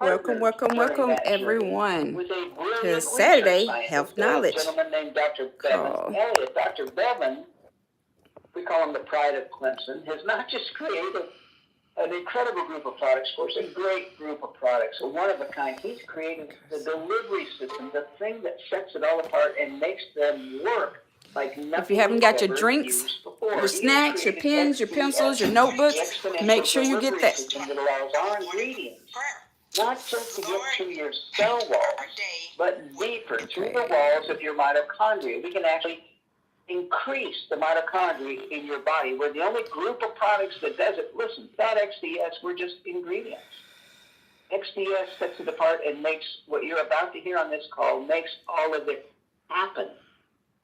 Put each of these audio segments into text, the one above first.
Welcome, welcome, welcome, everyone, to Saturday Health Knowledge gentleman named Dr. Bevan call. Elliott. Dr. Bevan, we call him the pride of Clemson, has not just created an incredible group of products for us, a great group of products, a one of a kind. He's created the delivery system, the thing that sets it all apart and makes them work like nothing. If you haven't got your drinks, your snacks, your pens, your pencils, your notebooks, make sure you get that. That allows our ingredients not just to get through your cell walls, but deeper through the walls of your mitochondria. We can actually increase the mitochondria in your body. We're the only group of products that does it. Listen, not XDS, we're just ingredients. XDS sets it apart and makes what you're about to hear on this call, makes all of it happen.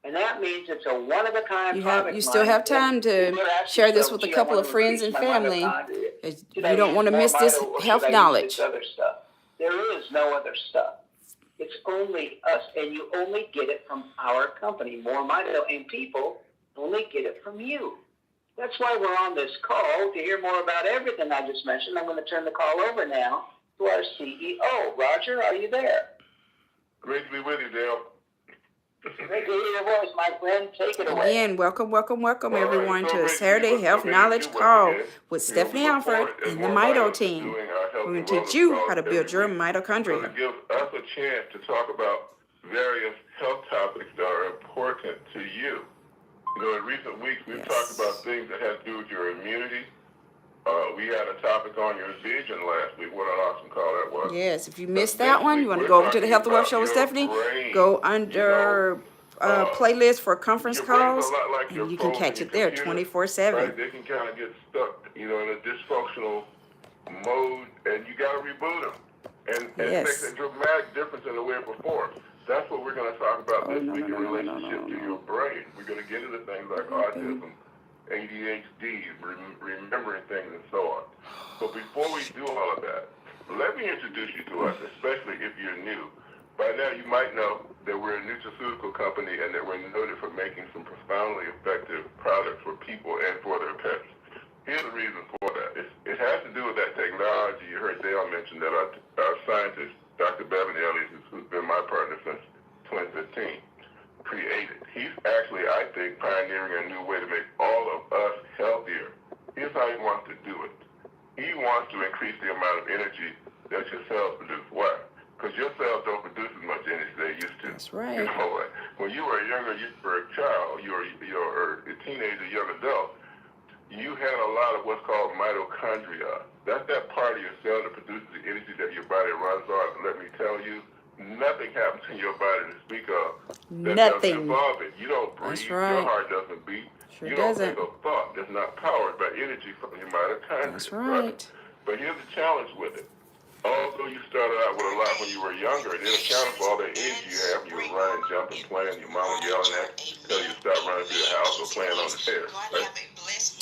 And that means it's a one-of-a-kind product. You still have time to share this with a couple of friends and family. You don't want to miss this health knowledge. There is no other stuff. It's only us, and you only get it from our company. More Mito and people only get it from you. That's why we're on this call, to hear more about everything I just mentioned. I'm going to turn the call over now to our CEO. Roger, are you there? Great to be with you, Dale. Great to hear your voice, my friend. Take it away. Again, welcome, everyone, to a Saturday Health Knowledge call with Stephanie Alford and the Mito team. We're going to teach you how to build your mitochondria. So to give us a chance to talk about various health topics that are important to you. You know, in recent weeks, we've talked about things that have to do with your immunity. We had a topic on your vision last week. What an awesome call that was. Yes, if you missed that one, you want to go over to the Health and Wealth Show with Stephanie, go under playlist for conference calls, and you can catch it there 24/7. Right? They can kind of get stuck, in a dysfunctional mode, and you got to reboot them. And it makes a dramatic difference in the way it performs. That's what we're going to talk about this week in relationship to your brain. We're going to get into things like autism, ADHD, remembering things, and so on. But before we do all of that, let me introduce you to us, especially if you're new. By now, you might know that we're a nutraceutical company and that we're noted for making some profoundly effective products for people and for their pets. Here's the reason for that. It has to do with that technology. You heard Dale mention that our scientist, Dr. Bevan Elliott, who's been my partner since 2015, created. He's actually, I think, pioneering a new way to make all of us healthier. Here's how he wants to do it. He wants to increase the amount of energy that your cells produce. Why? Because your cells don't produce as much energy as they used to. That's right. When you were younger, you were a child, you were a teenager, young adult, you had a lot of what's called mitochondria. That's that part of your cell that produces the energy that your body runs on. And let me tell you, nothing happens in your body to speak of that doesn't involve it. You don't breathe. That's right. Your heart doesn't beat. You don't think a thought that's not powered by energy from your mitochondria. That's right. But here's the challenge with it. Although you started out with a lot when you were younger, it accounted for all the energy you have. You were running, jumping, playing, your mama yelling at you, telling you to stop running through the house or playing on the stairs. Right?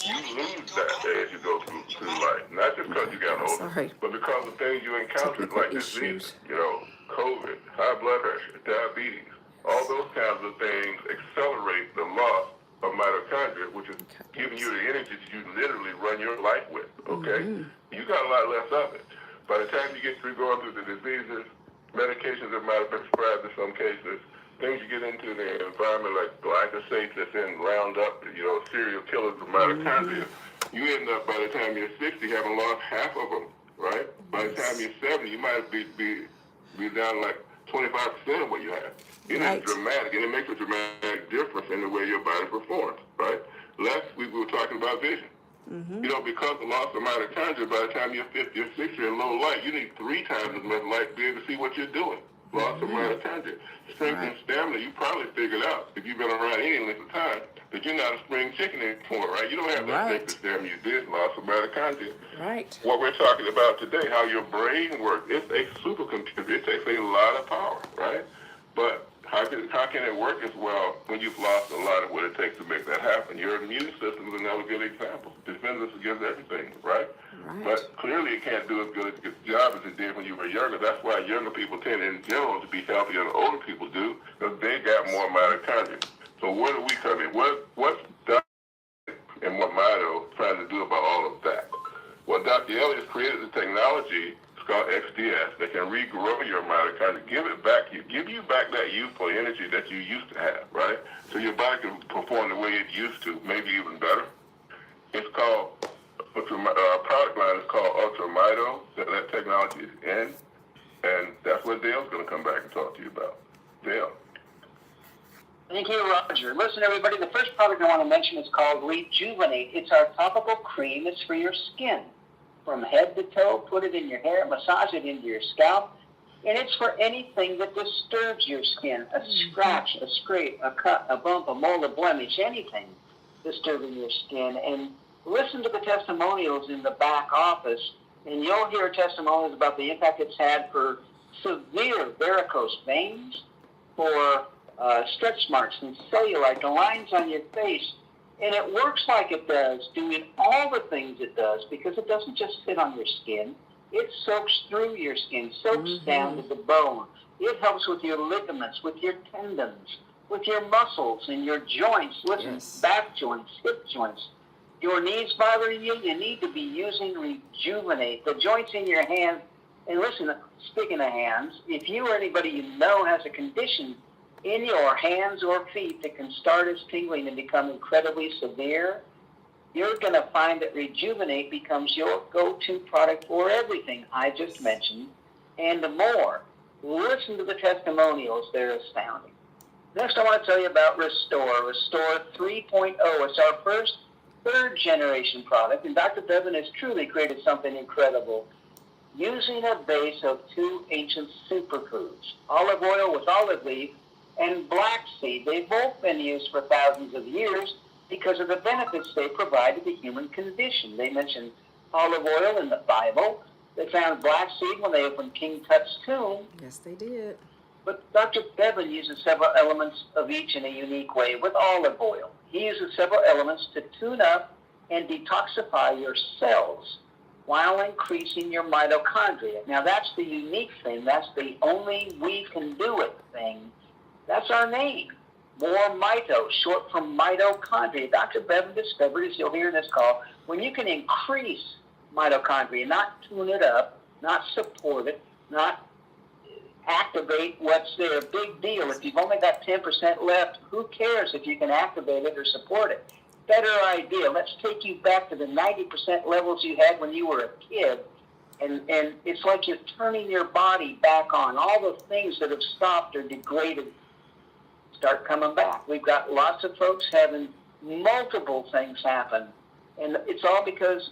You lose that as you go through life. Not just because you got older, but because of things you encountered like disease, COVID, high blood pressure, diabetes. All those kinds of things accelerate the loss of mitochondria, which is giving you the energy that you literally run your life with, okay? You got a lot less of it. By the time you get through going through the diseases, medications that might have been prescribed in some cases, things you get into the environment like glyphosate that's in Roundup, serial killers of mitochondria, you end up by the time you're 60 having lost half of them, right? By the time you're 70, you might be down like 25% of what you have. It is dramatic, and it makes a dramatic difference in the way your body performs, right? Last week we were talking about vision. Because of loss of mitochondria, by the time you're 50 or 60 in low light, you need 3 times as much light to be able to see what you're doing. Loss of mitochondria. Strength and stamina, you probably figured out, if you've been around any length of time, that you're not a spring chicken anymore, right? You don't have that strength and stamina you did, loss of mitochondria. Right. What we're talking about today, how your brain works, it's a supercomputer. It takes a lot of power, right? But how can it work as well when you've lost a lot of what it takes to make that happen? Your immune system is another good example. It defends us against everything, right? But clearly it can't do as good a job as it did when you were younger. That's why younger people tend in general to be healthier than older people do, because they got more mitochondria. So where do we come in? What's Dr. and what Mito trying to do about all of that? Well, Dr. Elliott created the technology It's called XDS. They can regrow your mitochondria, give you back that youthful energy that you used to have, right? So your body can perform the way it used to, maybe even better. It's called, product line is called Ultramito. That technology is in, and that's what Dale's going to come back and talk to you about. Dale. Thank you, Roger. Listen, everybody, the first product I want to mention is called Rejuvenate. It's our topical cream. It's for your skin. From head to toe, put it in your hair, massage it into your scalp, and it's for anything that disturbs your skin, a scratch, a scrape, a cut, a bump, a mole, a blemish, anything disturbing your skin. And listen to the testimonials in the back office, and you'll hear testimonials about the impact it's had for severe varicose veins, for stretch marks and cellulite, the lines on your face. And it works like it does, doing all the things it does, because it doesn't just sit on your skin. It soaks through your skin, soaks down to the bone. It helps with your ligaments, with your tendons, with your muscles and your joints. Listen, back joints, hip joints. Your knees bothering you, you need to be using Rejuvenate. The joints in your hands, and listen, speaking of hands, if you or anybody you know has a condition in your hands or feet that can start as tingling and become incredibly severe, you're going to find that Rejuvenate becomes your go-to product for everything I just mentioned and more. Listen to the testimonials. They're astounding. Next, I want to tell you about Restore 3.0. It's our first third-generation product, and Dr. Bevan has truly created something incredible using a base of two ancient superfoods, olive oil with olive leaf and black seed. They've both been used for thousands of years because of the benefits they provide to the human condition. They mentioned olive oil in the Bible. They found black seed when they opened King Tut's tomb. Yes, they did. But Dr. Bevan uses several elements of each in a unique way. With olive oil, he uses several elements to tune up and detoxify your cells while increasing your mitochondria. Now, that's the unique thing. That's the only we can do it thing. That's our name. More mito, short from mitochondria. Dr. Bevan discovered, as you'll hear in this call, when you can increase mitochondria, not tune it up, not support it, not activate what's there. Big deal. If you've only got 10% left, who cares if you can activate it or support it? Better idea. Let's take you back to the 90% levels you had when you were a kid. And it's like you're turning your body back on. All the things that have stopped or degraded start coming back. We've got lots of folks having multiple things happen. And it's all because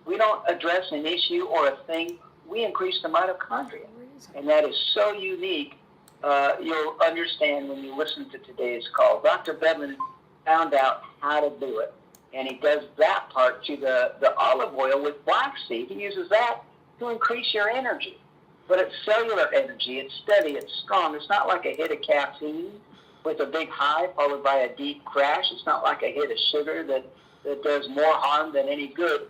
we don't address an issue or a thing. We increase the mitochondria. And that is so unique. You'll understand when you listen to today's call. Dr. Bevan found out how to do it. And he does that part to the olive oil with black seed. He uses that to increase your energy. But it's cellular energy. It's steady. It's strong. It's not like a hit of caffeine with a big high followed by a deep crash. It's not like a hit of sugar that does more harm than any good.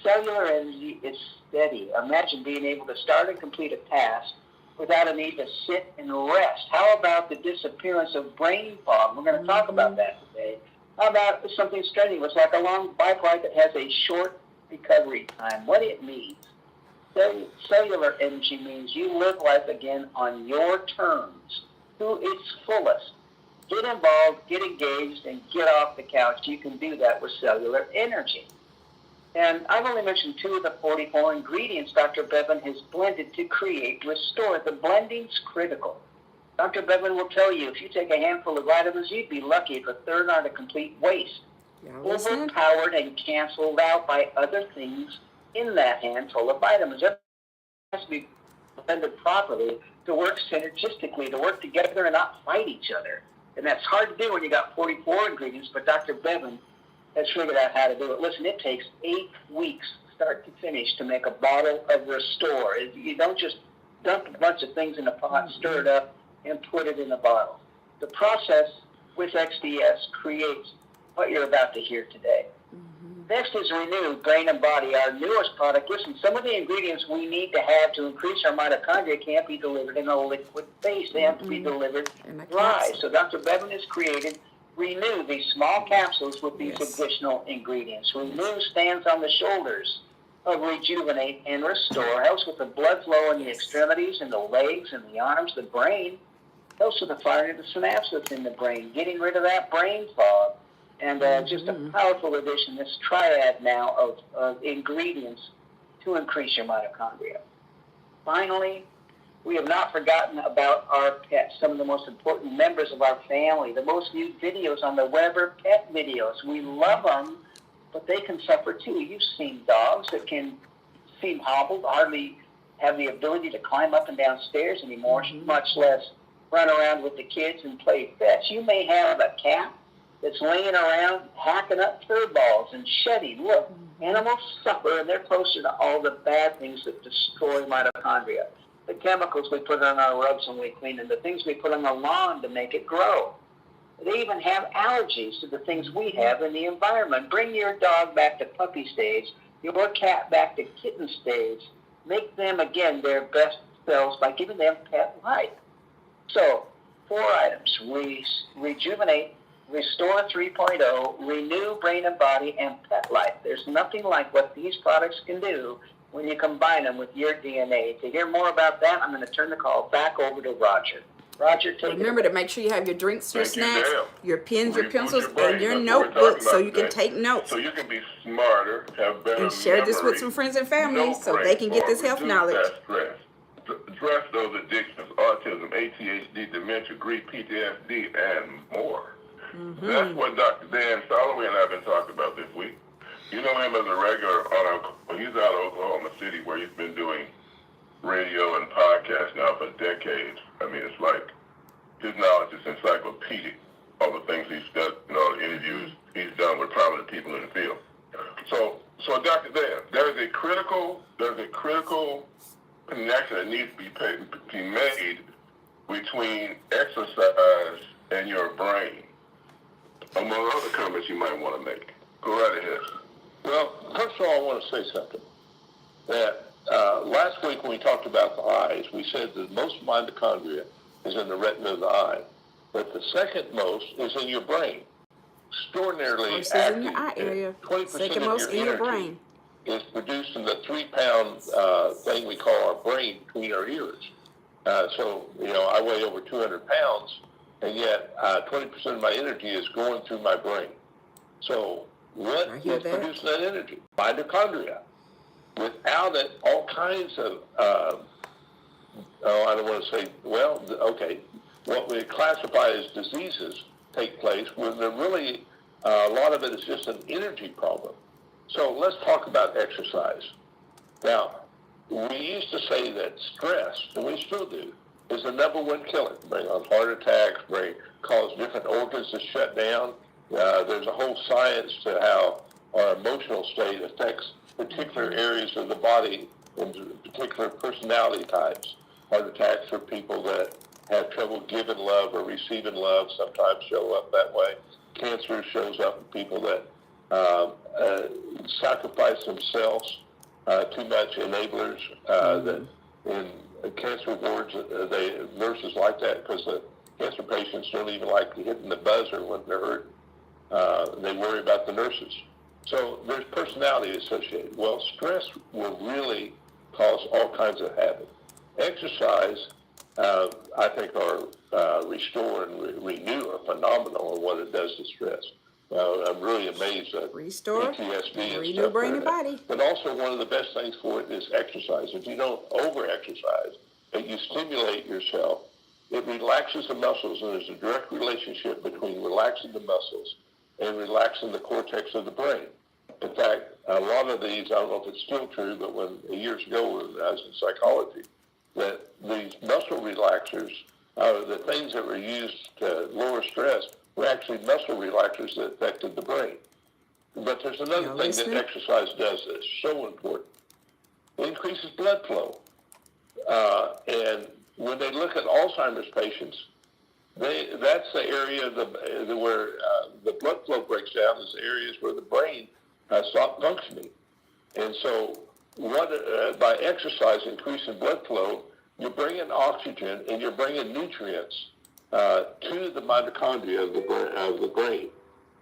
Cellular energy is steady. Imagine being able to start and complete a task without a need to sit and rest. How about the disappearance of brain fog? We're going to talk about that today. How about something strenuous, like a long bike ride that has a short recovery time? What it means. Cellular energy means you live life again on your terms, to its fullest. Get involved, get engaged, and get off the couch. You can do that with cellular energy. And I've only mentioned 2 of the 44 ingredients Dr. Bevan has blended to create Restore. The blending's critical. Dr. Bevan will tell you, if you take a handful of vitamins, you'd be lucky if a third aren't a complete waste. Overpowered and canceled out by other things in that handful of vitamins. It has to be blended properly to work synergistically, to work together and not fight each other. And that's hard to do when you got 44 ingredients, but Dr. Bevan has figured out how to do it. Listen, it takes 8 weeks, start to finish, to make a bottle of Restore. You don't just dump a bunch of things in a pot, stir it up, and put it in a bottle. The process with XDS creates what you're about to hear today. Next is Renew, Brain and Body, our newest product. Listen, some of the ingredients we need to have to increase our mitochondria can't be delivered in a liquid phase. They have to be delivered dry. So Dr. Bevan has created Renew, these small capsules with these additional ingredients. Renew stands on the shoulders of Rejuvenate and Restore. Helps with the blood flow in the extremities, in the legs, and the arms, the brain. Helps with the firing of the synapses in the brain, getting rid of that brain fog. And just a powerful addition, this triad now of ingredients to increase your mitochondria. Finally, we have not forgotten about our pets, some of the most important members of our family. The most viewed videos on the web are pet videos. We love them, but they can suffer too. You've seen dogs that can seem hobbled, hardly have the ability to climb up and down stairs anymore, much less run around with the kids and play fetch. You may have a cat that's laying around hacking up fur balls and shedding. Look, animals suffer, and they're closer to all the bad things that destroy mitochondria. The chemicals we put on our rugs when we clean them, the things we put on the lawn to make it grow. They even have allergies to the things we have in the environment. Bring your dog back to puppy stage, your cat back to kitten stage. Make them, again, their best selves by giving them pet life. So, 4 items. Rejuvenate, Restore 3.0, Renew Brain and Body, and Pet Life. There's nothing like what these products can do when you combine them with your DNA. To hear more about that, I'm going to turn the call back over to Roger. Roger, take it. Remember to make sure you have your drinks, your snacks, your pens, your pencils, and your That's what we're notebooks so talking you about can today. take notes. So you can be smarter, have better And share this with memory, some friends and family no so brain they can get this fog, health reduce knowledge. that stress, address those addictions, autism, ADHD, dementia, grief, PTSD, and more. That's what Dr. Dan Soloway and I have been talking about this week. You know him as a regular he's out of Oklahoma City, where he's been doing radio and podcasts now for decades. I mean, it's like his knowledge is encyclopedic. All the things he's done, all the interviews he's done with prominent people in the field. So Dr. Dan, there's a critical connection that needs to be made between exercise and your brain, among other comments you might want to make. Go right ahead. Well, first of all, I want to say something. That last week when we talked about the eyes, we said that most mitochondria is in the retina of the eye, but the second most is in your brain. Extraordinarily First is active. in your eye area. 20% Second of most in your energy brain. is produced in the 3-pound thing we call our brain between our ears. So, I weigh over 200 pounds, and yet 20% of my energy is going through my brain. So what is producing that energy? Mitochondria. Without it, all kinds of, I don't want to say, what we classify as diseases take place when they're really, a lot of it is just an energy problem. So let's talk about exercise. Now, we used to say that stress, and we still do, is the number one killer. Bring on heart attacks, cause different organs to shut down. There's a whole science to how our emotional state affects particular areas of the body and particular personality types. Heart attacks are people that have trouble giving love or receiving love, sometimes show up that way. Cancer shows up in people that sacrifice themselves, too much enablers. That in cancer wards, nurses like that because the cancer patients don't even like hitting the buzzer when they're hurt. They worry about the nurses. So there's personality associated. Well, stress will really cause all kinds of havoc. Exercise, I think, Restore and Renew are phenomenal in what it does to stress. I'm really amazed at Restore, PTSD and Renew stuff Brain and like that. Body. But also one of the best things for it is exercise. If you don't over-exercise, but you stimulate yourself, it relaxes the muscles, and there's a direct relationship between relaxing the muscles and relaxing the cortex of the brain. In fact, a lot of these, I don't know if it's still true, but years ago when I was in psychology, that these muscle relaxers, the things that were used to lower stress, were actually muscle relaxers that affected the brain. But there's another thing that exercise does that's so important. It increases blood flow. And when they look at Alzheimer's patients, that's the area where the blood flow breaks down, is areas where the brain stops functioning. And so by exercise, increasing blood flow, you're bringing oxygen and you're bringing nutrients to the mitochondria of the brain.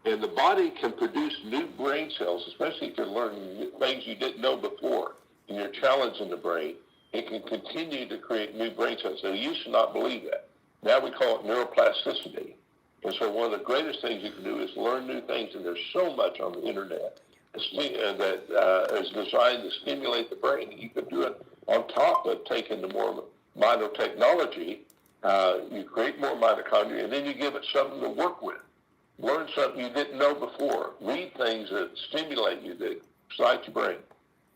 And the body can produce new brain cells, especially if you're learning things you didn't know before, and you're challenging the brain. It can continue to create new brain cells. So you used to not believe that. Now we call it neuroplasticity. And so one of the greatest things you can do is learn new things, and there's so much on the internet that is designed to stimulate the brain. You can do it on top of taking the more nanotechnology. You create more mitochondria, and then you give it something to work with. Learn something you didn't know before. Read things that stimulate you, that excite your brain,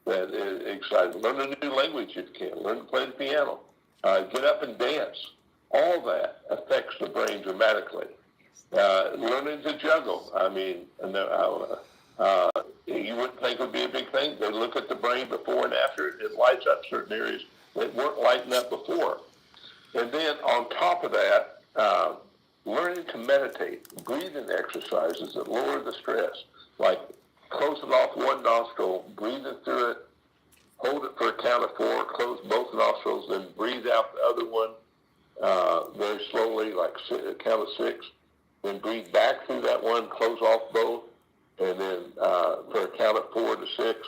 that is exciting. Learn a new language if you can. Learn to play the piano. Get up and dance. All that affects the brain dramatically. Learning to juggle. I mean, you wouldn't think it would be a big thing. They look at the brain before and after. It lights up certain areas that weren't lighting up before. And then on top of that, learning to meditate, breathing exercises that lower the stress, like closing off one nostril, breathing through it, hold it for a count of 4, close both nostrils, then breathe out the other one very slowly, like a count of 6, then breathe back through that one, close off both, and then for a count of 4 to 6,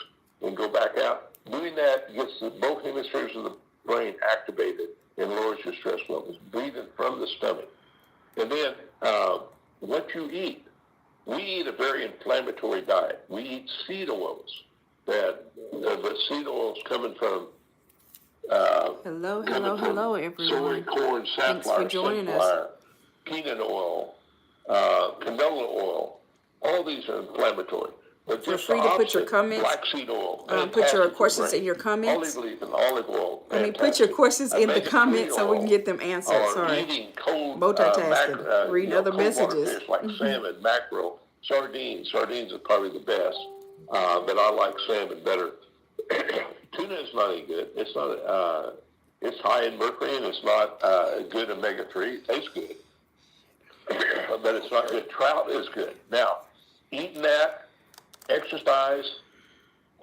then go back out. Doing that gets both hemispheres of the brain activated and lowers your stress levels. Breathing from the stomach. And then what you eat. We eat a very inflammatory diet. We eat seed oils. The seed oils coming from Hello, everyone. soy, corn, Thanks for safflower, joining sunflower, peanut oil, canola oil. All these are inflammatory. But Feel just free the to put your opposite, comments, flaxseed oil, put your fantastic for questions brain. in your comments. Olive leaf and olive oil, Put your fantastic. questions in the Omega-3 comments so we can oil, get them answered. or Sorry. eating cold, Multitasking. Reading other cold water messages. fish like salmon, mackerel, sardines. Sardines are probably the best, but I like salmon better. Tuna is not any good. It's not. It's high in mercury, and it's not good omega-3. It tastes good, but it's not good. Trout is good. Now, eating that, exercise,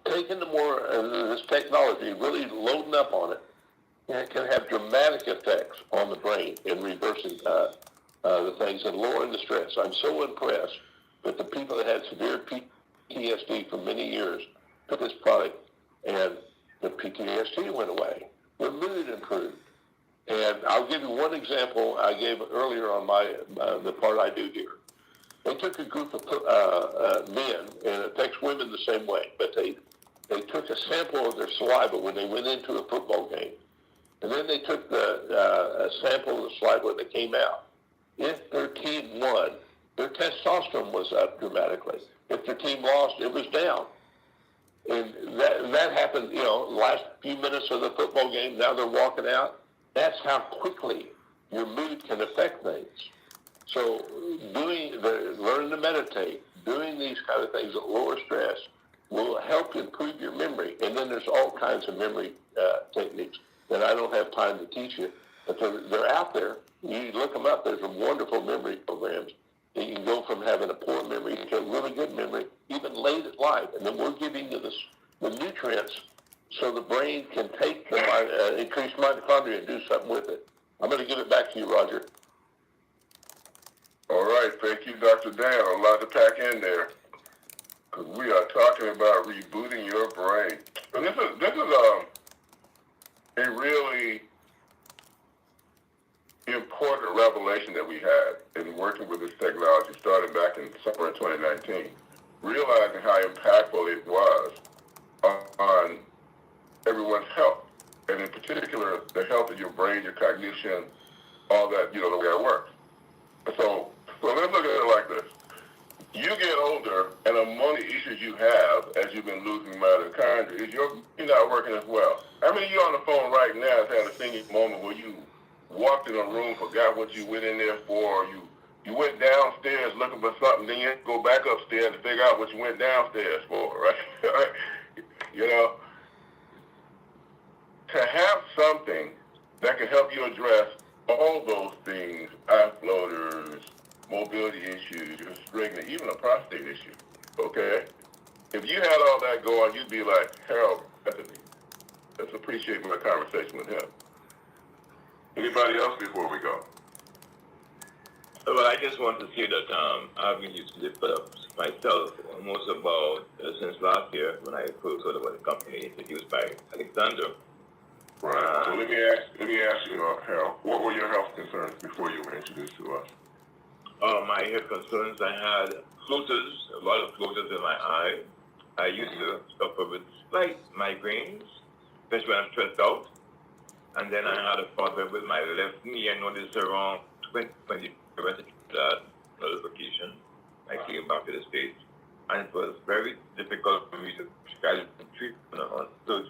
taking the more this technology, really loading up on it, and it can have dramatic effects on the brain in reversing the things and lowering the stress. I'm so impressed that the people that had severe PTSD for many years took this product, and the PTSD went away. Their mood improved. And I'll give you one example I gave earlier on the part I do here. They took a group of men, and it affects women the same way, but they took a sample of their saliva when they went into a football game. And then they took a sample of the saliva when they came out. If their team won, their testosterone was up dramatically. If their team lost, it was down. And that happened, last few minutes of the football game, now they're walking out. That's how quickly your mood can affect things. So learning to meditate, doing these kind of things that lower stress will help improve your memory. And then there's all kinds of memory techniques that I don't have time to teach you, but they're out there. You look them up. There's some wonderful memory programs. And you can go from having a poor memory to a really good memory, even late at life. And then we're giving you the nutrients so the brain can take the increased mitochondria and do something with it. I'm going to give it back to you, Roger. All right, thank you, Dr. Dan. A lot to pack in there. Because we are talking about rebooting your brain. And this is a really important revelation that we had in working with this technology starting back in summer of 2019, realizing how impactful it was on everyone's health, and in particular, the health of your brain, your cognition, all that, the way it works. So let's look at it like this. You get older, and among the issues you have as you've been losing mitochondria is you're not working as well. How many of you on the phone right now has had a single moment where you walked in a room, forgot what you went in there for, you went downstairs looking for something, then you go back upstairs to figure out what you went downstairs for, right? To have something that can help you address all those things, eye floaters, mobility issues, your strength, even a prostate issue, okay? If you had all that going, you'd be like, Harold, let's appreciate my conversation with him. Anybody else before we go? Well, I just want to say that I've been using the products myself almost about since last year when I first heard about the company introduced by Alexander. Right. So let me ask you, Harold, what were your health concerns before you were introduced to us? My health concerns, I had floaters, a lot of floaters in my eye. I used to suffer with slight migraines, especially when I'm stressed out. And then I had a problem with my left knee. I noticed around 2020 that notification. I came back to the States. And it was very difficult for me to try to treat on those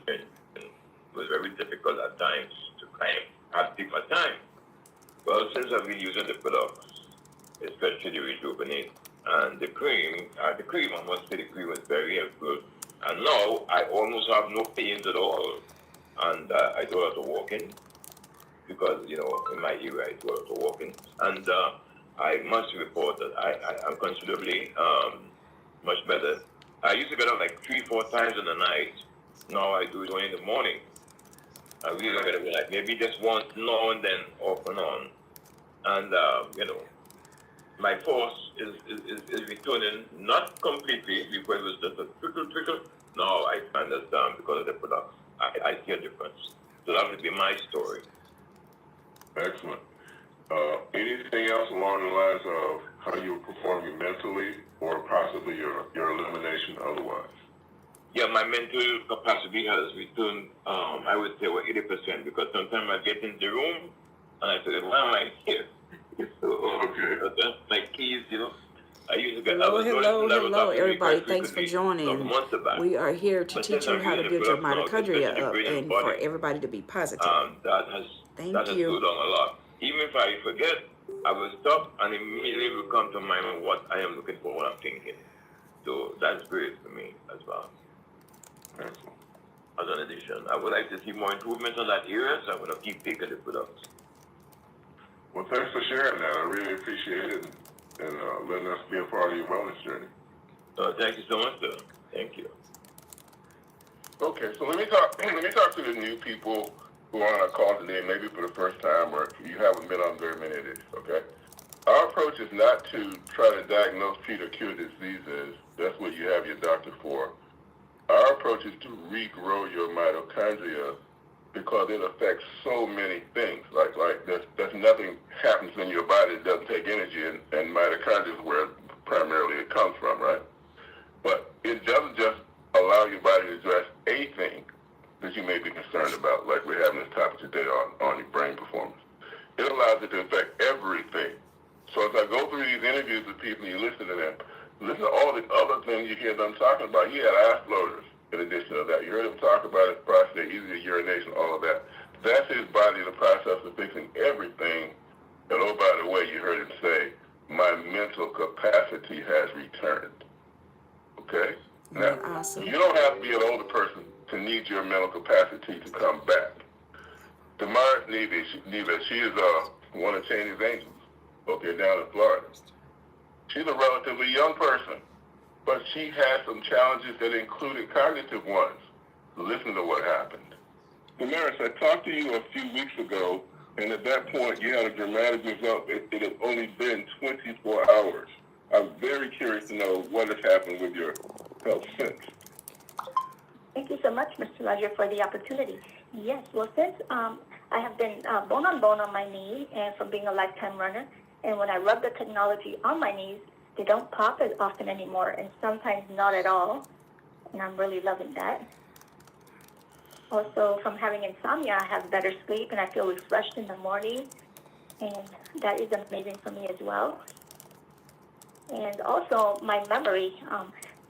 things. It was very difficult at times to kind of have to take my time. Well, since I've been using the products, especially the Rejuvenate and the cream, I must say the cream was very helpful. And now I almost have no pains at all. And I do a lot of walking because, in my area I do a lot of walking. And I must report that I'm considerably much better. I used to get up like 3-4 times in the night. Now I do it only in the morning. I really get up like maybe just once now and then off and on. And, my force is returning, not completely because it was just a trickle. Now I understand because of the products. I see a difference. So that would be my story. Excellent. Anything else along the lines of how you were performing mentally or possibly your elimination otherwise? Yeah, my mental capacity has returned, I would say, 80% because sometimes I get in the room and I say, why am I here? So, my keys, I used to get. Hello, everybody. Thanks for joining. We are here to teach you how to build your mitochondria up and for everybody to be positive. That has slowed down a lot. Even if I forget, I will stop and immediately will come to mind what I am looking for, what I'm thinking. So that's great for me as well. Excellent. As an addition, I would like to see more improvements on that area, so I'm going to keep taking the products. Well, thanks for sharing that. I really appreciate it and letting us be a part of your wellness journey. Thank you so much, sir. Thank you. Okay, so let me talk to the new people who are on our call today, maybe for the first time, or you haven't been on very many of these, okay? Our approach is not to try to diagnose, treat, or cure diseases. That's what you have your doctor for. Our approach is to regrow your mitochondria because it affects so many things. Like there's nothing happens in your body that doesn't take energy, and mitochondria is where primarily it comes from, right? But it doesn't just allow your body to address a thing that you may be concerned about, like we're having this topic today on your brain performance. It allows it to affect everything. So as I go through these interviews with people, you listen to them, listen to all the other things you hear them talking about. He had ass floaters in addition to that. You heard him talk about his prostate, easier urination, all of that. That's his body in the process of fixing everything. And oh, by the way, you heard him say, my mental capacity has returned. Okay? Now, awesome. You don't have to be an older person to need your mental capacity to come back. Damaris Neves, she is one of Cheney's angels, okay, down in Florida. She's a relatively young person, but she had some challenges that included cognitive ones. Listen to what happened. Damaris, I talked to you a few weeks ago, and at that point, you had a dramatic result. It had only been 24 hours. I'm very curious to know what has happened with your health since. Thank you so much, Mr. Roger, for the opportunity. Yes, well, since I have been bone on my knee and from being a lifetime runner, and when I rub the technology on my knees, they don't pop as often anymore, and sometimes not at all, and I'm really loving that. Also, from having insomnia, I have better sleep, and I feel refreshed in the morning, and that is amazing for me as well. And also, my memory,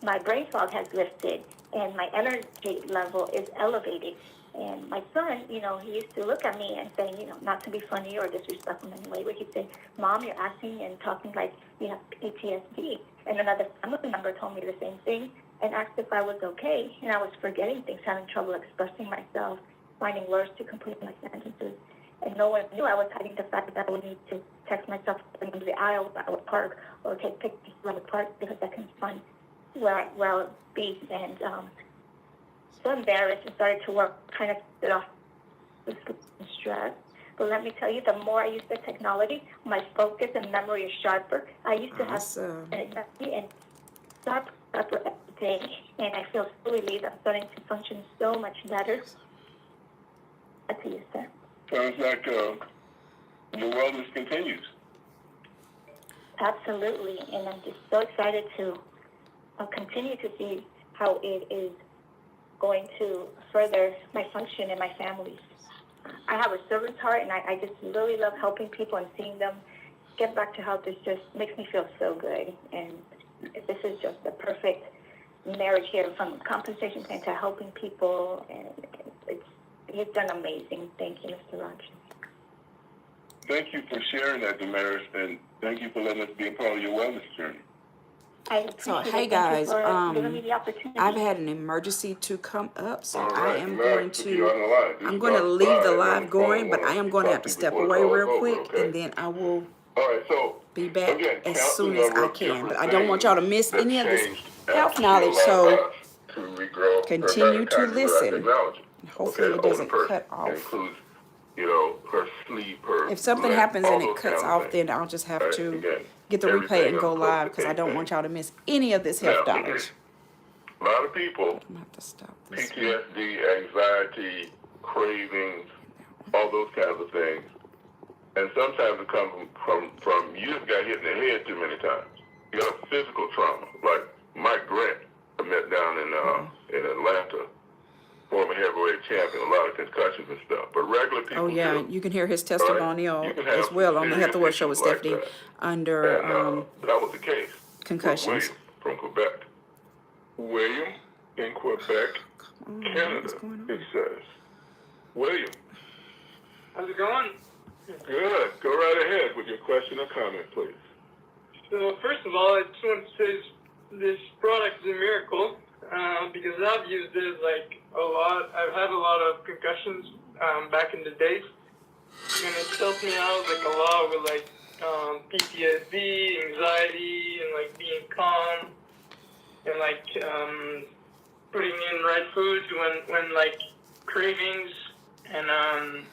my brain fog has lifted, and my energy level is elevated. And my son, he used to look at me and say, not to be funny or disrespectful in any way, but he'd say, Mom, you're acting and talking like you have PTSD. And another family member told me the same thing and asked if I was okay. And I was forgetting things, having trouble expressing myself, finding words to complete my sentences. And no one knew I was hiding the fact that I would need to text myself into the aisle at a park or take pictures of the park because I couldn't find where I would be. And so embarrassed and started to work, kind of get off the stress. But let me tell you, the more I use the technology, my focus and memory is sharper. I used to have Awesome. energy and sharper every day, and I feel so relieved. I'm starting to function so much better. Back to you, sir. Sounds like your wellness continues. Absolutely, and I'm just so excited to continue to see how it is going to further my function and my family. I have a servant's heart, and I just really love helping people and seeing them get back to health. It just makes me feel so good, and this is just the perfect marriage here, from compensation plan to helping people, and you've done amazing. Thank you, Mr. Raj. Thank you for sharing that, Damaris, and thank you for letting us be a part of your wellness journey. So, hey Thank you guys, for giving me the opportunity. I've had an emergency to come up, so All I right, am Damaris, going put you on the to, line. I'm Just going to stop leave the by on live the going, phone but I am going to have to talk step before the away call is real over, quick, okay? and then I will All right, so be back again, as counseling soon as I over can. But different I don't want y'all to miss things any that of this changed health after she knowledge, allowed so us to regrow her continue to mitochondria without listen. technology. Hopefully Okay, it older doesn't person. cut It off. includes, her sleep, her If something blood, happens all and it those cuts kind of off, things. then I'll just have All right, to again, get the replay everything and go up close live to because I date don't thing. want y'all to miss any of this health Now, knowledge. a lot of people, I'm going to have to stop this one. PTSD, anxiety, cravings, all those kinds of things. And sometimes it comes from you just got hit in the head too many times. You got a physical trauma, like Mike Grant, I met down in Atlanta, former heavyweight champion, a lot of concussions and stuff. But regular people Oh yeah, too. you can hear his All right? testimonial You can have as well some on the Health serious and Wealth Show with issues like Stephanie that. under And that was the case with concussions. William from Quebec. William in Quebec, Come on, Canada, what's going it on? says. William, How's it going? good. Go right ahead with your question or comment, please. So first of all, I just want to say this product is a miracle because I've used it like a lot. I've had a lot of concussions back in the days, and it's helped me out like a lot with like PTSD, anxiety, and like being calm, and like putting in right foods when like cravings and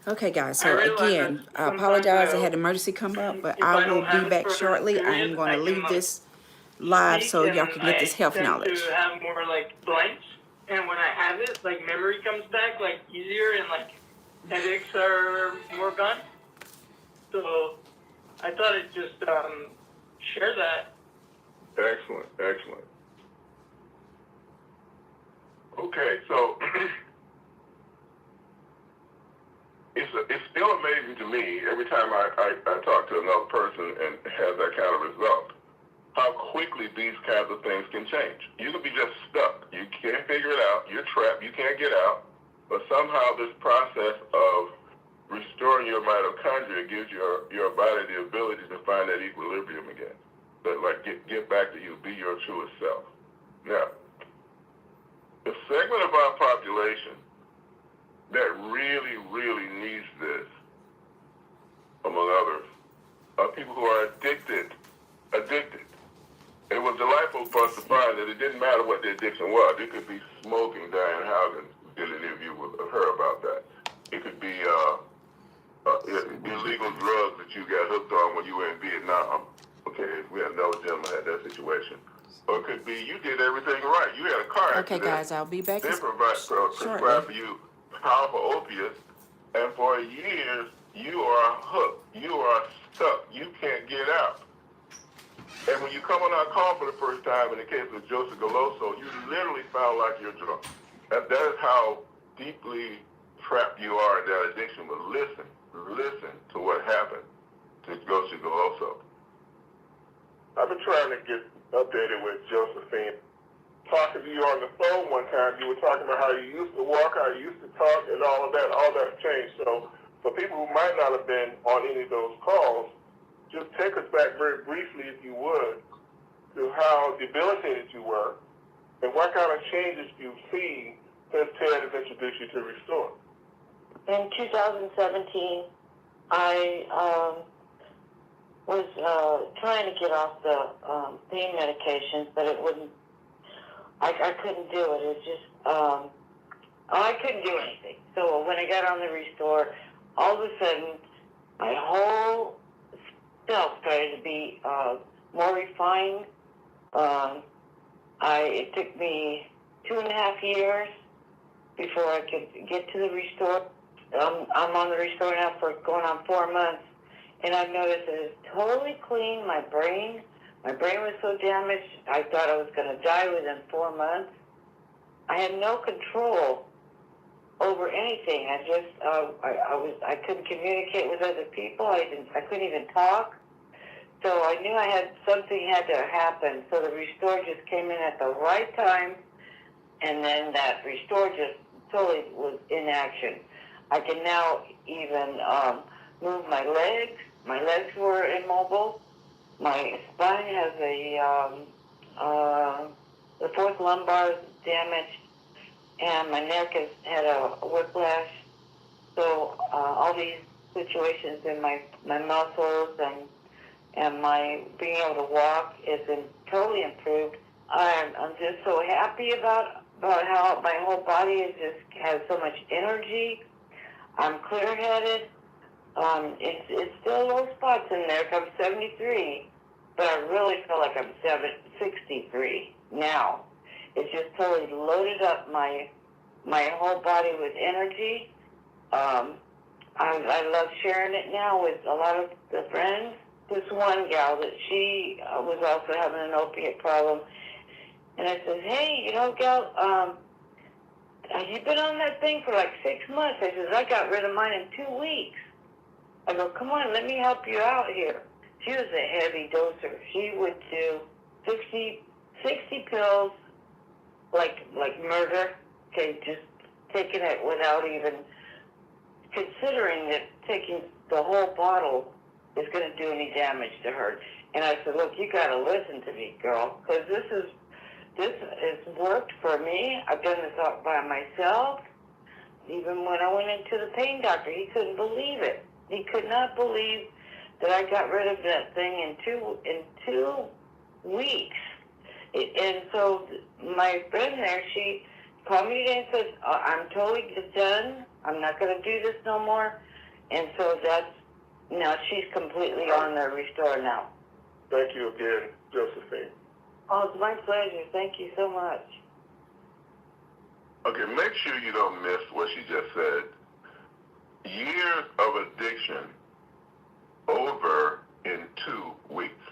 Okay, guys. I So realize again, that I sometimes apologize. I had an emergency come up, but if I I will don't be have it back for a shortly. I am period, going I to can leave like this live speak so y'all and can get this I health tend knowledge. to have more like blanks, and when I have it, like memory comes back like easier, and like headaches are more gone. So I thought I'd just share that. Excellent, excellent. Okay, so it's still amazing to me every time I talk to another person and have that kind of result, how quickly these kinds of things can change. You can be just stuck. You can't figure it out. You're trapped. You can't get out. But somehow this process of restoring your mitochondria gives your body the ability to find that equilibrium again. But like get back to you, be your truest self. Now, the segment of our population that really, really needs this, among others, are people who are addicted. It was delightful for us to find that it didn't matter what the addiction was. It could be smoking. Diane Haugen did an interview with her about that. It could be illegal drugs that you got hooked on when you were in Vietnam. Okay, we had another gentleman had that situation. Or it could be you did everything right. You had a car accident. Okay, guys, I'll be back They shortly. prescribe for you powerful opiates, and for years you are hooked. You are stuck. You can't get out. And when you come on our call for the first time, in the case of Joseph Galoso, you literally sound like you're drunk. That is how deeply trapped you are in that addiction. But listen to what happened to Joseph Galoso. I've been trying to get updated with Josephine. Talking to you on the phone one time, you were talking about how you used to walk, how you used to talk, and all that's changed. So for people who might not have been on any of those calls, just take us back very briefly, if you would, to how debilitated you were and what kind of changes you've seen since Ted has introduced you to Restore. In 2017, I was trying to get off the pain medications, but it wouldn't. I couldn't do it. It was just I couldn't do anything. So when I got on the Restore, all of a sudden, my whole self started to be more refined. It took me 2.5 years before I could get to the restore. I'm on the restore now for going on 4 months, and I've noticed that it's totally clean. My brain was so damaged, I thought I was going to die within 4 months. I had no control over anything. I couldn't communicate with other people. I couldn't even talk. So I knew something had to happen. So the restore just came in at the right time, and then that restore just totally was in action. I can now even move my legs. My legs were immobile. My spine has the fourth lumbar is damaged, and my neck has had a whiplash. So all these situations in my muscles and my being able to walk has been totally improved. I'm just so happy about how my whole body has so much energy. I'm clear-headed. It's still low spots in there 'cause I'm 73, but I really feel like I'm 63 now. It's just totally loaded up my whole body with energy. I love sharing it now with a lot of the friends. This one gal that she was also having an opiate problem, and I said, "Hey, gal, you've been on that thing for like 6 months." I said, "I got rid of mine in 2 weeks." I go, "Come on, let me help you out here." She was a heavy doser. She would do 60 pills, like murder. Okay, just taking it without even considering that taking the whole bottle is going to do any damage to her. And I said, "Look, you got to listen to me, girl, because this has worked for me. I've done this all by myself. Even when I went into the pain doctor, he couldn't believe it. He could not believe that I got rid of that thing in two weeks." And so my friend there, she called me today and said, "I'm totally done. I'm not going to do this no more." And so now she's completely on the restore now. Thank you again, Josephine. Oh, it's my pleasure. Thank you so much. Okay, make sure you don't miss what she just said. Years of addiction over in 2 weeks.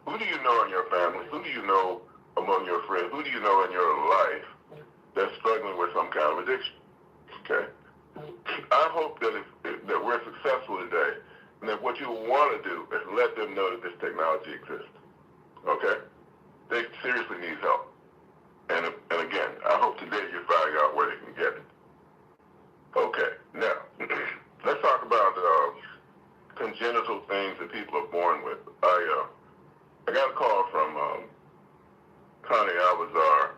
Who do you know in your family? Who do you know among your friends? Who do you know in your life that's struggling with some kind of addiction? Okay? I hope that we're successful today, and that what you want to do is let them know that this technology exists. Okay? They seriously need help. And again, I hope today you find out where they can get it. Okay, now, let's talk about congenital things that people are born with. I got a call from Connie Alvazar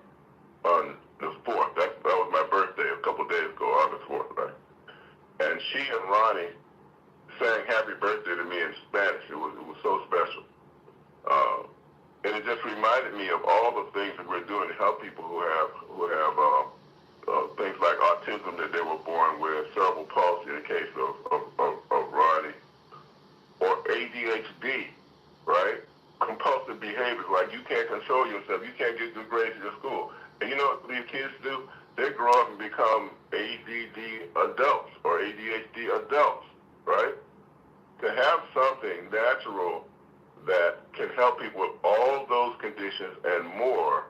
on the 4th. That was my birthday a couple of days ago, August 4th, right? And she and Ronnie sang happy birthday to me in Spanish. It was so special. And it just reminded me of all the things that we're doing to help people who have things like autism that they were born with, cerebral palsy in the case of Ronnie, or ADHD, right? Compulsive behaviors, like you can't control yourself, you can't get good grades in your school. And you know what these kids do? They grow up and become ADD adults or ADHD adults, right? To have something natural that can help people with all those conditions and more,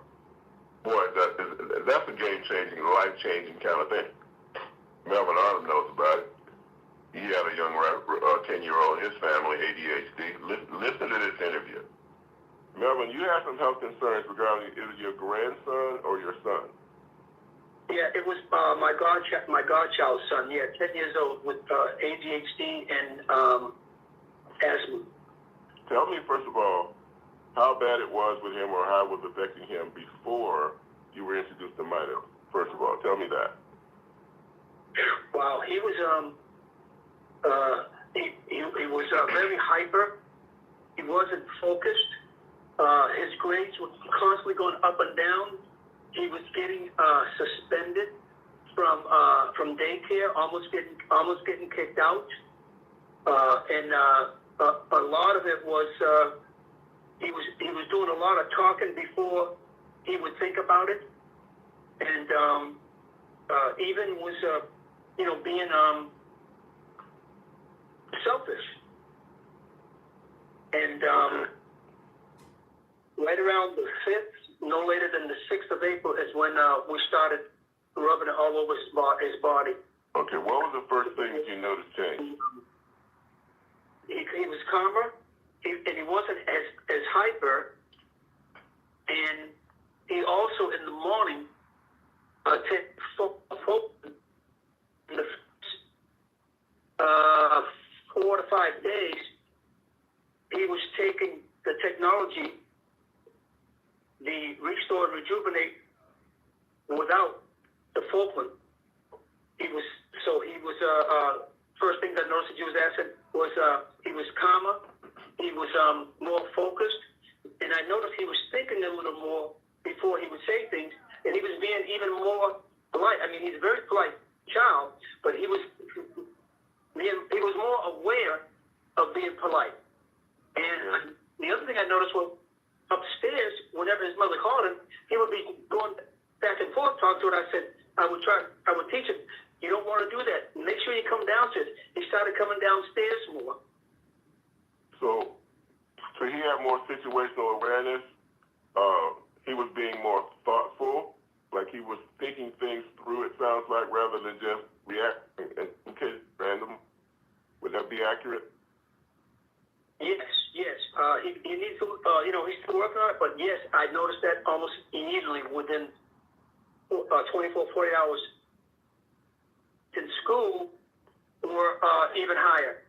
boy, that's a game-changing, life-changing kind of thing. Melvin Arnhem knows about it. He had a young 10-year-old in his family, ADHD. Listen to this interview. Melvin, you have some health concerns regarding either your grandson or your son. Yeah, it was my godchild's son. Yeah, 10 years old with ADHD and asthma. Tell me, first of all, how bad it was with him or how it was affecting him before you were introduced to Mito. First of all, tell me that. Wow, he was he was very hyper. He wasn't focused. His grades were constantly going up and down. He was getting suspended. from daycare, almost getting kicked out, and a lot of it was he was doing a lot of talking before he would think about it, and even was being selfish, and right around the 5th, no later than the 6th of April is when we started rubbing it all over his body. Okay, what was the first thing that you noticed change? He was calmer, and he wasn't as hyper, and he also in the morning take in the first 4 to 5 days, he was taking the technology, the Restore and Rejuvenate, without the Falkland. He was first thing that I noticed that you was asking was he was calmer, he was more focused, and I noticed he was thinking a little more before he would say things, and he was being even more polite. I mean, he's a very polite child, but he was more aware of being polite. And the other thing I noticed was upstairs, whenever his mother called him, he would be going back and forth, talking to her. I said, I would teach him, you don't want to do that. Make sure you come downstairs. He started coming downstairs more. So he had more situational awareness. He was being more thoughtful, like he was thinking things through, it sounds like, rather than just reacting in case random. Would that be accurate? Yes. He needs to, he's still working on it, but yes, I noticed that almost immediately within 24, 40 hours. In school, or even higher.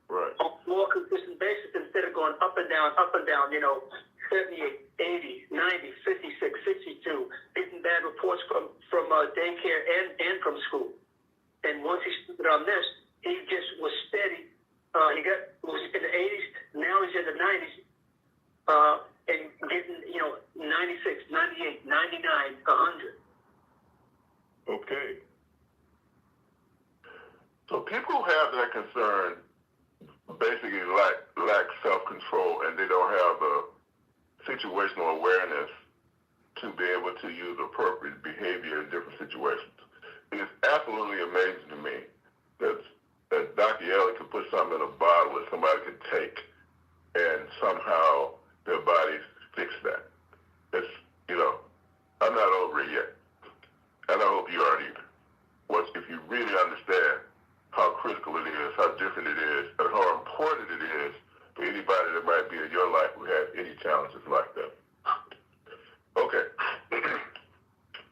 Right. On a more consistent basis, instead of going up and down, 78, 80, 90, 56, 62, getting bad reports from daycare and from school. And once he started on this, he just was steady. He was in the 80s, now he's in the 90s, and getting 96, 98, 99, 100. Okay. So people who have that concern basically lack self-control, and they don't have the situational awareness to be able to use appropriate behavior in different situations. It is absolutely amazing to me that Dr. Ellie could put something in a bottle that somebody could take, and somehow their bodies fix that. It's, I'm not over it yet, and I hope you aren't either. If you really understand how critical it is, how different it is, and how important it is for anybody that might be in your life who has any challenges like that. Okay.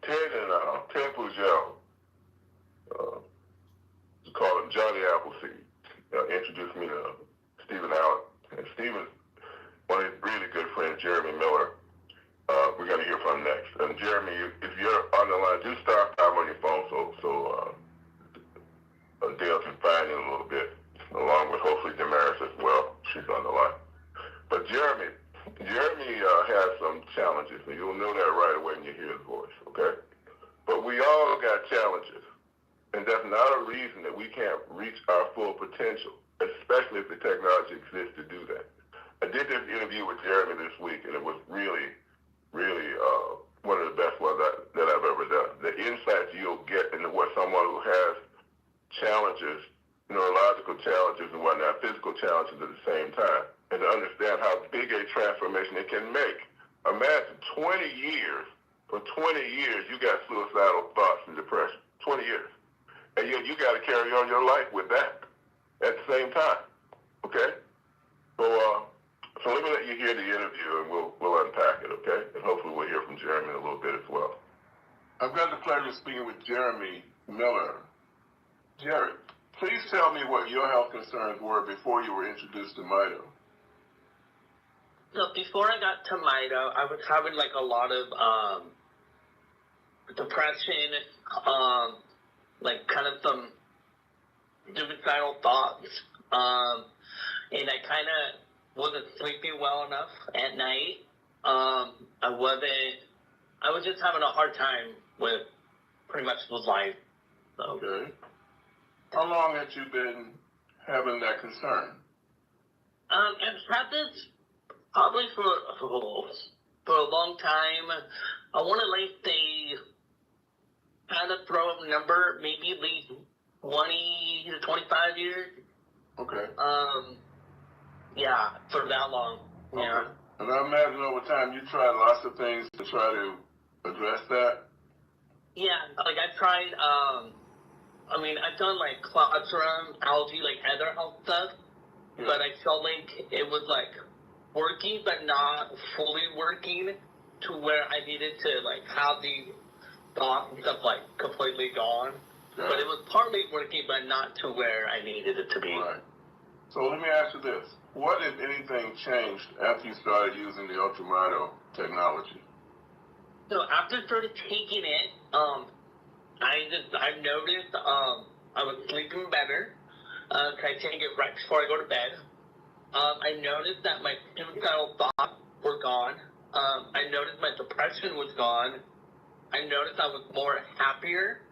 Ted Pujol, call him Johnny Appleseed, introduced me to Stephen Allen. And Stephen, one of his really good friends, Jeremy Miller, we're going to hear from next. And Jeremy, if you're on the line, do start time on your phone so Dale can find you in a little bit, along with hopefully Damaris as well. She's on the line. But Jeremy has some challenges, and you'll know that right away when you hear his voice, okay? But we all got challenges, and that's not a reason that we can't reach our full potential, especially if the technology exists to do that. I did this interview with Jeremy this week, and it was really, really one of the best ones that I've ever done. The insights you'll get into what someone who has challenges, neurological challenges and whatnot, physical challenges at the same time, and to understand how big a transformation it can make. Imagine 20 years, for 20 years you got suicidal thoughts and depression, 20 years. And yet you got to carry on your life with that at the same time, okay? So let me let you hear the interview and we'll unpack it, okay? And hopefully we'll hear from Jeremy in a little bit as well. I've got the pleasure of speaking with Jeremy Miller. Jerry, please tell me what your health concerns were before you were introduced to Mito. So before I got to Mito, I was having like a lot of depression, like kind of some suicidal thoughts, and I kind of wasn't sleeping well enough at night. I was just having a hard time with pretty much life So, Okay. How long had you been having that concern? I've had this probably for a long time. I want to like say, kind of throw a number, maybe at least 20 to 25 years. Okay. Yeah, for that long. Yeah. Okay. And I imagine over time you tried lots of things to try to address that. Yeah, like I tried, I've done like classroom, algae, like other health stuff, Yeah. but I felt like it was like working, but not fully working to where I needed to like have the thoughts and stuff like completely gone. Yeah. But it was partly working, but not to where I needed it to be. Right. So let me ask you this. What, if anything, changed after you started using the Ultramito technology? So after I started taking it, I've noticed, I was sleeping better. I take it right before I go to bed. I noticed that my suicidal thoughts were gone. I noticed my depression was gone. I noticed I was more happier.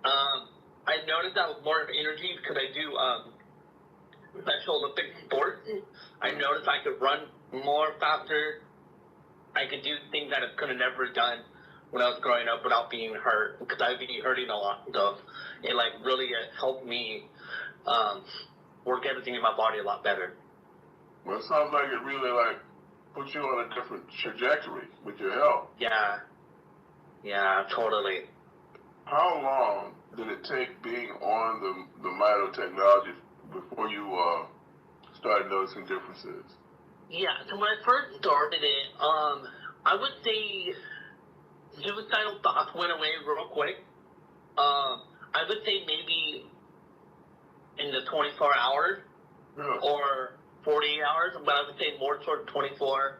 I noticed I was more energy because I do, Special Olympic sports. I noticed I could run more faster. I could do things that I could have never done when I was growing up without being hurt, because I'd be hurting a lot. So it like really helped me work everything in my body a lot better. Well, it sounds like it really put you on a different trajectory with your health. Yeah, totally. How long did it take being on the Mito technology before you started noticing differences? Yeah, so when I first started it, I would say suicidal thoughts went away real quick. I would say maybe in the 24 hours or 48 hours, but I would say more toward 24.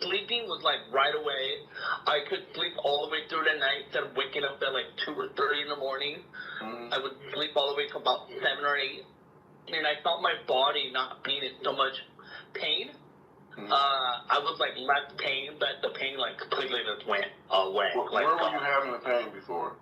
Sleeping was like right away. I could sleep all the way through the night instead of waking up at like 2 or 3 in the morning. Mm-hmm. I would sleep all the way to about 7 or 8. And I felt my body not being in so much pain. Mm-hmm. I was like less pain, but the pain like completely just went away. Where were you having the pain before?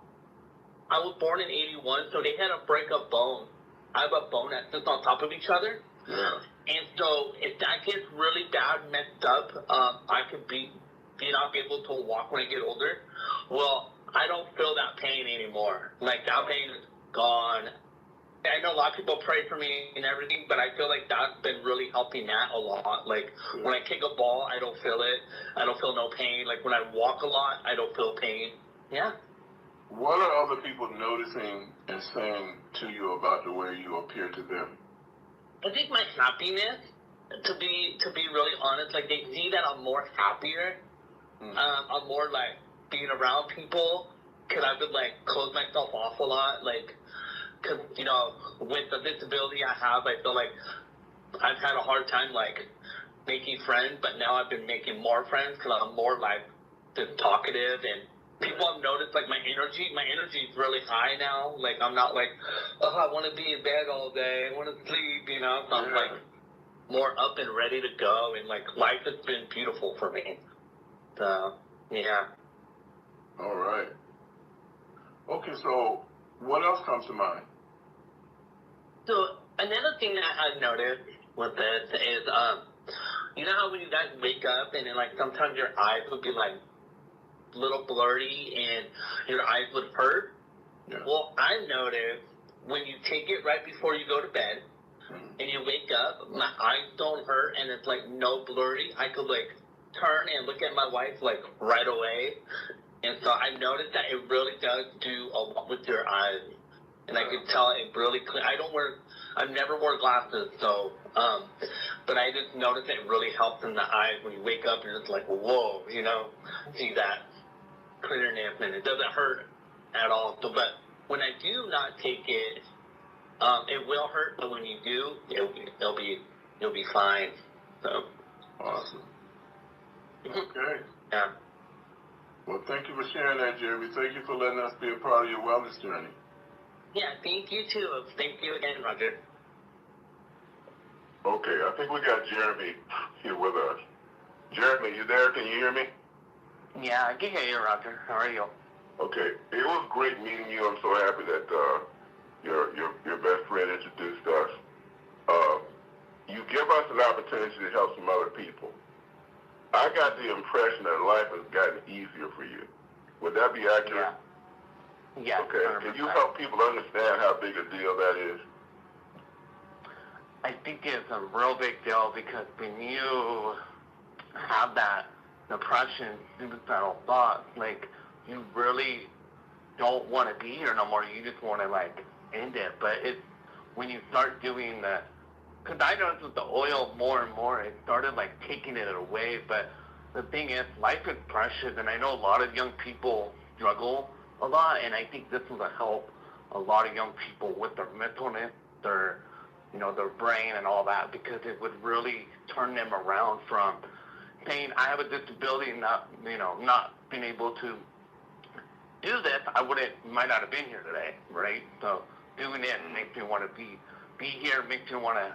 I was born in 81, so they had to break a bone. I have a bone that sits on top of each other. Yeah. And so if that gets really bad, messed up, I could be not able to walk when I get older. Well, I don't feel that pain anymore. Like that pain is gone. I know a lot of people pray for me and everything, but I feel like that's been really helping that a lot. Like when I kick a ball, I don't feel it. I don't feel no pain. Like when I walk a lot, I don't feel pain. Yeah. What are other people noticing and saying to you about the way you appear to them? I think my happiness, to be really honest, like they see that I'm more happier. I'm more like being around people, because I would like close myself off a lot, like, because with the disability I have, I feel like I've had a hard time like making friends, but now I've been making more friends because I'm more like just talkative, and people have noticed like my energy is really high now. Like I'm not like, oh, I want to be in bed all day, I want to sleep, so I'm like more up and ready to go, and like life has been beautiful for me. So yeah. All right. Okay, so what else comes to mind? So another thing that I've noticed with this is, you know how when you guys wake up and then like sometimes your eyes would be like a little blurry and your eyes would hurt? Yeah. Well, I noticed when you take it right before you go to bed and you wake up, my eyes don't hurt and it's like no blurry. I could like turn and look at my wife like right away. And so I noticed that it really does do a lot with your eyes. And I could tell it really clear. I've never wore glasses, so, but I just noticed it really helps in the eyes when you wake up and it's like, whoa, see that clearness, and it doesn't hurt at all. So, but when I do not take it, it will hurt, but when you do, you'll be fine. So. Awesome. Okay. Yeah. Well, thank you for sharing that, Jeremy. Thank you for letting us be a part of your wellness journey. Yeah, thank you too. Thank you again, Roger. Okay, I think we got Jeremy here with us. Jeremy, you there? Can you hear me? Yeah, I can hear you, Roger. How are you? Okay. It was great meeting you. I'm so happy that your best friend introduced us. You give us an opportunity to help some other people. I got the impression that life has gotten easier for you. Would that be accurate? Yeah. Okay. 100%. Can you help people understand how big a deal that is? I think it's a real big deal because when you have that depression, suicidal thoughts, like, you really don't want to be here no more. You just want to, like, end it. But it's when you start doing that, because I noticed with the oil more and more, it started, like, taking it away. But the thing is, life is precious, and I know a lot of young people struggle a lot, and I think this will help a lot of young people with their mentalness, their their brain and all that, because it would really turn them around from saying, I have a disability, not being able to do this, might not have been here today, right? So doing it makes me want to be here, makes me want to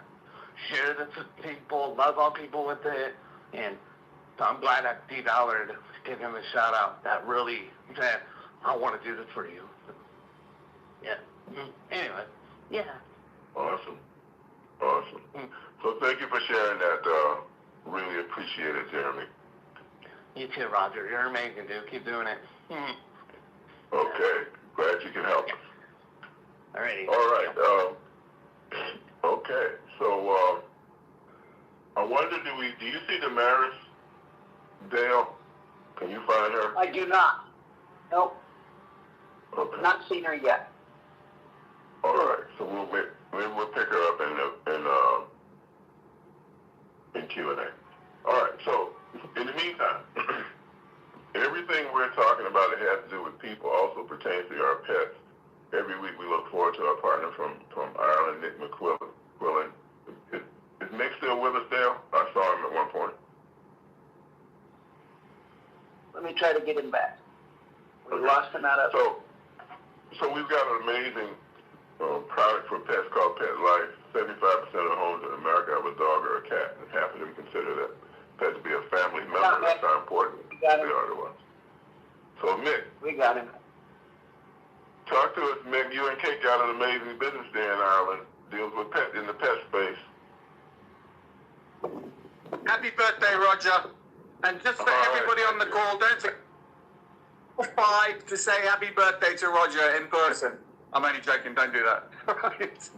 share this with people, love all people with it, and so I'm glad that Steve Allard gave him a shout out. That really said, I want to do this for you. Yeah. Anyway, yeah. Awesome. So thank you for sharing that. Really appreciate it, Jeremy. You too, Roger. You're amazing, dude. Keep doing it. Okay. Glad you can help us. Alrighty. All right. Okay. So I wonder, do you see Damaris Dale? Can you find her? I do not. Nope. Okay. Not seen her yet. All right. So we'll pick her up in Q&A. All right. So in the meantime, everything we're talking about that has to do with people also pertains to our pets. Every week we look forward to our partner from Ireland, Nick McQuillan. Is Nick still with us, Dale? I saw him at one point. Let me try to get him back. We lost him out of... So we've got an amazing product for pets called Pet Life. 75% of the homes in America have a dog or a cat, and half of them consider that pet to be a family member. That's how important they are to us. So Mick. We got him. Talk to us, Mick. You and Kate got an amazing business there in Ireland. Deals with pet in the pet space. Happy birthday, Roger. And just for everybody on the call, don't forget 5 to say happy birthday to Roger in person. I'm only joking, don't do that. Right.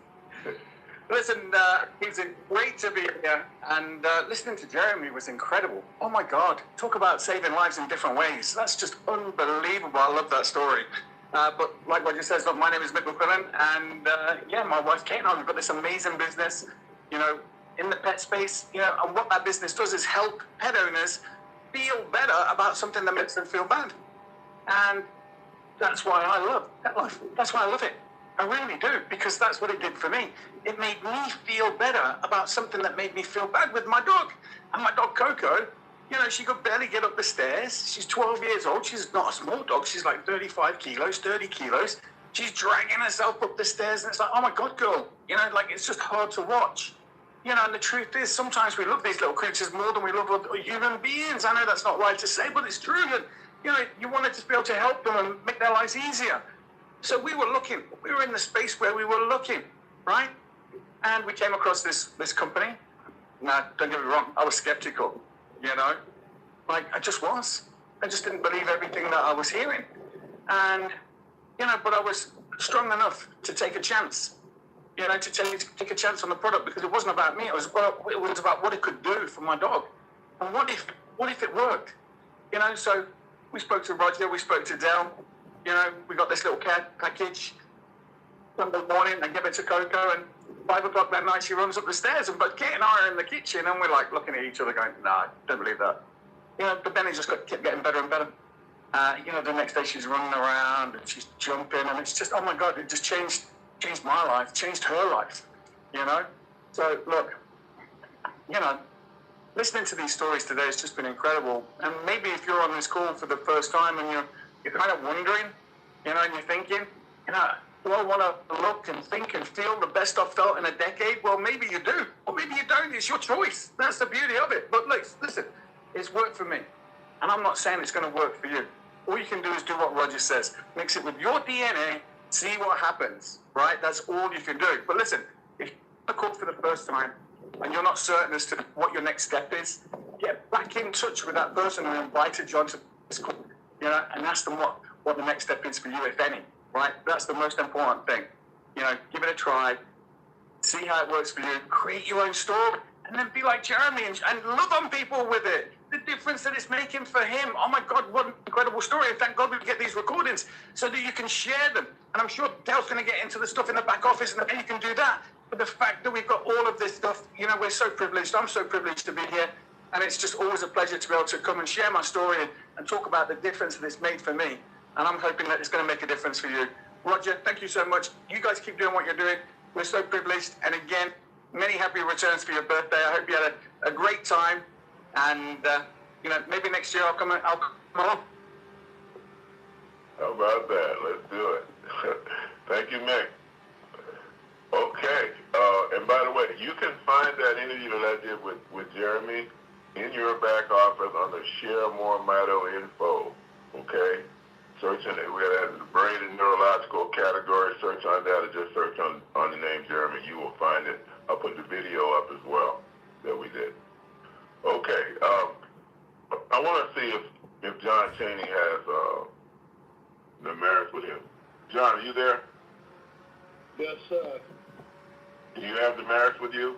Listen, it's great to be here, and listening to Jeremy was incredible. Oh my God, talk about saving lives in different ways. That's just unbelievable. I love that story. But like Roger says, look, my name is Mick McQuillan, and yeah, my wife Kate and I, we've got this amazing business, in the pet space, and what that business does is help pet owners feel better about something that makes them feel bad. And that's why I love pet life. That's why I love it. I really do, because that's what it did for me. It made me feel better about something that made me feel bad with my dog. And my dog Coco, she could barely get up the stairs. She's 12 years old. She's not a small dog. She's like 35 kilos, 30 kilos. She's dragging herself up the stairs, and it's like, oh my God, girl. It's just hard to watch. And the truth is, sometimes we love these little creatures more than we love other human beings. I know that's not right to say, but it's true that, you wanted to be able to help them and make their lives easier. So we were in the space where we were looking, right? And we came across this company. Now, don't get me wrong, I was skeptical, I just was. I just didn't believe everything that I was hearing. And, but I was strong enough to take a chance, to take a chance on the product, because it wasn't about me. It was about what it could do for my dog. And what if it worked? So we spoke to Roger, we spoke to Del, we got this little care package. Sunday morning, I give it to Coco, and 5 o'clock that night she runs up the stairs, and both Kate and I are in the kitchen, and we're like looking at each other going, nah, don't believe that. But then it just kept getting better and better. The next day she's running around and she's jumping, and it's just, oh my God, it just changed my life, changed her life, So look, listening to these stories today has just been incredible. And maybe if you're on this call for the first time and you're kind of wondering, and you're thinking, do I want to look and think and feel the best I've felt in a decade? Well, maybe you do, or maybe you don't. It's your choice. That's the beauty of it. But listen, it's worked for me, and I'm not saying it's going to work for you. all you can do is do what Roger says. Mix it with your DNA, see what happens, right? That's all you can do. But listen, if you're called for the first time and you're not certain as to what your next step is, get back in touch with that person who invited you onto this call, you know, and ask them what the next step is for you, if any, right? That's the most important thing. You know, give it a try, see how it works for you, create your own story, and then be like Jeremy and love on people with it. The difference that it's making for him. Oh my God, what an incredible story. And thank God we get these recordings so that you can share them. And I'm sure Dale's going to get into the stuff in the back office and you can do that. But the fact that we've got all of this stuff, you know, we're so privileged. I'm so privileged to be here. And it's just always a pleasure to be able to come and share my story and talk about the difference that it's made for me. And I'm hoping that it's going to make a difference for you. Roger, thank you so much. You guys keep doing what you're doing. We're so privileged. And again, many happy returns for your birthday. I hope you had a great time. And, you know, maybe next year I'll come along. How about that? Let's do it. Thank you, Mick. Okay. And by the way, you can find that interview that I did with Jeremy in your back office on the Share More Mito info. Okay? Search on it. We had the brain and neurological category. Search on that, or just search on the name Jeremy. You will find it. I'll put the video up as well that we did. Okay. I want to see if John Chaney has the marriage with him. John, are you there? Yes, sir. Do you have the marriage with you?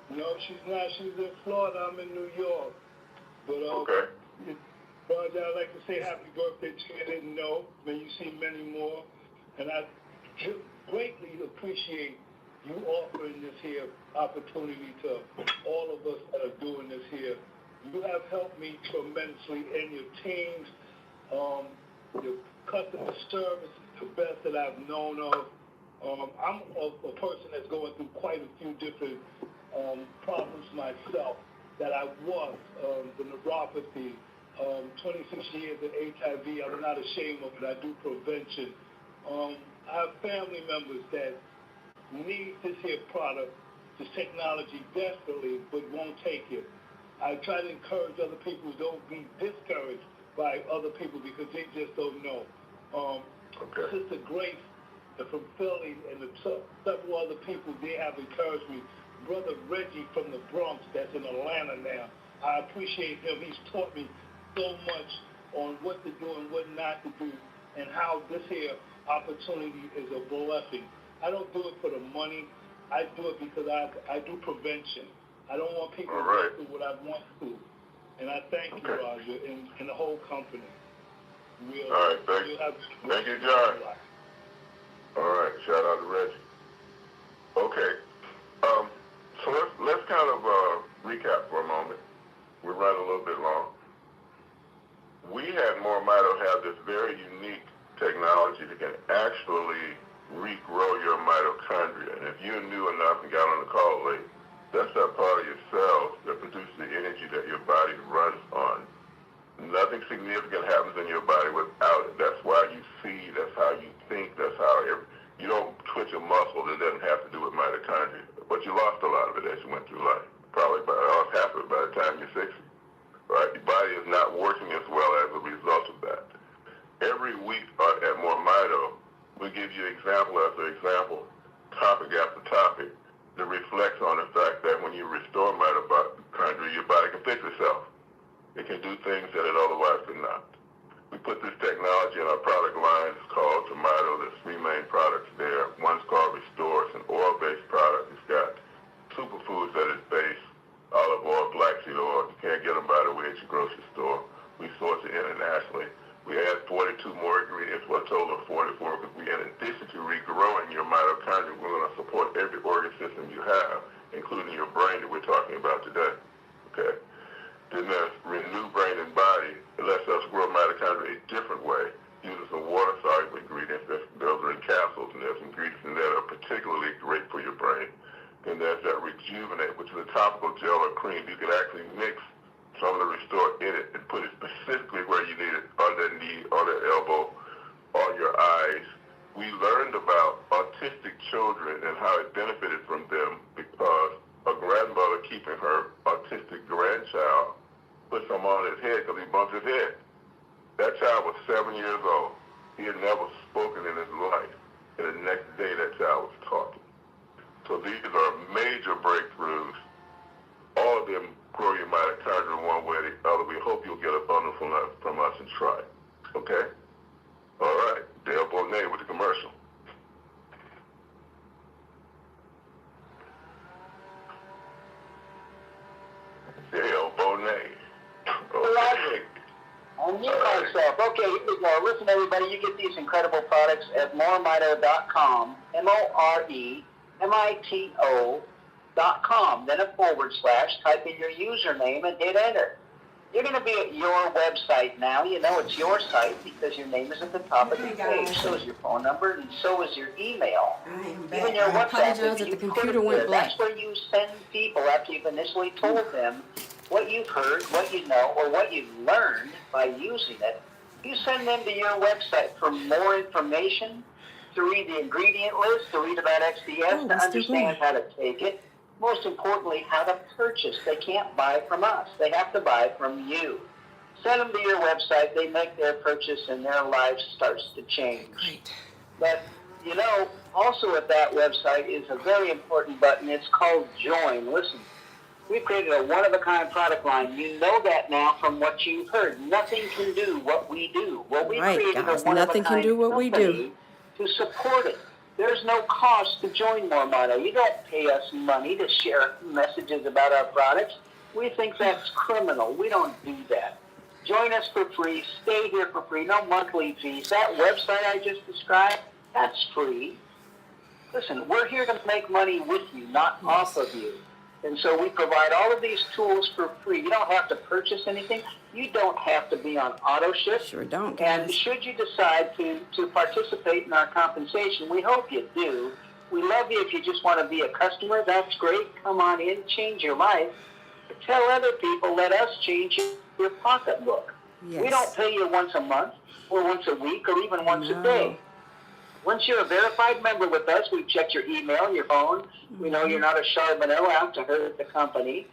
No, she's not. She's in Florida. I'm in New York. But Okay. Roger, I'd like to say happy birthday to you. I didn't know. May you see many more. And I greatly appreciate you offering this here opportunity to all of us that are doing this here. You have helped me tremendously, and your teams, your customer service is the best that I've known of. I'm a person that's going through quite a few different problems myself. That I was, the neuropathy, 26 years of HIV. I'm not ashamed of it. I do prevention. I have family members that need this here product, this technology desperately, but won't take it. I try to encourage other people, don't be discouraged by other people because they just don't know. Sister Grace from Philly and several other people, they have encouraged me. Brother Reggie from the Bronx that's in Atlanta now, I appreciate him. He's taught me so much on what to do and what not to do and how this here opportunity is a blessing. I don't do it for the money. I do it because I do prevention. I don't want people to go through what I want to. And I thank you, Roger, and the whole company. All right, thank you, John. All right, shout out to Reggie. Okay, so let's kind of recap for a moment. We're running a little bit long. We had Mito have this very unique technology that can actually regrow your mitochondria. And if you knew enough and got on the call late, that's that part of your cells that produces the energy that your body runs on. Nothing significant happens in your body without it. That's why you see, that's how you think, that's how you don't twitch a muscle that doesn't have to do with mitochondria. But you lost a lot of it as you went through life. Probably lost half of it by the time you're 60. Right? Your body is not working as well as a result of that. Every week at More Mito, we give you example after example, topic after topic, that reflects on the fact that when you restore mitochondria, your body can fix itself. It can do things that it otherwise could not. We put this technology in our product line. It's called Mito. There's 3 main products there. One's called Restore. It's an oil-based product. It's got superfoods at its base, olive oil, black seed oil. You can't get them by the way at your grocery store. We source it internationally. We add 42 more ingredients for a total of 44 because we, in addition to regrowing your mitochondria, we're going to support every organ system you have, including your brain that we're talking about today. Okay? Then there's Renew Brain and Body. It lets us grow mitochondria a different way. Uses some water-soluble ingredients. Those are in capsules, and there's ingredients in there that are particularly great for your brain. Then there's that Rejuvenate, which is a topical gel or cream. You can actually mix some of the Restore in it and put it specifically where you need it, on that knee, on the elbow, on your eyes. We learned about autistic children and how it benefited from them because a grandmother keeping her autistic grandchild put some on his head because he bumped his head. That child was 7 years old. He had never spoken in his life. And the next day, that child was talking. So these are major breakthroughs. All of them grow your mitochondria in one way or the other. We hope you'll get a bundle from us and try it. Okay? All right. Dale Bonet with the commercial. Dale Bonet. Okay. I'll mute myself. Okay, here we go. Listen, everybody, you get these incredible products at moremito.com, MOREMITO.com, then a /, type in your username and hit enter. You're going to be at your website now. You know it's your site because your name is at the top of the page. So is your phone number, and so is your email. Even your WhatsApp. Apologize that the computer went black. That's where you send people after you've initially told them what you've heard, what you know, or what you've learned by using it. You send them to your website for more information, to read the ingredient list, to read about XDS, to understand how to take it. Most importantly, how to purchase. They can't buy from us. They have to buy from you. Send them to your website. They make their purchase, and their life starts to change. Great. But, you know, also at that website is a very important button. It's called Join. Listen, we've created a one-of-a-kind product line. You know that now from what you've heard. Nothing can do what we do. Well, we created a one-of-a-kind nothing can do what we do. company to support it. There's no cost to join Moremito. You don't pay us money to share messages about our products. We think that's criminal. We don't do that. Join us for free. Stay here for free. No monthly fees. That website I just described, that's free. Listen, we're here to make money with you, not off of you. And so we provide all of these tools for free. You don't have to purchase anything. You don't have to be on auto ship. Sure don't, And guys. should you decide to participate in our compensation, we hope you do. We love you if you just want to be a customer. That's great. Come on in, change your life. But tell other people, let us change your pocketbook. Yes. We don't pay you once a month or once a week or even once a day. Once you're a verified member with us, we've checked your email, your phone. We know you're not a Charbonneau out to hurt the company.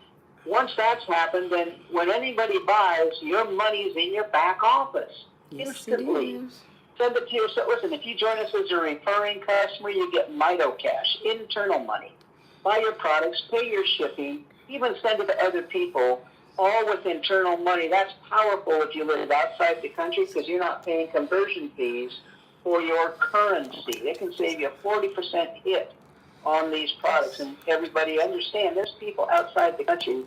Once that's happened, then when anybody buys, your money's in your back office. Yes, Instantly. it is. Send it to yourself. Listen, if you join us as a referring customer, you get Mito Cash, internal money. Buy your products, pay your shipping, even send it to other people, all with internal money. That's powerful if you live outside the country because you're not paying conversion fees for your currency. They can save you a 40% hit on these products. And everybody understand, there's people outside the country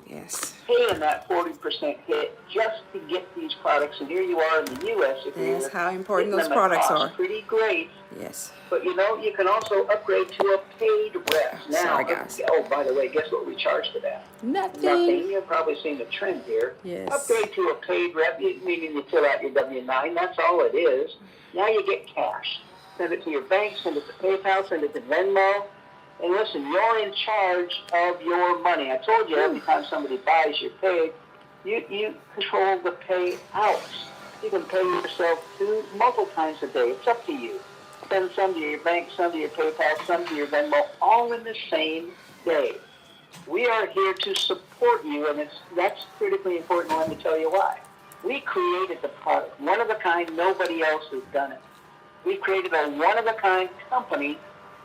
paying that 40% hit just to get these products. And here you are in the U.S. That's how important those products are. Pretty great. Yes. But, you know, you can also upgrade to a paid rep. Now, Sorry, guys. Oh, by the way, guess what we charge for that? Nothing. You've probably seen the trend here. Yes. Upgrade to a paid rep, meaning you fill out your W-9. That's all it is. Now you get cash. Send it to your bank, send it to PayPal, send it to Venmo. And listen, you're in charge of your money. I told you every time somebody buys your pay, you control the payouts. You can pay yourself multiple times a day. It's up to you. Send some to your bank, some to your PayPal, some to your Venmo, all in the same day. We are here to support you, and that's critically important. Let me tell you why. We created the product, one of a kind. Nobody else has done it. We created a one-of-a-kind company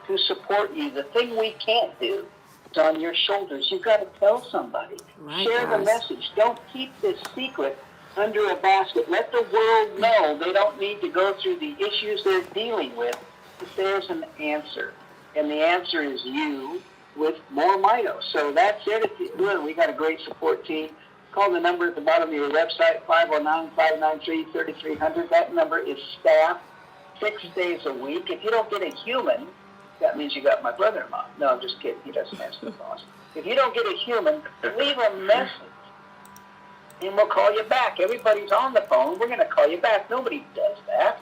to support you. The thing we can't do is on your shoulders. You've got to tell somebody. Share the message. Don't keep this secret under a basket. Let the world know they don't need to go through the issues they're dealing with. But there's an answer. And the answer is you with more Mito. So that's it. We got a great support team. Call the number at the bottom of your website, 509-593-3300. That number is staffed 6 days a week. If you don't get a human, that means you got my brother-in-law. No, I'm just kidding. He doesn't answer the phone. If you don't get a human, leave a message, and we'll call you back. Everybody's on the phone. We're going to call you back. Nobody does that.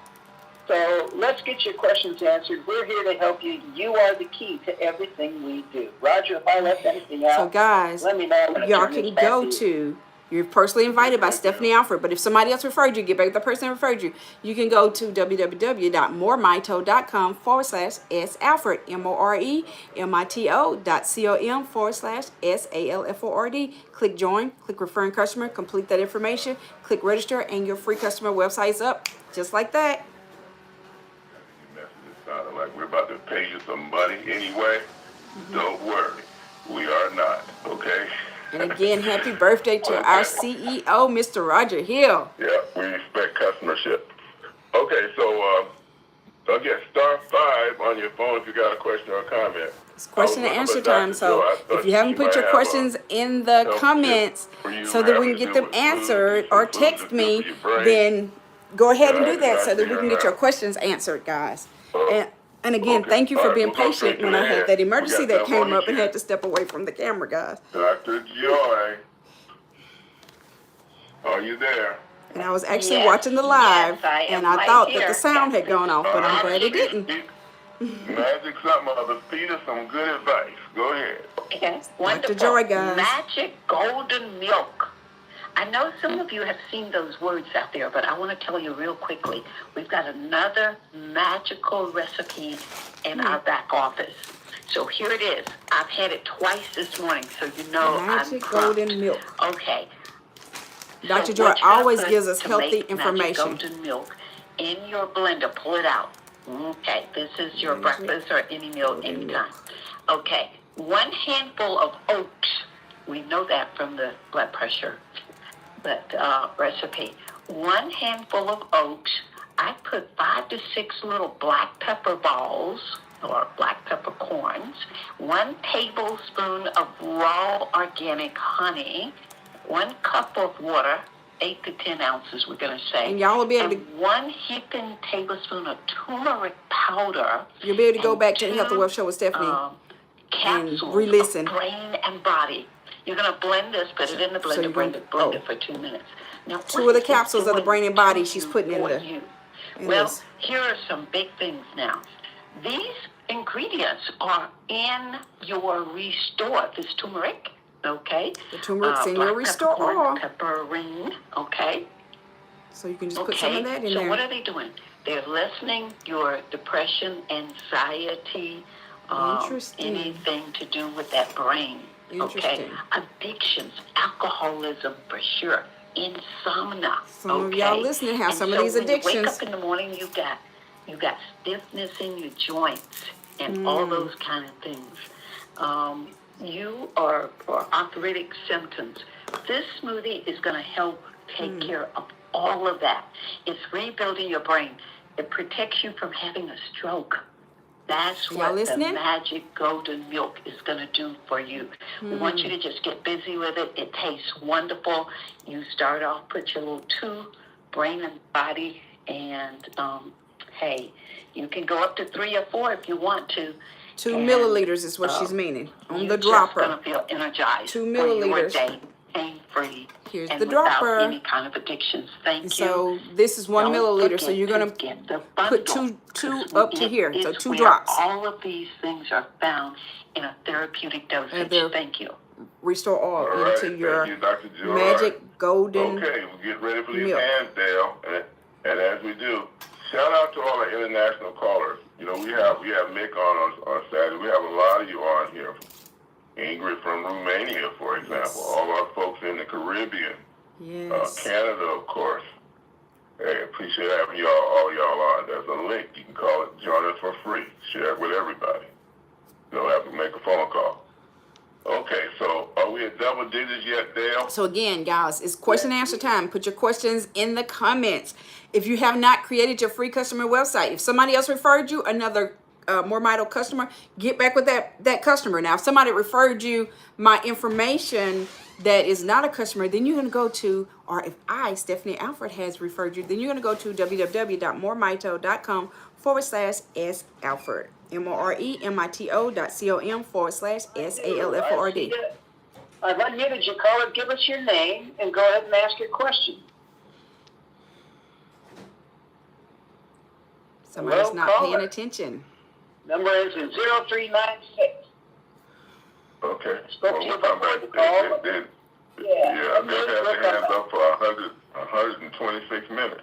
So let's get your questions answered. We're here to help you. You are the key to everything we do. Roger, if I left anything out, So guys, let me know. y'all can go to You're personally invited by Stephanie Alford. But if somebody else referred you, get back with the person who referred you. You can go to www.moremito.com/S Alford, moremito.com/SALFORD. Click join, click referring customer, complete that information, click register, and your free customer website's up. Just like that. It sounded like we're about to pay you some money anyway. Don't worry. We are not, okay? And again, happy birthday to our CEO, Mr. Roger Hill. Yeah, we expect customership. Okay, so again, *5 on your phone if you got a question or a comment. It's question and answer time. So if you haven't put your questions in the comments so that we can get them answered, or text me, then go ahead and do that so that we can get your questions answered, guys. And again, thank you for being patient when I had that emergency that came up and had to step away from the camera, guys. Dr. Joy, are you there? And I was actually watching the live, and I thought that the sound had gone off, but I'm glad it didn't. Magic something other. Feed us some good advice. Go ahead. Okay, Dr. Joy, guys. Magic golden milk. I know some of you have seen those words out there, but I want to tell you real quickly. We've got another magical recipe in our back office. So here it is. I've had it twice this morning, so you know Magic I'm prompt. golden milk. Okay. Dr. So Joy what you gotta always put gives us to healthy make information. Magic golden milk in your blender. Pull it out. Okay, this is your breakfast or any meal anytime. Okay, 1 handful of oats. We know that from the blood pressure recipe. 1 handful of oats. I put 5 to 6 little black pepper balls or black peppercorns. 1 tablespoon of raw organic honey. 1 cup of water. 8 to 10 ounces, we're going to say. And y'all will be able to... 1 heaping tablespoon of turmeric powder. You'll be able to go back to the Health and Wealth Show with Stephanie capsules and re-listen. of brain and body. You're going to blend this, put it in the blender, So blend it for 2 minutes. Now, 2 of the capsules of the brain and body she's putting in the... Well, here are some big things now. These ingredients are in your Restore. This turmeric, okay? The turmeric's in your Restore oil. Pepperine, okay? So you can just put some of that in there. So what are they doing? They're lessening your depression, anxiety, anything to do with that brain. Okay, addictions, alcoholism for sure, insomnia. Some of y'all listening have some of these addictions. When you wake up in the morning, you got stiffness in your joints and all those kind of things. You are for arthritic symptoms. This smoothie is going to help take care of all of that. It's rebuilding your brain. It protects you from having a stroke. That's what the magic golden milk is going to do for you. We want you to just get busy with it. It tastes wonderful. You start off, put your little 2 brain and body, and hey, you can go up to 3 or 4 if you want to. 2 milliliters is what she's meaning on the dropper. You're just going to feel energized 2 milliliters. for your day, pain-free. Here's and the dropper. Without any kind of addictions. Thank you. So this is 1 milliliter. So you're going to put two up to here. So 2 drops. All of these things are found in a therapeutic dosage. Thank you. Restore oil into your magic golden milk. Okay, we'll get ready for these hands, Dale. And as we do, shout out to all our international callers. You know, we have Mick on Saturday. We have a lot of you on here. Ingrid from Romania, for example. All our folks in the Caribbean. Yes. Canada, of course. Hey, appreciate having all y'all on. There's a link. You can call it, join us for free. Share it with everybody. You don't have to make a phone call. Okay, so are we at double digits yet, Dale? So again, guys, it's question and answer time. Put your questions in the comments. If you have not created your free customer website, if somebody else referred you, another More Mito customer, get back with that customer. Now, if somebody referred you my information that is not a customer, then you're going to go to, or if Stephanie Alford, has referred you, then you're going to go to www.moremito.com/S Alford. moremito.com/SALFORD. I've unmuted your caller. Give us your name and go ahead and ask your question. Somebody's not paying attention. Number is in 0396. Okay. Spoke to you before the call. Yeah, I've been having hands up for 126 minutes.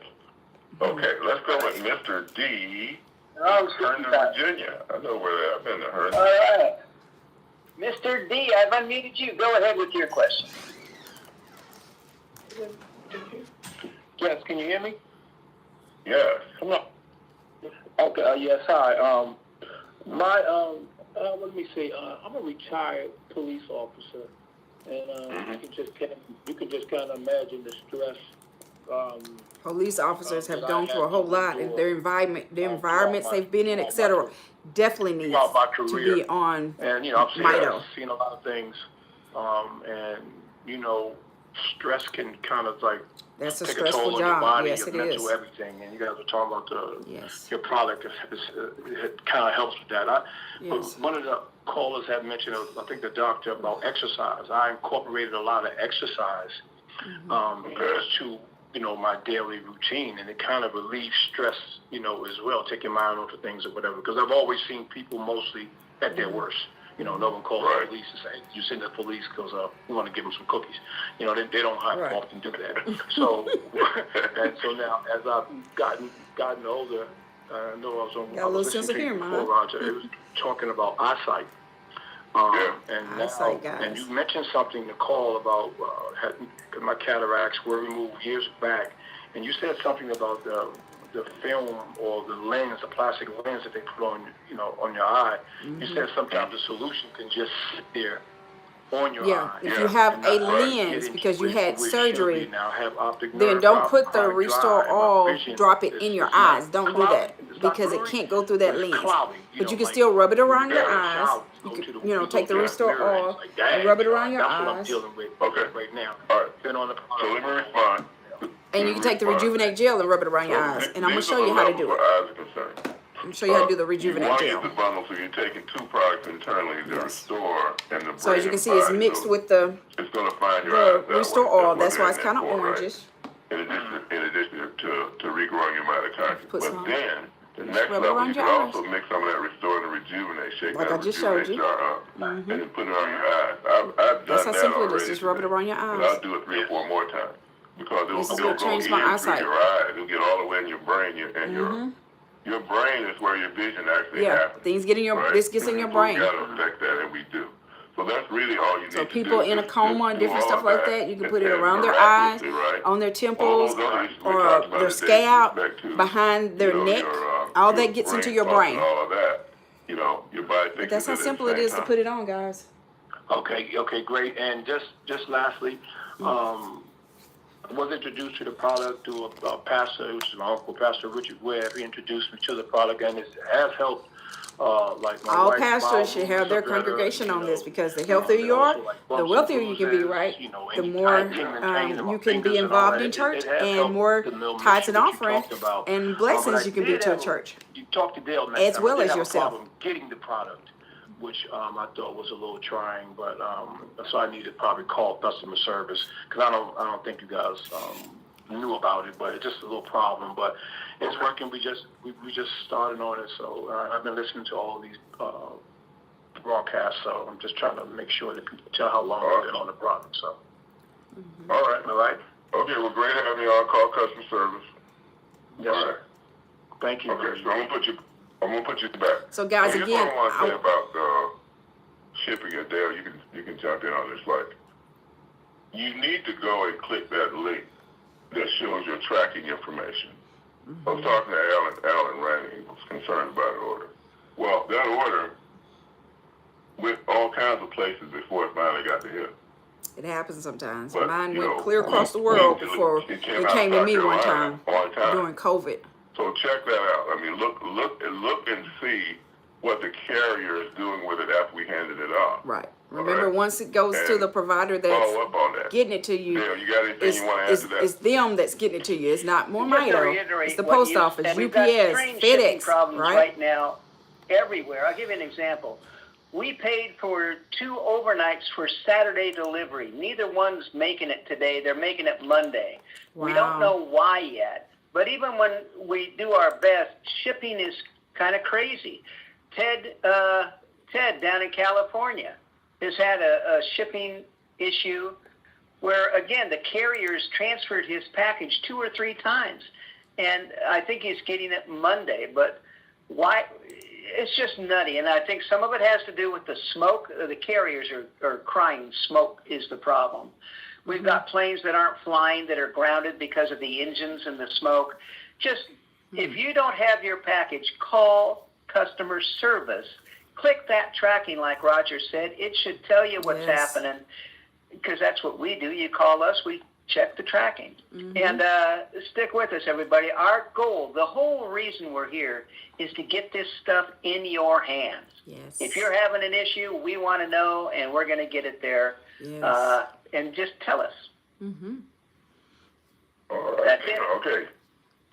Okay, let's go with Mr. D. Herndon, Virginia. I know where that. I've been to Herndon. All right. Mr. D, I've unmuted you. Go ahead with your question. Yes, can you hear me? Yes. Come on. Okay, yes, hi. Let me see. I'm a retired police officer, and you can just kind of imagine the stress. Police officers have that gone I through a had whole to lot, and their environments throughout they've been in, etc. Definitely needs throughout my to career. be on And I've seen a lot of things, and stress can kind of like That's a take a toll stressful on your job. body, Yes, your it mental, is. everything. And you guys were talking about Yes. your product. It kind of helps with that. Yes. One of the callers had mentioned, I think the doctor, about exercise. I incorporated a lot of exercise to my daily routine, and it kind of relieves stress, as well. Take your mind off of things or whatever. Because I've always seen people mostly at their worst. No one calls the police and say, you send the police because we want to give them some cookies. They don't often do that. So, and so now as I've gotten older, I know I was listening to you before, Roger. It was talking about eyesight. And eyesight, now, guys. and you mentioned something, Nicole, about my cataracts were removed years back, and you said something about the film or the lens, the plastic lens that they put on, on your eye. You said sometimes the solution can just sit there on your eye. If you have a lens because you had surgery, then then don't put the Restore All, drop it in your eyes. Don't do that because it can't go through that lens. But you can still rub it around your eyes. You can, take the Restore All and rub it around your eyes. Okay. Right now. All right. So let me respond. And you can take the Rejuvenate Gel and rub it around your eyes. And I'm going to show you how to do it. Eyes are concerned. I'm going to show you how to do the Rejuvenate You want to Gel. get the bundle, so you're taking two products internally, the Restore and the So as you can see, it's mixed with the it's going to find your eyes that Restore way. All. That's why it's kind of orangish. In addition to regrowing your mitochondria. Put some. But then, the next rub it level, around you your can eyes. also mix some of that Restore and Rejuvenate, shake Like that I just showed Rejuvenate you. jar up, and then put it on your eyes. I've That's done how that simple it is. already Just rub it today. around your But eyes. I'll do it 3 or 4 more times. Because This is it'll gonna go change in my through eyesight. your eyes. It'll get all the way in your brain, and your brain is where your vision actually happens. Things get in your, right? this gets in your brain. We gotta affect that, and we do. So that's really all you need to do. So people in a coma and different stuff like that, you can put it around their miraculously, eyes, right? on their temples, All those other issues we or talked about their today, scalp, back to, behind their neck. All that gets into your brain. All of that, your body thinks. But that's how simple it is to put it on, guys. Okay, great. And just lastly, I was introduced to the product through a pastor, which is my uncle, Pastor Richard Webb. He introduced me to the product, and it has helped. Like my all pastors should have their congregation on this, because the healthier you are, the wealthier you can be, right? The more you can be involved in church, and more tithes and offering and blessings you can be to a church, You talked to Dale, as well as yourself. Getting the product, which I thought was a little trying, but so I needed to probably call customer service, because I don't think you guys knew about it, but it's just a little problem. But it's working. We just started on it, so I've been listening to all of these broadcasts. So I'm just trying to make sure that people tell how long I've been on the product. So All right. Okay, well, great having you on. Call customer service. Yes, sir. Thank you. Okay, so I'm gonna put you back. So guys, Here's again, what I want to say about shipping. And Dale, you can jump in on this. Like, you need to go and click that link that shows your tracking information. I was talking to Alan Ranning, was concerned about an order. Well, that order went all kinds of places before it finally got to here. it happens sometimes. But, Mine went clear across the world before it came to me one time during COVID. So check that out. I mean, look and see what the carrier is doing with it after we handed it off. Right. Remember, once it goes to the provider that's follow up on that. getting it to you, Dale, you got anything you want to add to that? it's them that's getting it to you. It's not more Just to Mito. reiterate It's the what post you office, said, we've UPS, got strange shipping FedEx, problems right? right now everywhere. I'll give you an example. We paid for 2 overnights for Saturday delivery. Neither one's making it today. They're making it Monday. Wow. We don't know why yet. But even when we do our best, shipping is kind of crazy. Ted down in California has had a shipping issue where, again, the carriers transferred his package 2 or 3 times. And I think he's getting it Monday, but why? It's just nutty. And I think some of it has to do with the smoke. The carriers are crying smoke is the problem. We've got planes that aren't flying that are grounded because of the engines and the smoke. Just, if you don't have your package, call customer service. Click that tracking like Roger said. It should tell you what's happening, because that's what we do. You call us, we check the tracking. And stick with us, everybody. Our goal, the whole reason we're here, is to get this stuff in your hands. Yes. If you're having an issue, we want to know, and we're going to get it there. Yes. And just tell us. All right. That's it. Okay.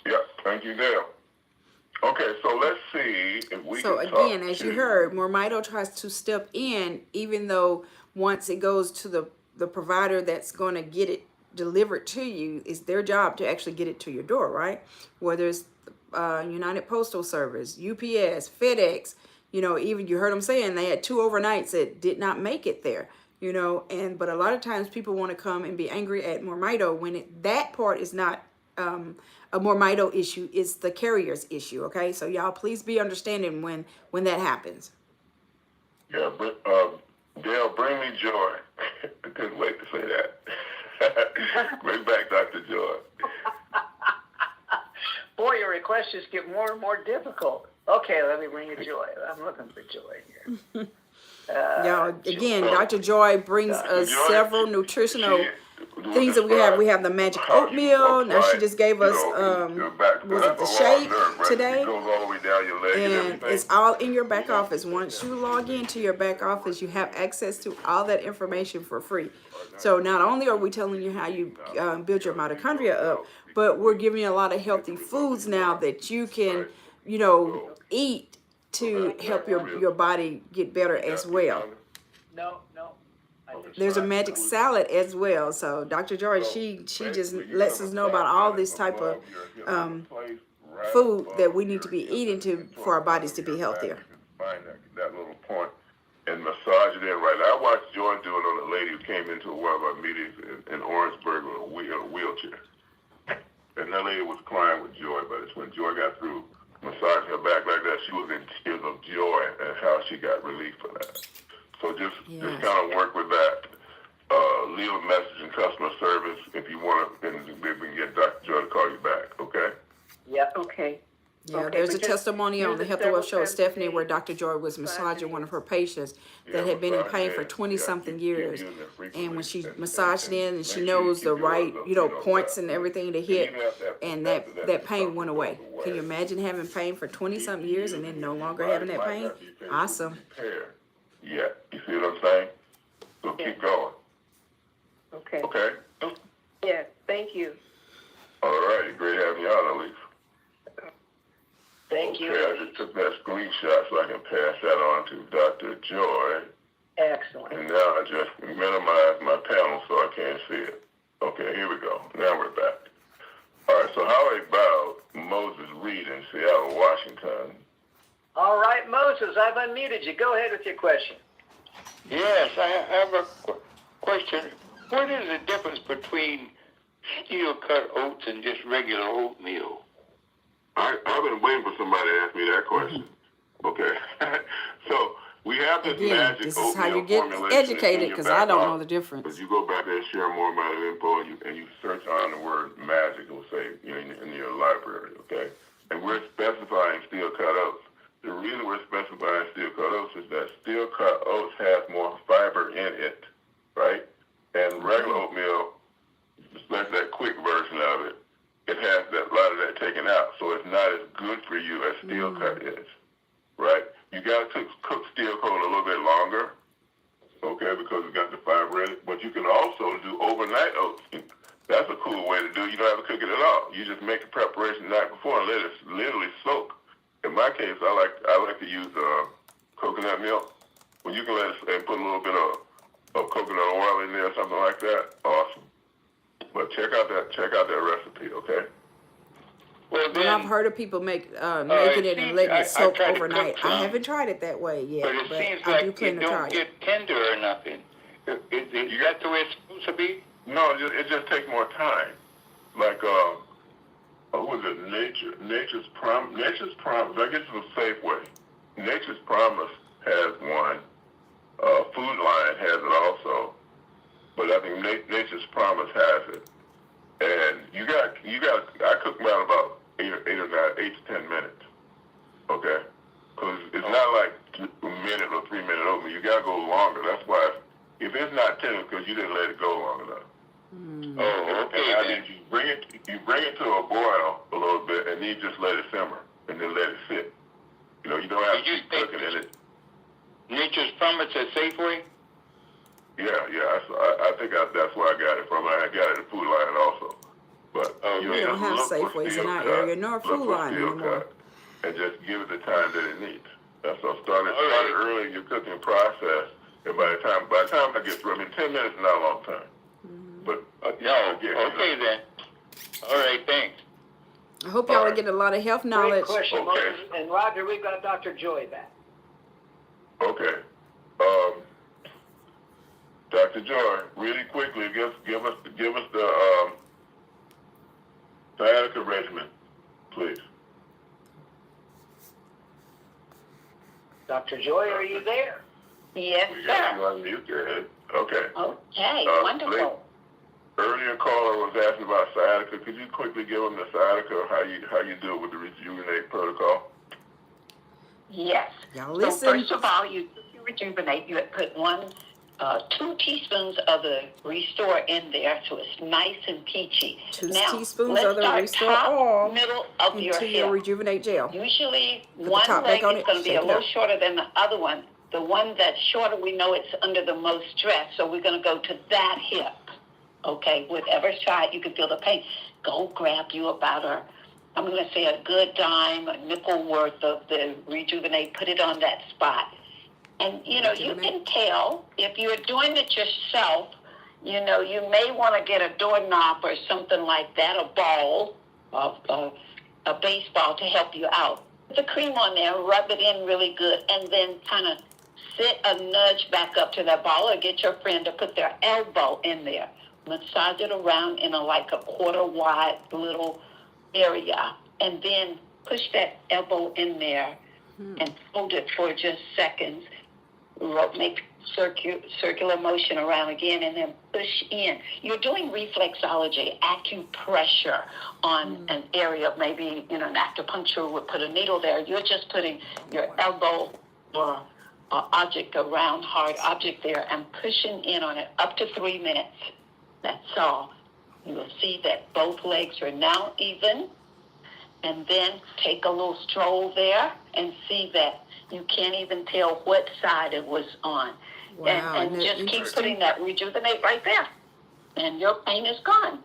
Yep. Thank you, Dale. Okay, so let's see if we So can again, talk as to, you heard, Mormito tries to step in, even though once it goes to the provider that's going to get it delivered to you, it's their job to actually get it to your door, right? Whether it's United Postal Service, UPS, FedEx, you know, even you heard them saying they had 2 overnights that did not make it there, you know, but a lot of times people want to come and be angry at Mormito when that part is not a Mormito issue, is the carrier's issue. Okay, so y'all please be understanding when that happens. Yeah, but Dale, bring me joy. I couldn't wait to say that. Bring back Dr. Joy. Boy, your requests just get more and more difficult. Okay, let me bring you joy. I'm looking for joy here. Y'all, again, Dr. Joy brings us Joy, several nutritional things that we have. We have the magic oatmeal. Now she just gave us was it the shake today? It goes all the way down your leg and And everything. it's all in your back office. Once you log into your back office, you have access to all that information for free. So not only are we telling you how you build your mitochondria up, but we're giving you a lot of healthy foods now that you can, you know, eat to help your body get better as well. No. There's a magic salad as well. So Dr. Joy, she just lets us know about all this type of food that we need to be eating for our bodies to be healthier. Find that little point and massage it in right now. I watched Joy do it on a lady who came into one of our meetings in Orangeburg with a wheelchair. And that lady was crying with joy, but it's when Joy got through massaging her back like that, she was in tears of joy and how she got relief for that. So just kind of work with that. Leave a message in customer service if you want to, and we can get Dr. Joy to call you back, okay? Yeah, okay. Yeah, there's a testimony on the Health and Wealth Show with Stephanie where Dr. Joy was massaging one of her patients that had been in pain for 20-something years. And when she massaged in and she knows the right, you know, points and everything to hit, and that pain went away. Can you imagine having pain for 20-something years and then no longer having that pain? Awesome. Yeah, you see what I'm saying? So keep going. Okay. Okay? Yeah, thank you. All right, great having you on, Elise. Thank you. Okay, I just took that screenshot so I can pass that on to Dr. Joy. Excellent. And now I just minimize my panel so I can't see it. Okay, here we go. Now we're back. All right, so how about Moses Reed in Seattle, Washington? All right, Moses, I've unmuted you. Go ahead with your question. Yes, I have a question. What is the difference between steel-cut oats and just regular oatmeal? I've been waiting for somebody to ask me that question. Okay. So we have this Again, magic this is how you oatmeal get formulation educated, in your because back I don't know office. the difference. But you go back there and share more about the info, and you search on the word magic, it will say in your library, okay? And we're specifying steel-cut oats. The reason we're specifying steel-cut oats is that steel-cut oats has more fiber in it, right? And regular oatmeal, just like that quick version of it, it has a lot of that taken out, so it's not as good for you as steel-cut is, right? You got to cook steel-cut a little bit longer, okay, because it's got the fiber in it, but you can also do overnight oats. That's a cool way to do it. You don't have to cook it at all. You just make the preparation the night before and let it literally soak. In my case, I like to use coconut milk. When you can let it and put a little bit of coconut oil in there or something like that, awesome. But check out that recipe, okay? Well, And I've heard of people making it and letting it soak overnight. I haven't tried it that way yet, but it seems I do like plan it to try don't it. get tender or nothing. Is that the way it's supposed to be? No, it just takes more time. Like, what was it? Nature's Promise. I guess it's a Safeway. Nature's Promise has one. Food Line has it also, but I think Nature's Promise has it. And you got. I cook mine about 8 to 10 minutes. Okay, because it's not like a minute or 3 minute oatmeal. You gotta go longer. That's why if it's not tender, because you didn't let it go long enough. Oh, okay. And then you bring it to a boil a little bit, and then you just let it simmer, and then let it sit. You know, you don't have to keep cooking in it. Nature's Promise at Safeway? Yeah. I think that's where I got it from. I got it at Food Line also. But We don't have Safeways in our area, nor Food Line anymore. And just give it the time that it needs. That's what started early in your cooking process. And by the time I get through, 10 minutes is not a long time. But okay then. All right, thanks. I hope y'all are getting a lot of health knowledge. Great question, Okay. Moses. And Roger, we've got Dr. Joy back. Okay. Dr. Joy, really quickly, give us the sciatica regimen, please. Dr. Joy, are you there? Yes, We got you sir. on mute. Go ahead. Okay. Okay, wonderful. Earlier caller was asking about sciatica. Could you quickly give them the sciatica, how you do it with the Rejuvenate protocol? Yes. Y'all So listen. first of all, you rejuvenate. You put 2 teaspoons of the Restore in there, so it's nice and peachy. 2 now, teaspoons let's of the start Restore top, Oil middle of your into hip. your Rejuvenate gel. Usually, the one top leg back on is it, going to be shake a it little out. shorter than the other one. The one that's shorter, we know it's under the most stress, so we're going to go to that hip. Okay, whatever side you can feel the pain, go grab you about I'm going to say a good dime, a nickel worth of the Rejuvenate, put it on that spot. And, you can tell if you're doing it yourself, you may want to get a doorknob or something like that, a ball, a baseball to help you out. Put the cream on there, rub it in really good, and then kind of sit a nudge back up to that ball, or get your friend to put their elbow in there. Massage it around in a quarter wide little area, and then push that elbow in there and hold it for just seconds. Make circular motion around again, and then push in. You're doing reflexology, acupressure on an area. Maybe an acupuncture would put a needle there. You're just putting your elbow or object, a round hard object there, and pushing in on it up to 3 minutes. That's all. You will see that both legs are now even, and then take a little stroll there and see that you can't even tell what side it was on. Wow, and just keep putting that Rejuvenate right there, and your pain is gone.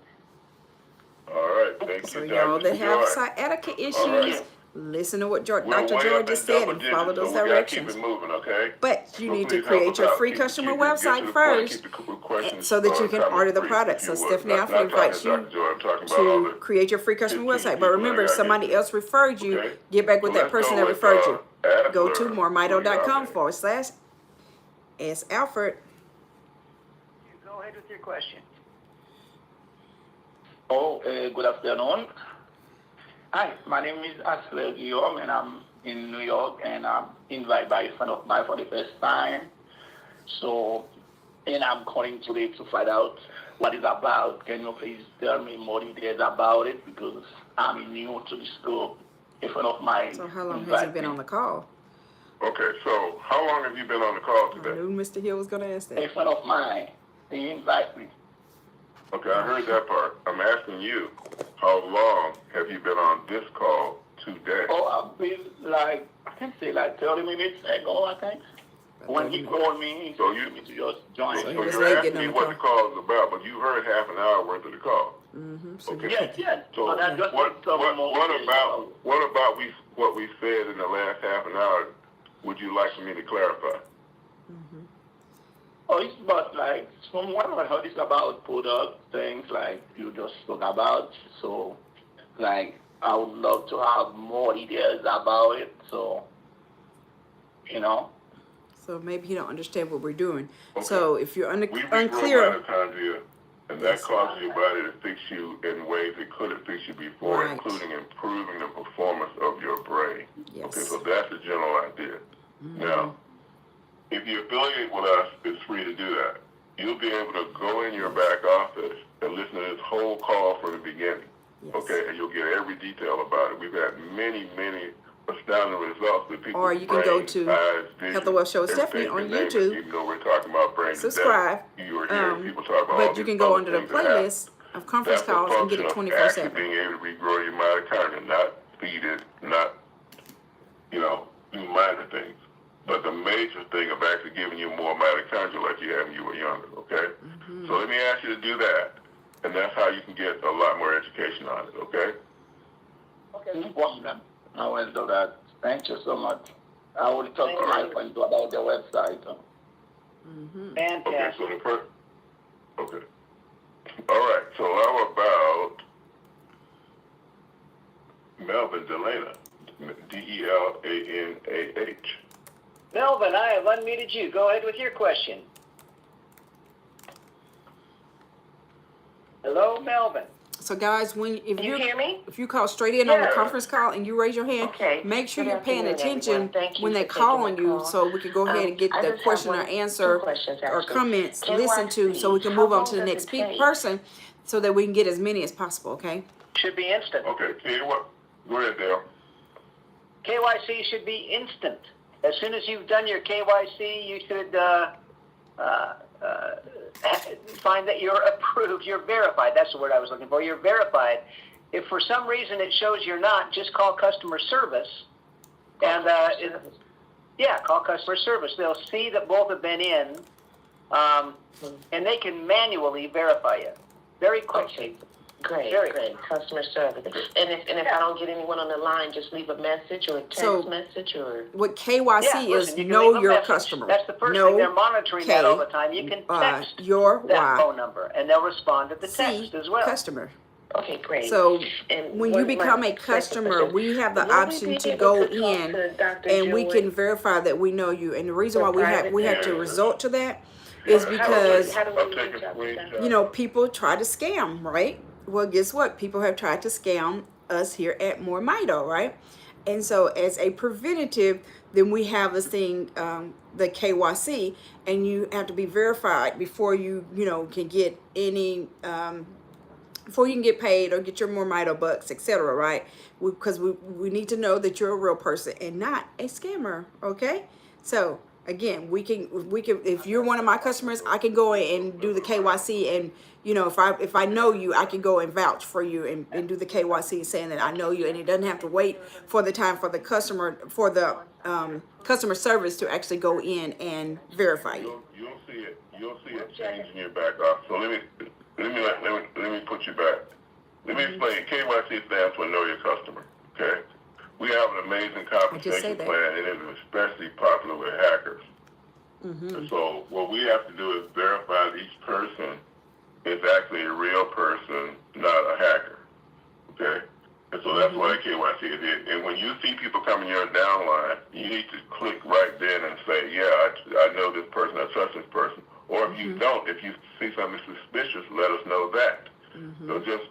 All right, thank So you, y'all Dr. that have Joy. sciatica issues, right. listen to what Dr. We're way Joy up just in said double and digits, follow those so we gotta directions. keep it moving, okay? But you So need to please help create us your out. free Keep- customer keep it- get website to the point. first, Keep the questions, so that you can coming order the brief, products. if So you would. Stephanie Not Alfred talking invites to you Dr. Joy, I'm talking about all to the create your free customer 15 website. But people that remember, I if gotta somebody get to. else referred you, Okay. get back with So that let's person go that with, referred you. Go Adler. to Who moremido.com/S Alfred. Go ahead with your question. Good afternoon. Hi, my name is Asler Guillaume, and I'm in New York, and I'm invited by a friend of mine for the first time. So, and I'm calling today to find out what it's about. Can you please tell me more details about it? Because I'm new to this group. A friend of mine. So how long has he been on the call? Okay, so how long have you been on the call I today? knew Mr. Hill was going to ask A that. friend of mine, he invited me. Okay, I heard that part. I'm asking you, how long have you been on this call today? I've been I can say 30 minutes ago, I think. When he called me, So he you- told me to just join. So he So was you're late asking getting me on the what the call is about, but you heard half an hour worth of the call. So Okay. Yes. So But I just want some more what details about what we said in the last half an hour? Would you like for me to clarify? It's about from what I heard, it's about product things you just spoke about. So, I would love to have more details about it. So, So maybe he don't understand what we're doing. Okay. So if you're We reach unclear, mitochondria, And that causes your body to fix you in ways it couldn't fix you before, Right. including improving the performance of your brain. Yes. Okay, so that's the general idea. Now, if you affiliate with us, it's free to do that. You'll be able to go in your back office and listen to this whole call from the beginning. Yes. Okay, and you'll get every detail about it. We've had many, many astounding results with people. Or you can go to Health and Wealth Show with Stephanie on YouTube. Even though we're talking about brain Subscribe. today, you are hearing people talk about all But you these can go other under the things that happen. playlist of conference That's a calls and get it function of actually 24/7. being able to regrow your mitochondria, not feed it, not, do minor things. But the major thing of actually giving you more mitochondria like you had when you were younger, okay? So let me ask you to do that, and that's how you can get a lot more education on it, okay? Okay, welcome. I will do that. Thank you so much. I will talk to my friends about the website. Okay, so okay. All right, so how about Melvin Delana, Delanah. Melvin, I have unmuted you. Go ahead with your question. Hello, Melvin. So guys, Can you hear me? if you call straight in on the Yeah. conference call and you raise your hand, Okay. make sure Good you're paying afternoon, attention everyone. Thank you when they for call taking on my you, call. so we can go ahead and get I the just have question or two answer questions, or actually. comments listened to, so we can KYC, move how on to the long next does it take? person, so that we can get as many as possible. Okay. Should be instant. Okay, tell you what, go ahead, Dale. KYC should be instant. As soon as you've done your KYC, you should find that you're approved, you're verified. That's the word I was looking for. You're verified. If for some reason it shows you're not, just call customer service. Call customer service. They'll see that both have been in, and they can manually verify you very quickly. Okay. Great. Customer service. And if I don't get anyone on the line, just leave a message or a text message or. What KYC listen, is you can know leave a your message. customer. That's the first know thing. They're monitoring that all the time. You can text your that phone number, and they'll respond to the C text as well. customer. Okay, great. So And when you become a customer, we have the option to go in and we can verify that we know you. And the reason why we have to resort to that is because people try to scam, right? Well, guess what? People have tried to scam us here at More Mito, right? And so as a preventative, then we have this thing, the KYC, and you have to be verified before you can get any before you can get paid or get your More Mito bucks, etc., right? Because we need to know that you're a real person and not a scammer, okay? So again, we can if you're one of my customers, I can go in and do the KYC, and if I know you, I can go and vouch for you and do the KYC saying that I know you, and it doesn't have to wait for the time for the customer customer service to actually go in and verify you. You'll see it change in your back office. So let me put you back. Let me explain. KYC stands for Know Your Customer. Okay. We have an amazing compensation plan, and it is especially popular with hackers. And so what we have to do is verify that each person is actually a real person, not a hacker. Okay? And so that's why KYC is it. And when you see people coming your downline, you need to click right then and say, yeah, I know this person, I trust this person. Or if you don't, if you see something suspicious, let us know that. So just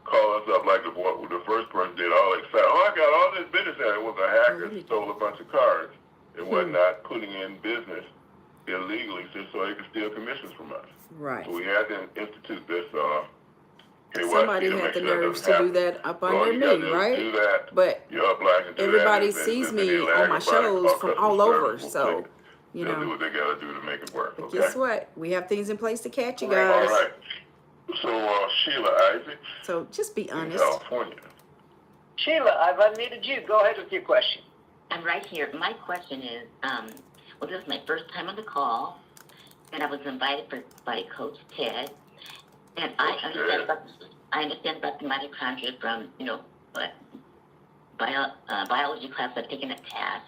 call us up like the first person did, all excited. Oh, I got all this business, and it was a hacker who stole a bunch of cards and whatnot, putting in business illegally so they could steal commissions from us. Right. So we had to institute this KYC. Somebody had the nerves to do that up under me, right? Do that. But you're obliged to do everybody that. sees me on my shows from all over, so they'll do what they gotta do to make it work. But okay? guess what? We have things in place to catch you All guys. right. So Sheila Isaac. So just be honest. California. Sheila, I've unmuted you. Go ahead with your question. I'm right here. My question is, this is my first time on the call, and I was invited by Coach Ted, and I understand about the mitochondria from biology class I've taken a test.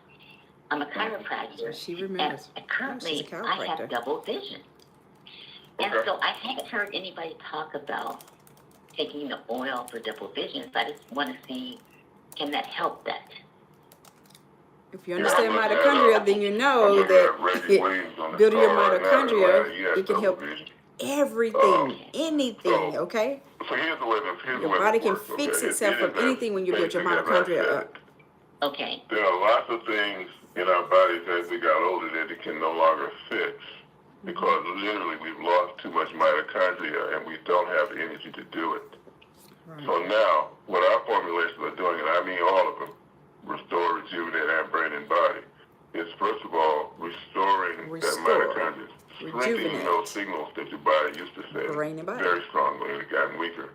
I'm a chiropractor. She remembers. And currently, I have double vision. And so I haven't heard anybody talk about taking the oil for double vision, so I just want to see, can that help that? If you understand mitochondria, then you know that building your mitochondria, it can help everything, anything, okay? So here's the way Your body this can works, fix okay? itself from anything when you build your basically, as I mitochondria said, up. Okay. there are lots of things in our bodies as we got older that it can no longer fix because literally we've lost too much mitochondria and we don't have the energy to do it. Right. So now, what our formulations are doing, and I mean all of them, restore, rejuvenate, and brain and body, is first of all restoring that mitochondria, strengthening those signals that your body used to say brain and body. very strongly and it gotten weaker,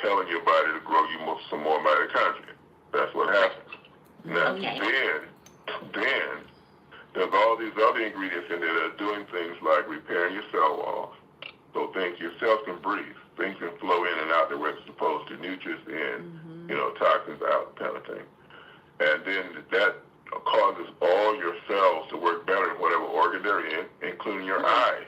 telling your body to grow you some more mitochondria. That's what happens. Now, then, there's all these other ingredients in there that are doing things like repairing your cell walls, so things your cells can breathe, things can flow in and out the way it's supposed to, nutrients in, toxins out, kind of thing. And then that causes all your cells to work better in whatever organ they're in, including your eyes.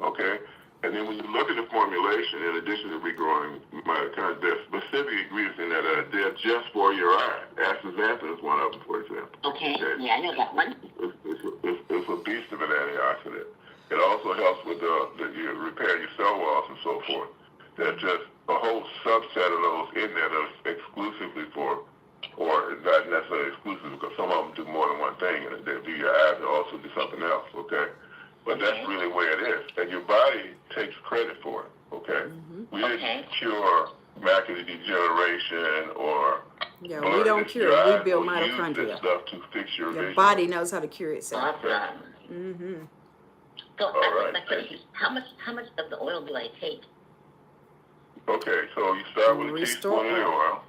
Okay? And then when you look at the formulation, in addition to regrowing mitochondria, there's specific ingredients in there that are there just for your eyes. Astaxanthin is one of them, for example. Okay. Yeah, I know that one. It's a beast of an antioxidant. It also helps with you repair your cell walls and so forth. There's just a whole subset of those in there that's exclusively for, or not necessarily exclusive, because some of them do more than one thing, and they do your eyes and also do something else, okay? But that's really where it is. And your body takes credit for it, okay? We didn't cure macular degeneration or we don't cure it. We build mitochondria. Use this stuff to fix your vision. Body knows how to cure itself. Awesome. So how much of the oil do I take? Okay, so you start with a teaspoon of the oil.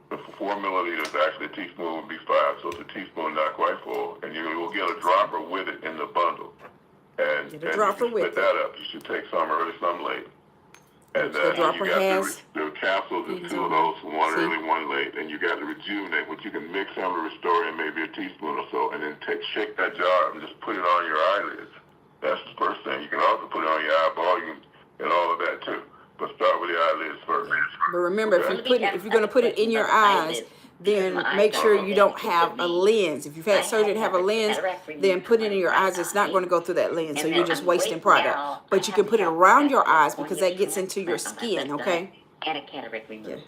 For 4 milliliters, actually a teaspoon would be 5, so it's a teaspoon not quite full, and you will get a dropper with it in the bundle. And you can split that up. You should take some early, some late. And the dropper you got has the capsules and 2 of those, one early, one late, and you got the rejuvenate, which you can mix some to restore in maybe a teaspoon or so, and then shake that jar up and just put it on your eyelids. That's the first thing. You can also put it on your eyeball, and all of that too. But start with the eyelids first. But remember, if you're going to put it in your eyes, then make sure you don't have a lens. If you've had surgery to have a lens, then put it in your eyes. It's not going to go through that lens, so you're just wasting product. But you can put it around your eyes because that gets into your skin, okay? And a cataract removal.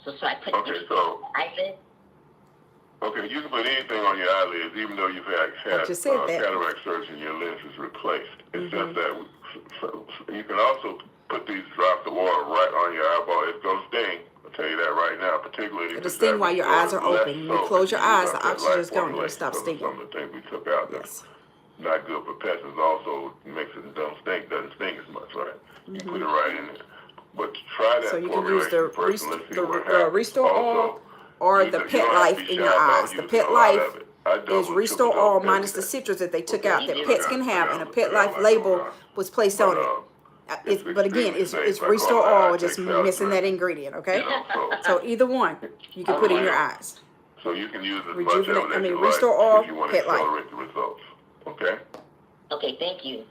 So I put eyelid. Okay, you can put anything on your eyelids, even though you've had cataract surgery and your lens is replaced. It's just that you can also put these drops of oil right on your eyeball. It's going to sting. I'll tell you that right now, particularly it'll sting while your eyes are open. When you close your eyes, the oxygen's going to stop stinging. Some of the things we took out that's not good for pets is also makes it doesn't sting as much, right? You put it right in there. But try that. So you can use the Restore Oil or the Pet Life in your eyes. The Pet Life is Restore Oil minus the citrus that they took out that pets can have, and a Pet Life label was placed on it. But again, it's Restore Oil, just missing that ingredient, okay? So either one, you can put in your eyes. So you can use as much of it as you Restore like Oil, if you want to Pet Life. accelerate the results, okay? Okay, thank you.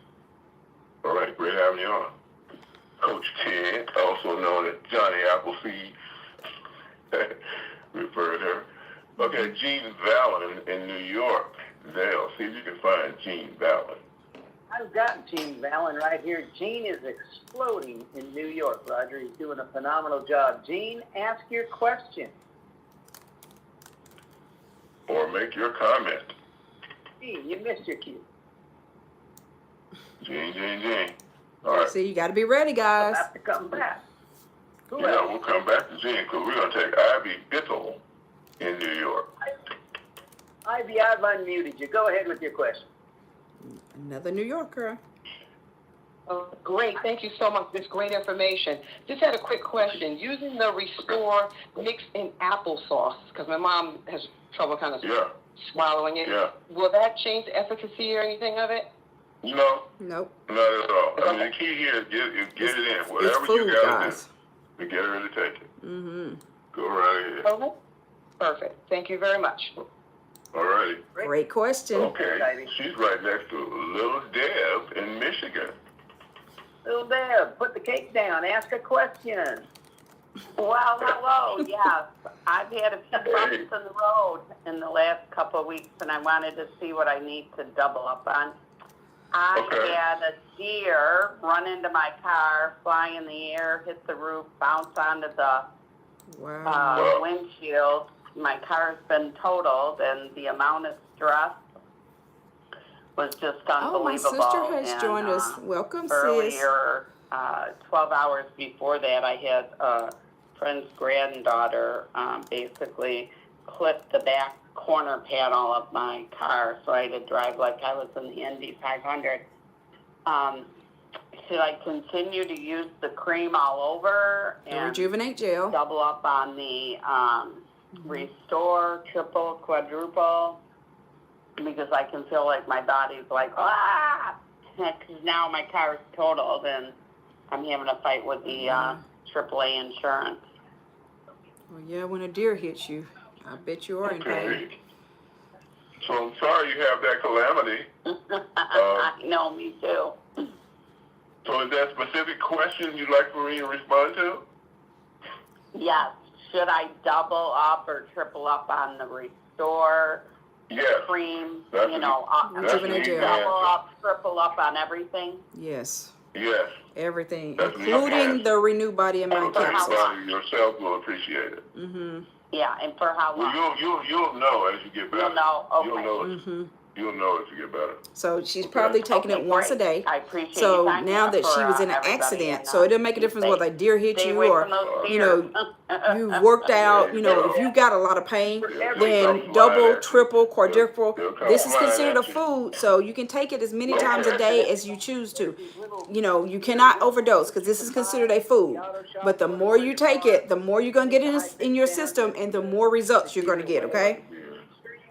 All right, great having you on. Coach Ted, also known as Johnny Appleseed, referred her. Okay, Gene Vallon in New York. Dale, see if you can find Gene Vallon. I've got Gene Vallon right here. Gene is exploding in New York, Roger. He's doing a phenomenal job. Gene, ask your question. Or make your comment. Gene, you missed your cue. Gene. All right. See, you got to be ready, guys. We'll have to come back. We'll come back to Gene because we're going to take Ivy Bittle in New York. Ivy, I've unmuted you. Go ahead with your question. Another New Yorker. Oh, great. Thank you so much. This great information. Just had a quick question. Using the Restore mixed in applesauce, because my mom has trouble kind of swallowing it. Yeah. Will that change the efficacy or anything of it? No. Nope. Not at all. I mean, the key here is get it in. Whatever food, you got guys. to do to get her to take it. Mm-hmm. Go right ahead. Okay. Perfect. Thank you very much. All righty. Great question. Okay. She's right next to Little Deb in Michigan. Little Deb, put the cake down. Ask a question. Well, hello. Yeah, I've had a few bumps in the road in the last couple of weeks, and I wanted to see what I need to double up on. I Okay. had a deer run into my car, fly in the air, hit the roof, bounce onto the Wow. windshield. My car's been totaled, and the amount of stress was just Oh, my sister unbelievable. has And joined us. Welcome, sis. earlier, 12 hours before that, I had a friend's granddaughter basically clip the back corner panel of my car, so I had to drive like I was in the Indy 500. Should I continue to use the cream all over The and Rejuvenate Gel. double up on the Restore, triple, quadruple? Because I can feel like my body's like, because now my car is totaled and I'm having a fight with the AAA insurance. Well, yeah, when a deer hits you, I bet you are in pain. Okay. So I'm sorry you have that calamity. I know, me too. So is there a specific question you'd like for me to respond to? Yes. Should I double up or triple up on the Restore cream? That's Rejuvenate Gel. Double up, triple up on everything? Yes. Yes. Everything, That's including the Renew Body and Mind capsule. Yourself will appreciate it. Mm-hmm. Yeah, and for how long? Well, you'll know as you get better. You'll know, okay. You'll know as you get better. So she's probably taking it once a day. I appreciate So your time now that for, she was in an everybody, accident, and, so it doesn't make a difference whether a deer hit stay you away or, from those you deers. know, you've worked out, you know, if you've got a lot of pain, then double, triple, quadruple. This is considered a food, so you can take it as many times a day as you choose to. You know, you cannot overdose because this is considered a food. But the more you take it, the more you're going to get in your system and the more results you're going to get, okay?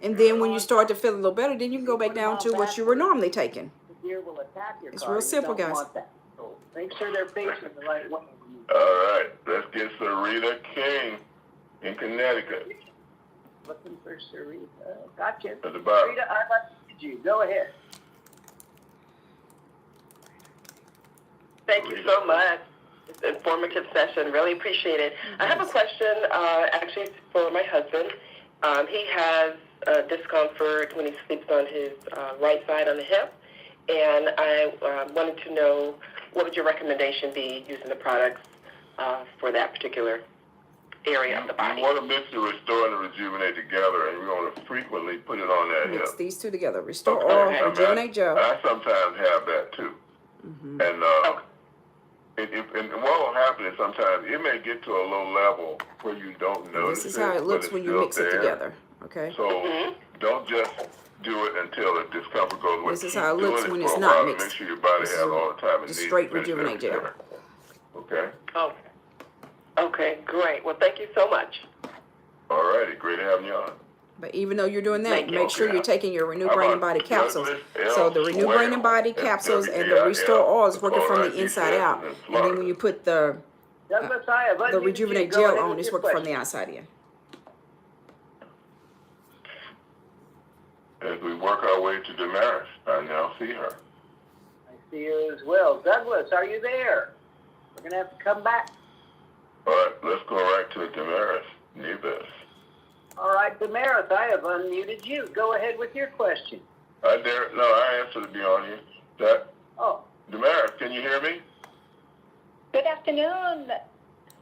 And then when you start to feel a little better, then you can go back down to what you were normally taking. It's real simple, guys. So make sure they're facing the right way. All right, let's get Sarita King in Connecticut. Looking for Sarita. Gotcha. At the bottom. Sarita, I'd like to meet you. Go ahead. Thank you so much. It's an informative session. Really appreciate it. I have a question, actually, for my husband. He has discomfort when he sleeps on his right side on the hip, and I wanted to know what would your recommendation be using the products for that particular area of the body? You want to mix the Restore and the Rejuvenate together, and you want to frequently put it on that Mix hip. these two together. Restore Oil, Rejuvenate Gel. I sometimes have that too. Mm-hmm. And and what will happen is sometimes it may get to a low level where you don't notice This is how it looks when you mix it together. Okay. So don't just do it until the discomfort goes away. This is how it looks when it's for a not while to mixed. Make sure your body This has is all the time it just needs straight to finish Rejuvenate Gel. everything. Okay. Oh. Okay, great. Well, thank you so much. All righty, great having you on. But even though you're doing that, Thank you. make sure you're taking your Renew How Brain and about Body capsules. Douglas So L. the Renew Swell? Brain and Body That's capsules and the W-E-I-L. Restore Oil is working from the Florida, inside out. in And then when you put the Douglas, I have unmuted you. Rejuvenate Go Gel ahead on, with it's your working from the question. outside in. As we work our way to Damaris, I now see her. I see you as well. Douglas, are you there? We're going to have to come back. All right, let's go right to Damaris Nevis. All right, Damaris, I have unmuted you. Go ahead with your question. I answered to be on here. Oh. Damaris, can you hear me? Good afternoon,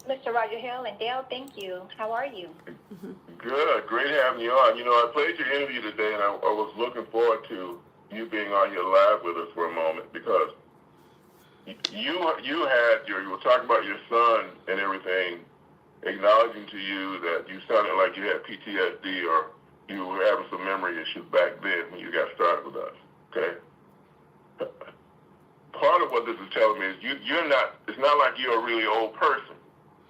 Mr. Roger Hill and Dale. Thank you. How are you? Good, great having you on. You know, I played your interview today, and I was looking forward to you being on here live with us for a moment because you were talking about your son and everything, acknowledging to you that you sounded like you had PTSD or you were having some memory issues back then when you got started with us. Okay. Part of what this is telling me is it's not like you're a really old person.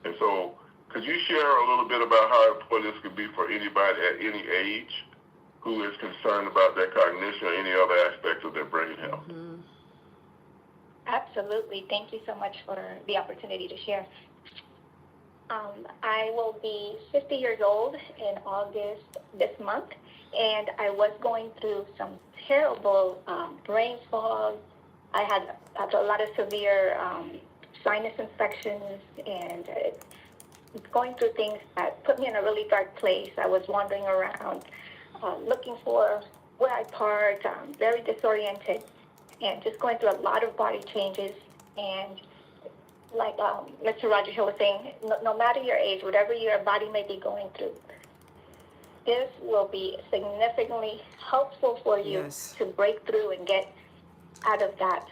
And so could you share a little bit about how important this could be for anybody at any age who is concerned about their cognition or any other aspects of their brain health? Mm-hmm. Absolutely. Thank you so much for the opportunity to share. I will be 50 years old in August this month, and I was going through some terrible brain fog. I had a lot of severe sinus infections and going through things that put me in a really dark place. I was wandering around looking for where I parked, very disoriented. and just going through a lot of body changes. And like Mr. Roger Hill was saying, no matter your age, whatever your body may be going through, this will be significantly helpful for you to break through and get out of that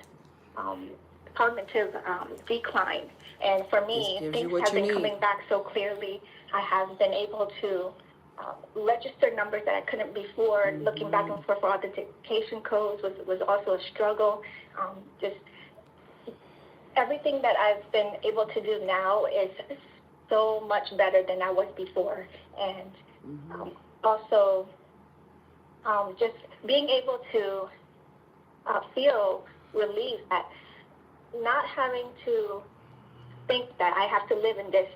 cognitive decline. And for me, things have been coming back so clearly. I have been able to register numbers that I couldn't before. Looking back and forth for authentication codes was also a struggle. Just everything that I've been able to do now is so much better than I was before. And also just being able to feel relieved at not having to think that I have to live in this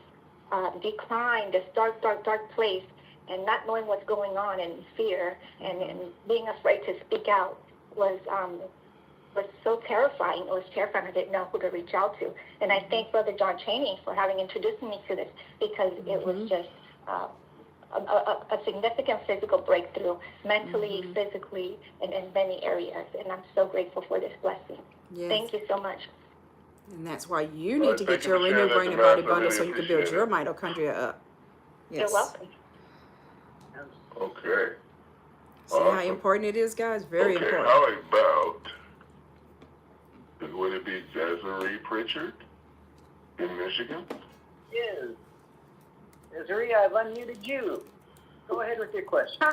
decline, this dark, dark, dark place, and not knowing what's going on, and fear and being afraid to speak out was so terrifying. It was terrifying. I didn't know who to reach out to. And I thank Brother John Chaney for having introduced me to this, because it was just a significant physical breakthrough, mentally, physically, and in many areas. And I'm so grateful for this blessing. Thank you so much. And that's why you need to get your Renew Brain and Body Bundle so you can build your mitochondria up. Yes. You're welcome. Okay. See how important it is, guys? Very important. How about, would it be Desiree Pritchard in Michigan? Yes. Desiree, I've unmuted you. Go ahead with your question.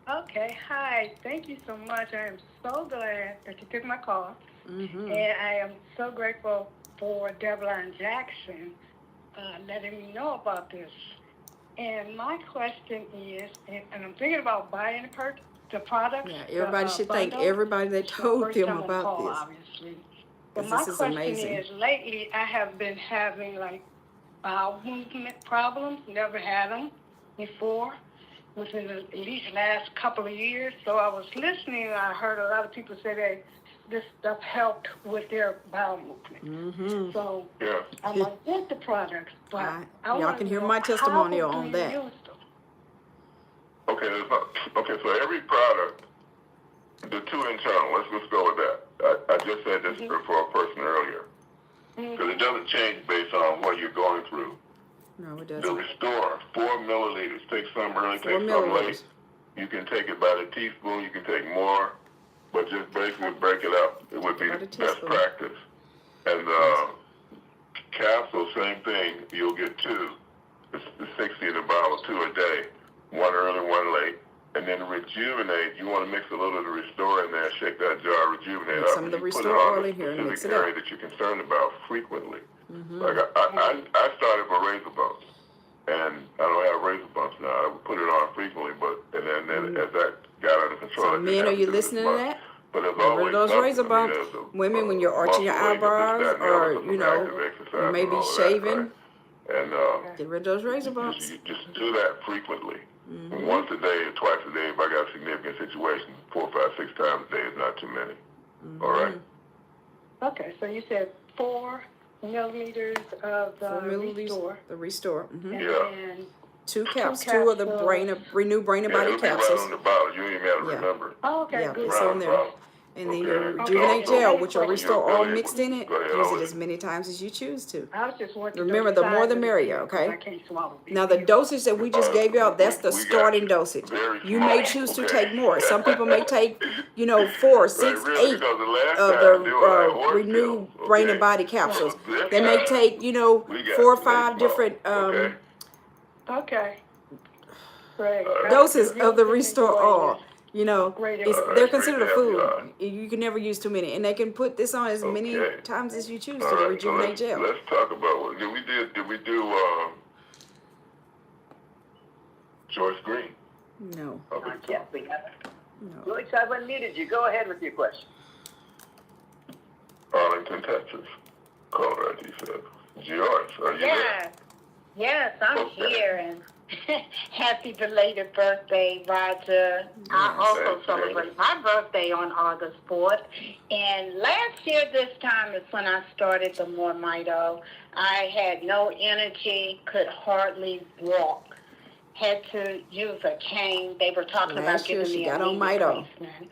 Okay, hi. Thank you so much. I am so glad that you took my call. And I am so grateful for Deborah Jackson letting me know about this. And my question is, and I'm thinking about buying the product. Yeah, everybody should thank everybody that told them about this. Obviously. But my question is, lately I have been having like bowel movement problems. Never had them before, within at least last couple of years. So I was listening, and I heard a lot of people say that this stuff helped with their bowel movement. So I'm against the products, but y'all can hear my testimonial on that. Okay, so every product, the two internal, let's go with that. I just said this for a person earlier. Because it doesn't change based on what you're going through. No, it doesn't. The Restore, 4 milliliters. Take some early, take some late. You can take it by the teaspoon, you can take more, but just basically break it up. It would be best practice. And the capsule, same thing. You'll get 2. It's 60 in a bottle, 2 a day. 1 early, 1 late. And then Rejuvenate, you want to mix a little of the Restore in there, shake that jar, Rejuvenate up. Some of the Restore oil in here and mix it up. Area that you're concerned about frequently. Like I started with razor bumps, and I don't have razor bumps now. I would put it on frequently, but and then as that got under control. So men, are you listening to that? But there's always those razor bumps. Women, when you're arching your eyebrows, or you may be shaving, and get rid of those razor bumps. Just do that frequently. Once a day or twice a day. If I got a significant situation, 4, 5, 6 times a day is not too many. All right. Okay, so you said 4 millimeters of the Restore. The Restore. And 2 caps, 2 of the Renew Brain and Body capsules. Right on the bottle. You ain't even have to remember. Oh, okay, yeah, good. it's on there. And then your Rejuvenate gel with your Restore oil mixed in it. Use it as many times as you choose to. I was just wondering. Remember, the more the merrier, okay? I can't swallow it. Now, the dosage that we just gave y'all, that's the starting dosage. You may choose to take more. Some people may take, 4, 6, 8 of the Renew Brain and Body capsules. They may take, 4 or 5 different doses of the Restore oil. They're considered a food. You can never use too many, and they can put this on as many times as you choose to the Rejuvenate gel. Let's talk about what did we do Joyce Green? No. Yes, we haven't. No. Joyce, I've unmuted you. Go ahead with your question. Arlington, Texas. Caller ID said. Joyce, are you there? Yes, I'm here, and happy belated birthday, Roger. I also celebrate my birthday on August 4th. And last year, this time is when I started the More Mito. I had no energy, could hardly walk. Had to use a cane. They were talking about giving me a knee replacement.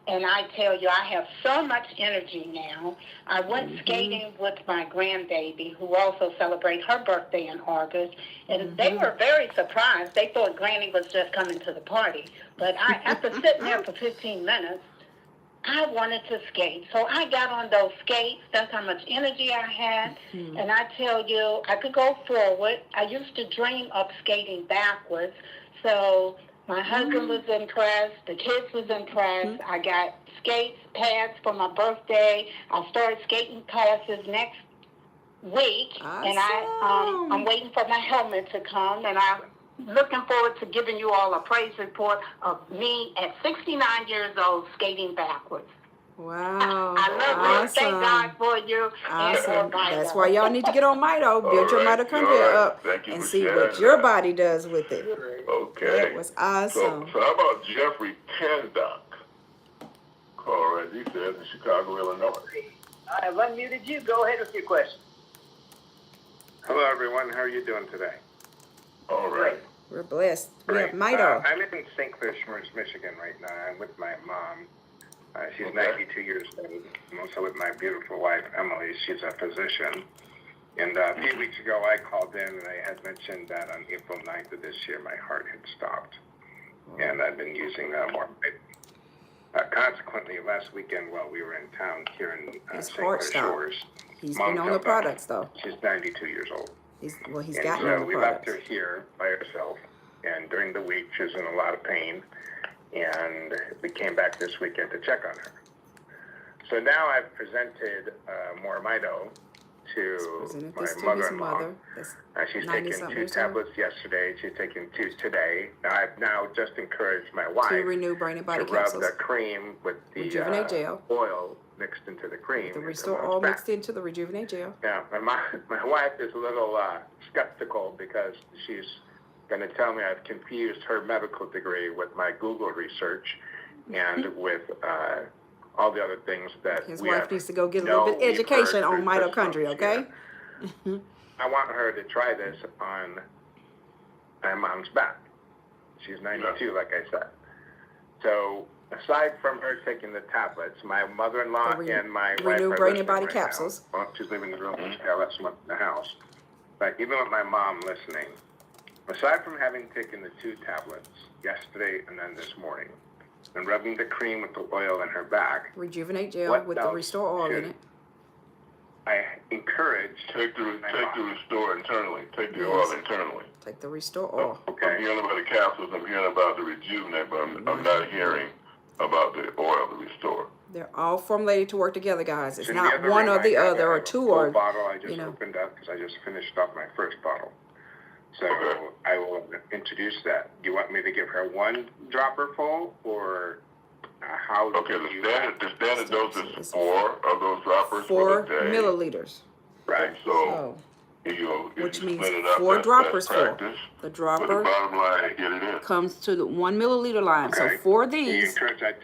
And I tell you, I have so much energy now. I went skating with my grandbaby, who also celebrates her birthday in August, and they were very surprised. They thought Granny was just coming to the party. But after sitting there for 15 minutes, I wanted to skate. So I got on those skates. That's how much energy I had. And I tell you, I could go forward. I used to dream of skating backwards. So my husband was impressed. The kids was impressed. I got skates, pads for my birthday. I started skating classes next week. Awesome. And I'm waiting for my helmet to come. And I'm looking forward to giving you all a praise report of me at 69 years old skating backwards. Wow. I love you. Thank God for you. Awesome. That's why y'all need to get on Mito, build your mitochondria up, and see what your body does with it. Okay. That was awesome. So how about Jeffrey Pendock? All right, he says in Chicago, Illinois. I have unmuted you. Go ahead with your question. Hello, everyone. How are you doing today? All right. We're blessed. Great. We have Mito. I live in St. Clair Shores, Michigan right now. I'm with my mom. She's 92 years old. I'm also with my beautiful wife, Emily. She's a physician. And a few weeks ago, I called in and I had mentioned that on April 9th of this year, my heart had stopped. And I've been using more. Consequently, last weekend while we were in town here in St. Clair Shores, He's been on the products, though. She's 92 years old. He's gotten on the So we left products. her here by herself. And during the week, she was in a lot of pain. And we came back this weekend to check on her. So now I've presented Mormito to my mother-in-law. She's taken 2 tablets yesterday. She's taken 2 today. I've now just encouraged my wife 2 Renew Brain and Body to rub Capsules. the cream with the Rejuvenate Gel. oil mixed into the cream. The Restore Oil mixed into the Rejuvenate Gel. Yeah, my wife is a little skeptical because she's going to tell me I've confused her medical degree with my Google research and with all the other things that His we wife have needs to go get a little bit of education on mitochondria, okay? I want her to try this on my mom's back. She's 92, like I said. So aside from her taking the tablets, my mother-in-law and my wife Renew are Brain and listening Body right Capsules. now. Well, she's leaving the room. Yeah, let's in the house. But even with my mom listening, aside from having taken the 2 tablets yesterday and then this morning, and rubbing the cream with the oil in her back, Rejuvenate Gel with the Restore Oil in it. I encourage take the Restore internally. Take the oil internally. Take the Restore Oil. Okay. I'm hearing about the capsules. I'm hearing about the Rejuvenate, but I'm not hearing about the oil, the Restore. They're all formulated to work together, guys. It's In the not other one room, or the I have other a or 2 full or, bottle I just opened up because I just finished up my first bottle. So I will introduce that. Do you want me to give her 1 dropper full or how do you... The standard dose is 4 of those droppers 4 for the day. milliliters. Right. So, which you means split it up, 4 that's droppers full. practice. The But the dropper bottom line is get it in. comes to the 1 milliliter line. So 4 of Do you these encourage that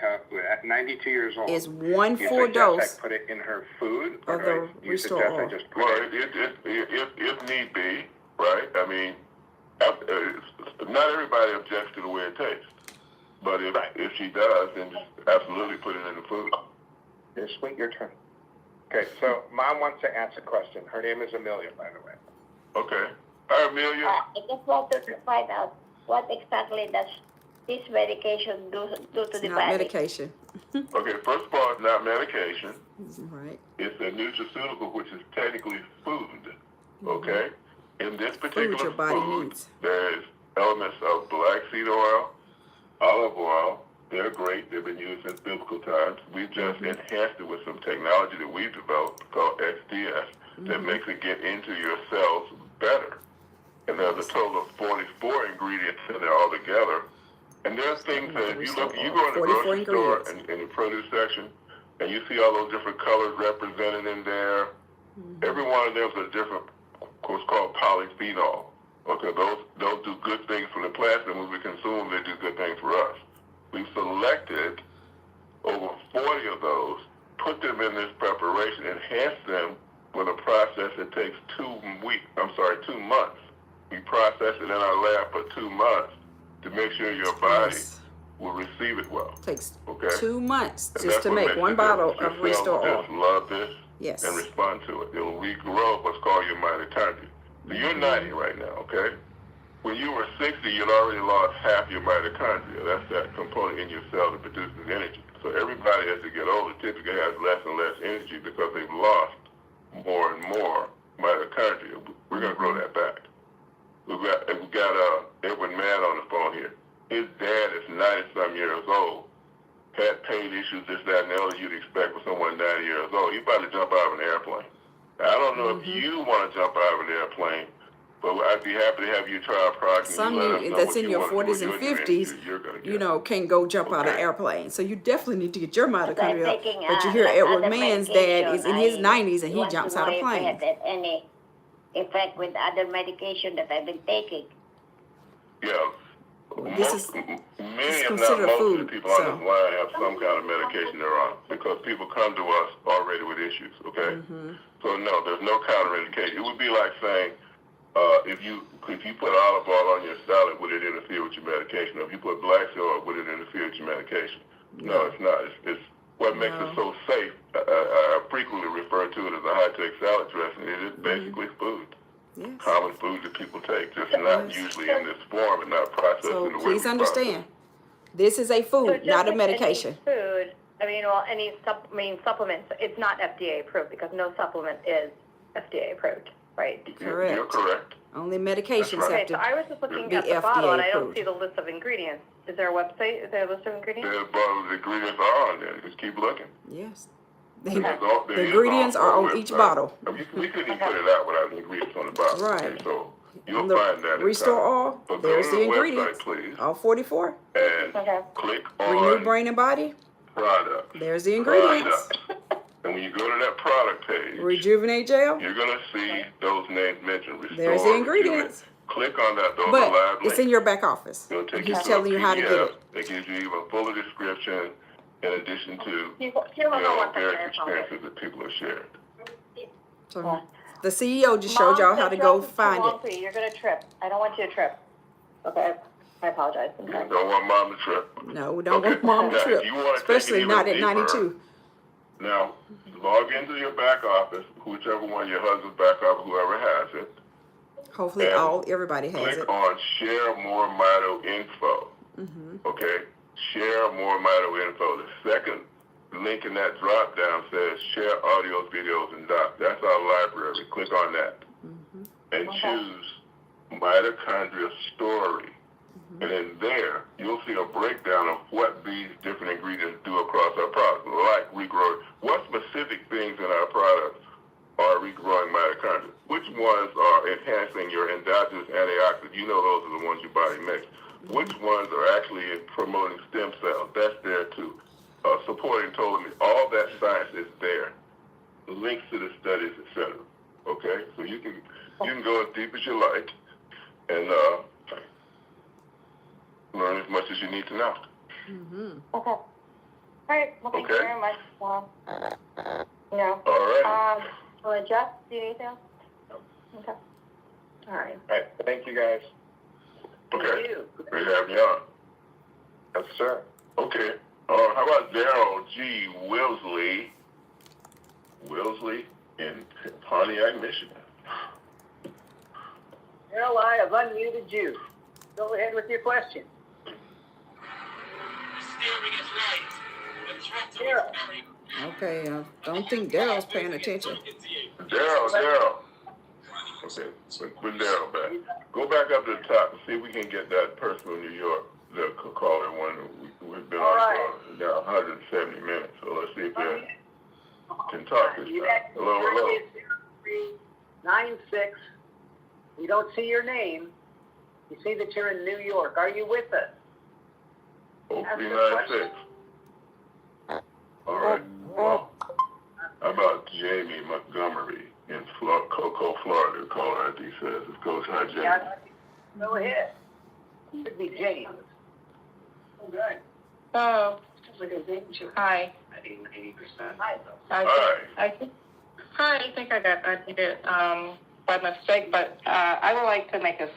at 92 years old? is 1 do you full suggest dose I put it in her food? of the Restore Oil. I just put Well, if need be, right? I mean, not everybody objects to the way it tastes. But if she does, then just absolutely put it in the food. Just wait your turn. Okay, so Mom wants to ask a question. Her name is Amelia, by the way. Okay. Hi, Amelia. I just wanted to find out what exactly does this medication do to It's the not body? medication. Okay, first of all, it's not medication. Right. It's a nutraceutical, which is technically food. Okay? In this particular Food your body food, needs. there's elements of black seed oil, olive oil. They're great. They've been used since biblical times. We've just enhanced it with some technology that we've developed called XDS that makes it get into your cells better. And there's a total of 44 ingredients in there all together. And there's things that if you look, you go in the grocery store and in the produce section, and you see all those different colors represented in there. Every one of them is a different, what's called polyphenol. Okay, those do good things for the plant, and when we consume them, they do good things for us. We've selected over 40 of those, put them in this preparation, enhanced them with a process that takes 2 months. We process it in our lab for 2 months to make sure your body will receive it well. Takes Okay? 2 months And just that's to what make makes one the bottle difference. of Your cells Restore will All. just love this Yes. and respond to it. It'll regrow what's called your mitochondria. So you're 90 right now, okay? When you were 60, you'd already lost half your mitochondria. That's that component in your cell that produces energy. So everybody, as they get older, typically has less and less energy because they've lost more and more mitochondria. We're going to grow that back. We've got Edwin Mann on the phone here. His dad is 90-some years old. Had pain issues, this, that, and the other you'd expect for someone 90 years old. You're about to jump out of an airplane. Now, I don't know if you want to jump out of an airplane, but I'd be happy to have you try a product. Some that's in your 40s and 50s, can't go jump out of airplanes. So you definitely need to get your mitochondria. But you hear Edward Mann's dad is in his 90s and he jumps out of planes. Had any effect with other medication that I've been taking? Yeah. This is many, if not considered most food, of the people on this line have some kind of medication they're on because people come to us already with issues, okay? So no, there's no counterindication. It would be like saying, if you put olive oil on your salad, would it interfere with your medication? Or if you put black soil, would it interfere with your medication? No, it's not. It's what makes it so safe. I frequently refer to it as a high-tech salad dressing. It is basically food. Yes. Common food that people take, just not usually in this form and not processed in the way we Please understand, this is a food, not a medication. Food, any supplements, it's not FDA approved because no supplement is FDA approved, right? Correct. You're correct. Only medications have Okay, to so I was just looking be at the FDA bottle and I don't approved. see the list of ingredients. Is there a website? Is there a list of ingredients? The ingredients are on there. Just keep looking. Yes. The ingredients are on each bottle. We couldn't even put it out without the ingredients on the bottle. Right. Okay, so you'll find that. Restore All, So there's go to the the ingredients. website, please. All 44. And click on Renew Brain and Body. product. There's the ingredients. Product. And when you go to that product page, Rejuvenate Gel. you're going to see those names mentioned. Restore, There's the ingredients. Click on that. Those are But live it's links. in your back office. It'll take He's you to telling a you how to get PDF it. that gives you even fuller description in addition to what the various experiences that people have shared. So the CEO just showed y'all how to go find it. You're going to trip. I don't want you to trip. Okay. I apologize. You don't want mom to trip. No, we don't want mom to Now, trip. if you want to Especially take it not even at deeper, 92. Now, log into your back office, whichever one your husband's back office, whoever has it. Hopefully everybody has Click it. on Share More Mito Info. Okay? Share More Mito Info. The second link in that drop down says Share Audios, Videos, and Docs. That's our library. Click on that. And choose Mitochondria Story. And in there, you'll see a breakdown of what these different ingredients do across our products, like regrowing. What specific things in our products are regrowing mitochondria? Which ones are enhancing your endogenous antioxidants? You know those are the ones your body makes. Which ones are actually promoting stem cells? That's there too. Supporting telomeres. All that science is there. Links to the studies, etc. Okay? So you can go as deep as you like and learn as much as you need to know. Okay. All right. Well, thank you Okay. very much. No. All right. Jeff, do you need anything else? Okay. All right. All right. Thank you, guys. Okay. Great having you on. Yes, sir. Okay. How about Daryl G. Wilsley in Pontiac, Michigan. Daryl, I have unmuted you. Go ahead with your question. Daryl. Okay, I don't think Daryl's paying attention. Daryl. Okay, put Daryl back. Go back up to the top and see if we can get that person from New York, the caller one. We've been on for now 170 minutes, so let's see if they can talk this time. Hello. 96. We don't see your name. You see that you're in New York. Are you with us? 0396. All right. Well, how about Jamie Montgomery in Cocoa, Florida? Caller ID says it goes. Hi, Jamie. Go ahead. Should be James. Okay. Oh, hi. I think I got unmuted by mistake, but I would like to make a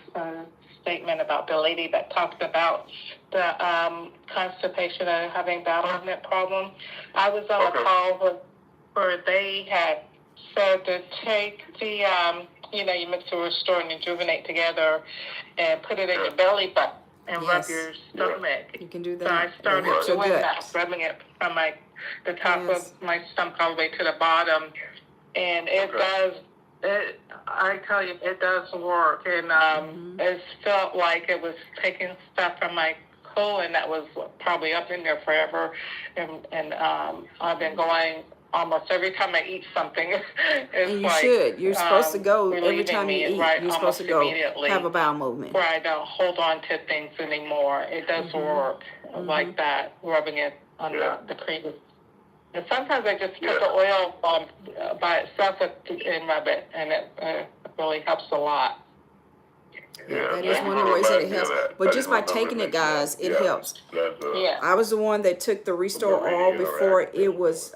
statement about the lady that talked about the constipation and having bowel movement problem. I was on a call where they had said to take the, you mix the Restore and Rejuvenate together and put it in your belly button and rub your stomach. You can do that. So I started doing that, rubbing it from the top of my stomach all the way to the bottom. And it does, I tell you, it does work. And it felt like it was taking stuff from my colon that was probably up in there forever. And I've been going almost every time I eat something. And you should. You're supposed to go every time you eat. You're supposed to go have a bowel movement. Where I don't hold on to things anymore. It does work like that, rubbing it on the cream. And sometimes I just put the oil by itself and rub it, and it really helps a lot. That is one of the ways that it helps. But just by taking it, guys, it helps. I was the one that took the Restore All before it was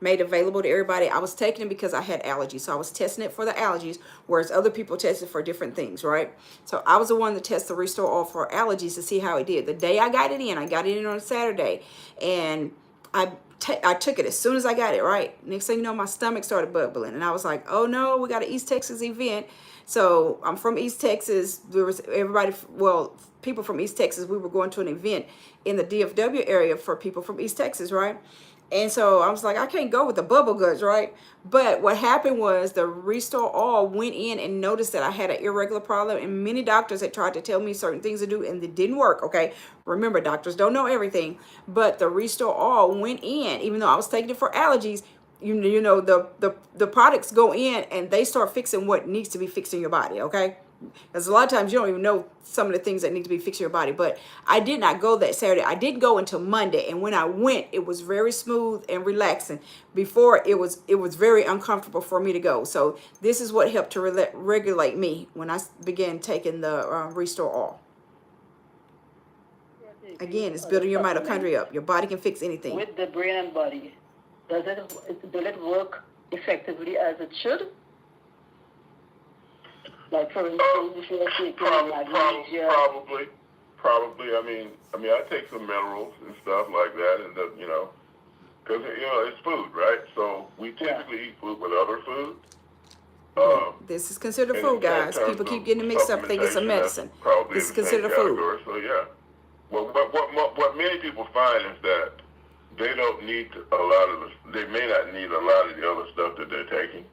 made available to everybody. I was taking it because I had allergies. So I was testing it for the allergies, whereas other people tested for different things, right? So I was the one that tested the Restore All for allergies to see how it did. The day I got it in on a Saturday, and I took it as soon as I got it, right? Next thing you know, my stomach started bubbling. And I was like, oh no, we got an East Texas event. So I'm from East Texas. There was people from East Texas, we were going to an event in the DFW area for people from East Texas, right? And so I was like, I can't go with the bubble guts, right? But what happened was the Restore All went in and noticed that I had an irregular problem, and many doctors had tried to tell me certain things to do, and it didn't work, okay? Remember, doctors don't know everything, but the Restore All went in, even though I was taking it for allergies. You know, the products go in and they start fixing what needs to be fixed in your body, okay? Because a lot of times you don't even know some of the things that need to be fixed in your body. But I did not go that Saturday. I didn't go until Monday. And when I went, it was very smooth and relaxing. Before, it was very uncomfortable for me to go. So this is what helped to regulate me when I began taking the Restore All. Again, it's building your mitochondria up. Your body can fix anything. With the brain and body, does it work effectively as it should? Like for instance, if you're taking probably. I mean, I take some minerals and stuff like that, and because it's food, right? So we typically eat food with other food. This is considered food, guys. People keep getting it mixed up, thinking it's a medicine. This is considered food. So yeah. Well, what many people find is that they don't need they may not need a lot of the other stuff that they're taking.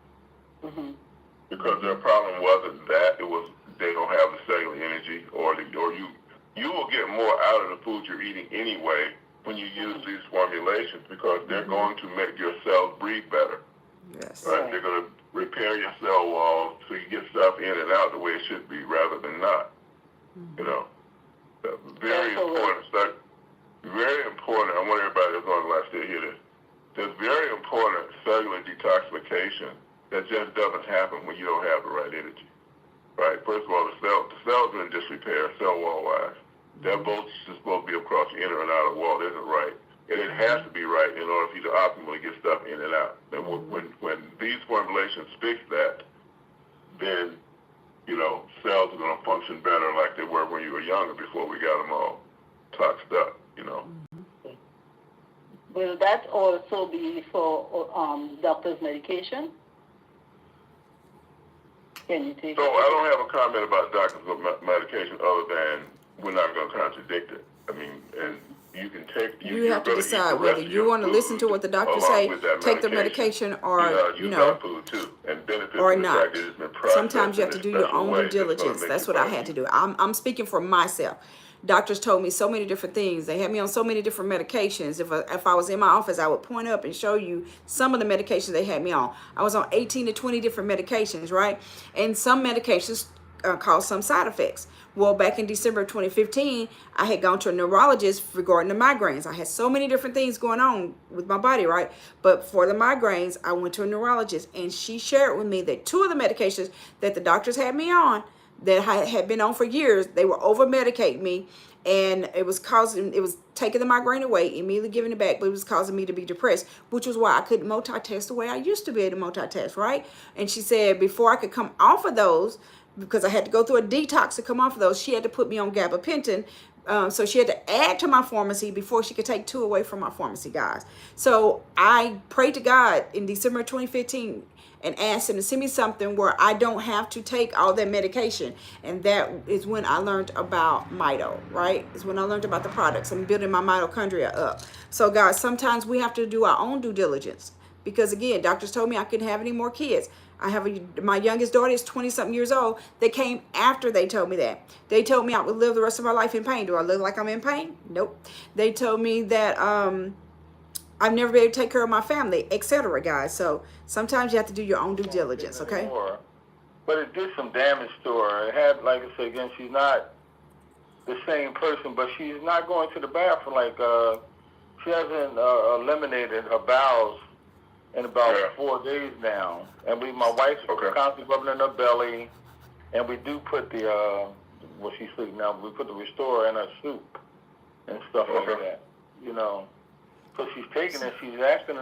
Because their problem wasn't that, it was they don't have the cellular energy, or you will get more out of the food you're eating anyway when you use these formulations, because they're going to make your cells breathe better. Yes. Right? They're going to repair your cell walls so you get stuff in and out the way it should be rather than not. Very important stuff. Very important. I want everybody that's on the line to hear this. There's very important cellular detoxification that just doesn't happen when you don't have the right energy, right? First of all, the cells are in disrepair, cell wall-wise. That both is supposed to be across the inner and outer wall. That isn't right. And it has to be right in order for you to optimally get stuff in and out. And when these formulations fix that, then, cells are going to function better like they were when you were younger before we got them all toxed up, Will that also be for doctor's medication? Can you take So I don't have a comment about doctors' medication other than we're not going to contradict it. I mean, and you can take... You have to decide whether you want to listen to what the doctors say, take the medication, or, food too, and benefit or from the not. fact that it's been processed Sometimes you have to in do a your special own way due diligence. That's what I had to do. I'm speaking for myself. Doctors told me so many different things. They had me on so many different medications. If I was in my office, I would point up and show you some of the medications they had me on. I was on 18 to 20 different medications, right? And some medications cause some side effects. Well, back in December of 2015, I had gone to a neurologist regarding the migraines. I had so many different things going on with my body, right? But for the migraines, I went to a neurologist, and she shared with me that 2 of the medications that the doctors had me on, that I had been on for years, they were over-medicating me, and it was taking the migraine away, immediately giving it back, but it was causing me to be depressed, which was why I couldn't multitask the way I used to be able to multitask, right? And she said before I could come off of those, because I had to go through a detox to come off of those, she had to put me on gabapentin So she had to add to my pharmacy before she could take 2 away from my pharmacy, guys. So I prayed to God in December 2015 and asked him to send me something where I don't have to take all that medication. And that is when I learned about Mito, right? Is when I learned about the products and building my mitochondria up. So guys, sometimes we have to do our own due diligence, because again, doctors told me I couldn't have any more kids. I have my youngest daughter is 20-something years old. They came after they told me that. They told me I would live the rest of my life in pain. Do I look like I'm in pain? Nope. They told me that I've never been able to take care of my family, etc., guys. So sometimes you have to do your own due diligence, okay? But it did some damage to her. It had, like I said again, she's not the same person, but she's not going to the bathroom. Like, she hasn't eliminated her bowels in about 4 days now. And my wife's constantly rubbing in her belly, and we do put the, well, she's sleeping now, we put the Restorer in her soup and stuff like that, you know. So she's taking it, she's acting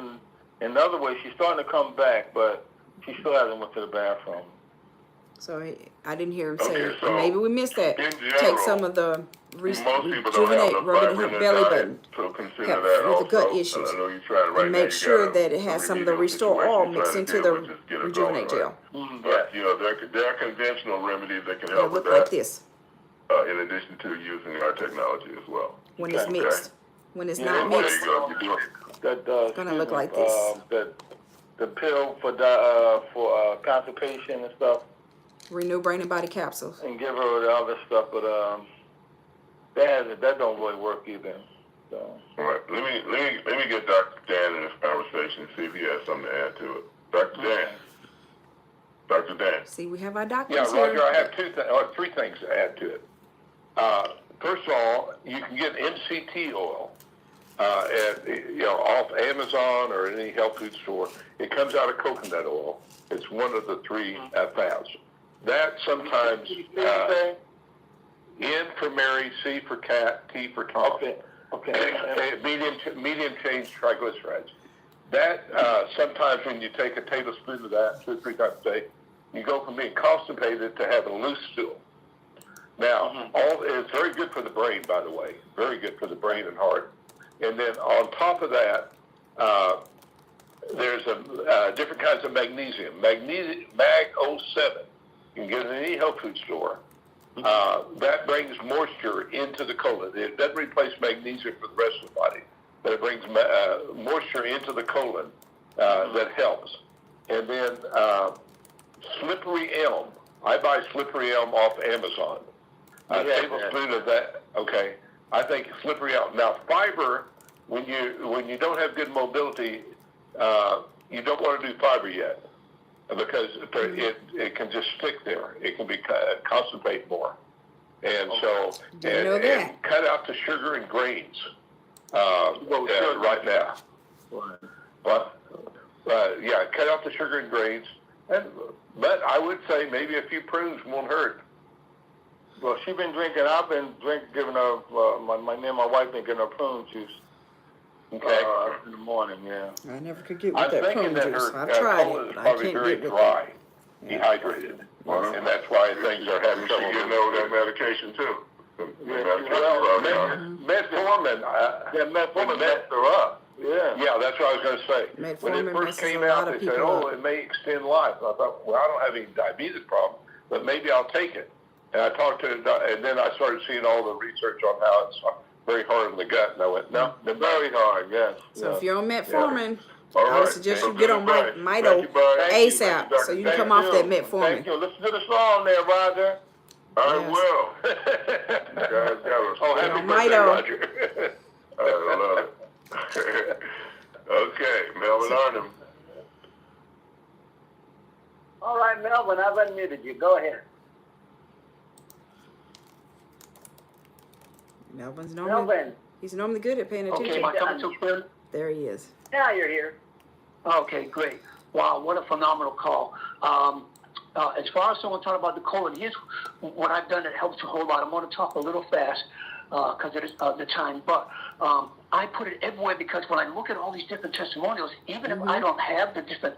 in other ways. She's starting to come back, but she still hasn't went to the bathroom. So I didn't hear him say, so maybe we missed that. Take some of the rejuvenate, rub it in her belly button, help with the gut issues, and make sure that it has some of the Restore oil mixed into the rejuvenate gel. But, you know, there are conventional remedies that can help with that. Like this. In addition to using our technology as well. When it's mixed. When it's not mixed, it's going to look like this. The pill for constipation and stuff. Renew Brain and Body capsules. And give her all this stuff, but that don't really work either. So. All right, let me get Dr. Dan in this conversation and see if he has something to add to it. Dr. Dan. Dr. Dan. See, we have our doctors here. Yeah, Roger, I have 3 things to add to it. First of all, you can get MCT oil off Amazon or any health food store. It comes out of coconut oil. It's one of the 3 fats. That sometimes N for Mary, C for cat, T for Tom. Okay. Medium chain triglycerides. That sometimes when you take a tablespoon of that 2 or 3 times a day, you go from being constipated to having loose stool. Now, it's very good for the brain, by the way. Very good for the brain and heart. And then on top of that, there's different kinds of magnesium. Mag-07. You can get it in any health food store. That brings moisture into the colon. It doesn't replace magnesium for the rest of the body, but it brings moisture into the colon that helps. And then slippery elm. I buy slippery elm off Amazon. A tablespoon of that. Okay. I think slippery elm. Now, fiber, when you don't have good mobility, you don't want to do fiber yet, because it can just stick there. It can be constipate more, and so and cut out the sugar and grains right now. But cut out the sugar and grains. But I would say maybe a few prunes won't hurt. Well, she's been drinking. I've been giving her. Me and my wife been giving her prune juice. Okay. In the morning, yeah. I never could get with that prune juice. I've tried it, but I can't very get with dry, it. dehydrated, and that's why things are having trouble. Getting over that medication too. Metformin. Metformin messed her up. Yeah, that's what I was going to say. When it first came out, they said, it may extend life. I thought, well, I don't have any diabetes problem, but maybe I'll take it. And I talked to and then I started seeing all the research on how it's very hard on the gut. And I went, no, they're very hard, yes. So if you're on metformin, I would suggest you get on Mito ASAP so you can come off that metformin. Thank you. Listen to the song there, Roger. I will. Happy birthday, Roger. I love it. Okay, Melvin Arnhem. All right, Melvin, I've unmuted you. Go ahead. He's normally good at paying attention. Okay, am I coming too clear? There he is. Now you're here. Okay, great. Wow, what a phenomenal call. As far as someone talking about the colon, here's what I've done that helps a whole lot. I'm going to talk a little fast because of the time, but I put it everywhere because when I look at all these different testimonials, even if I don't have the different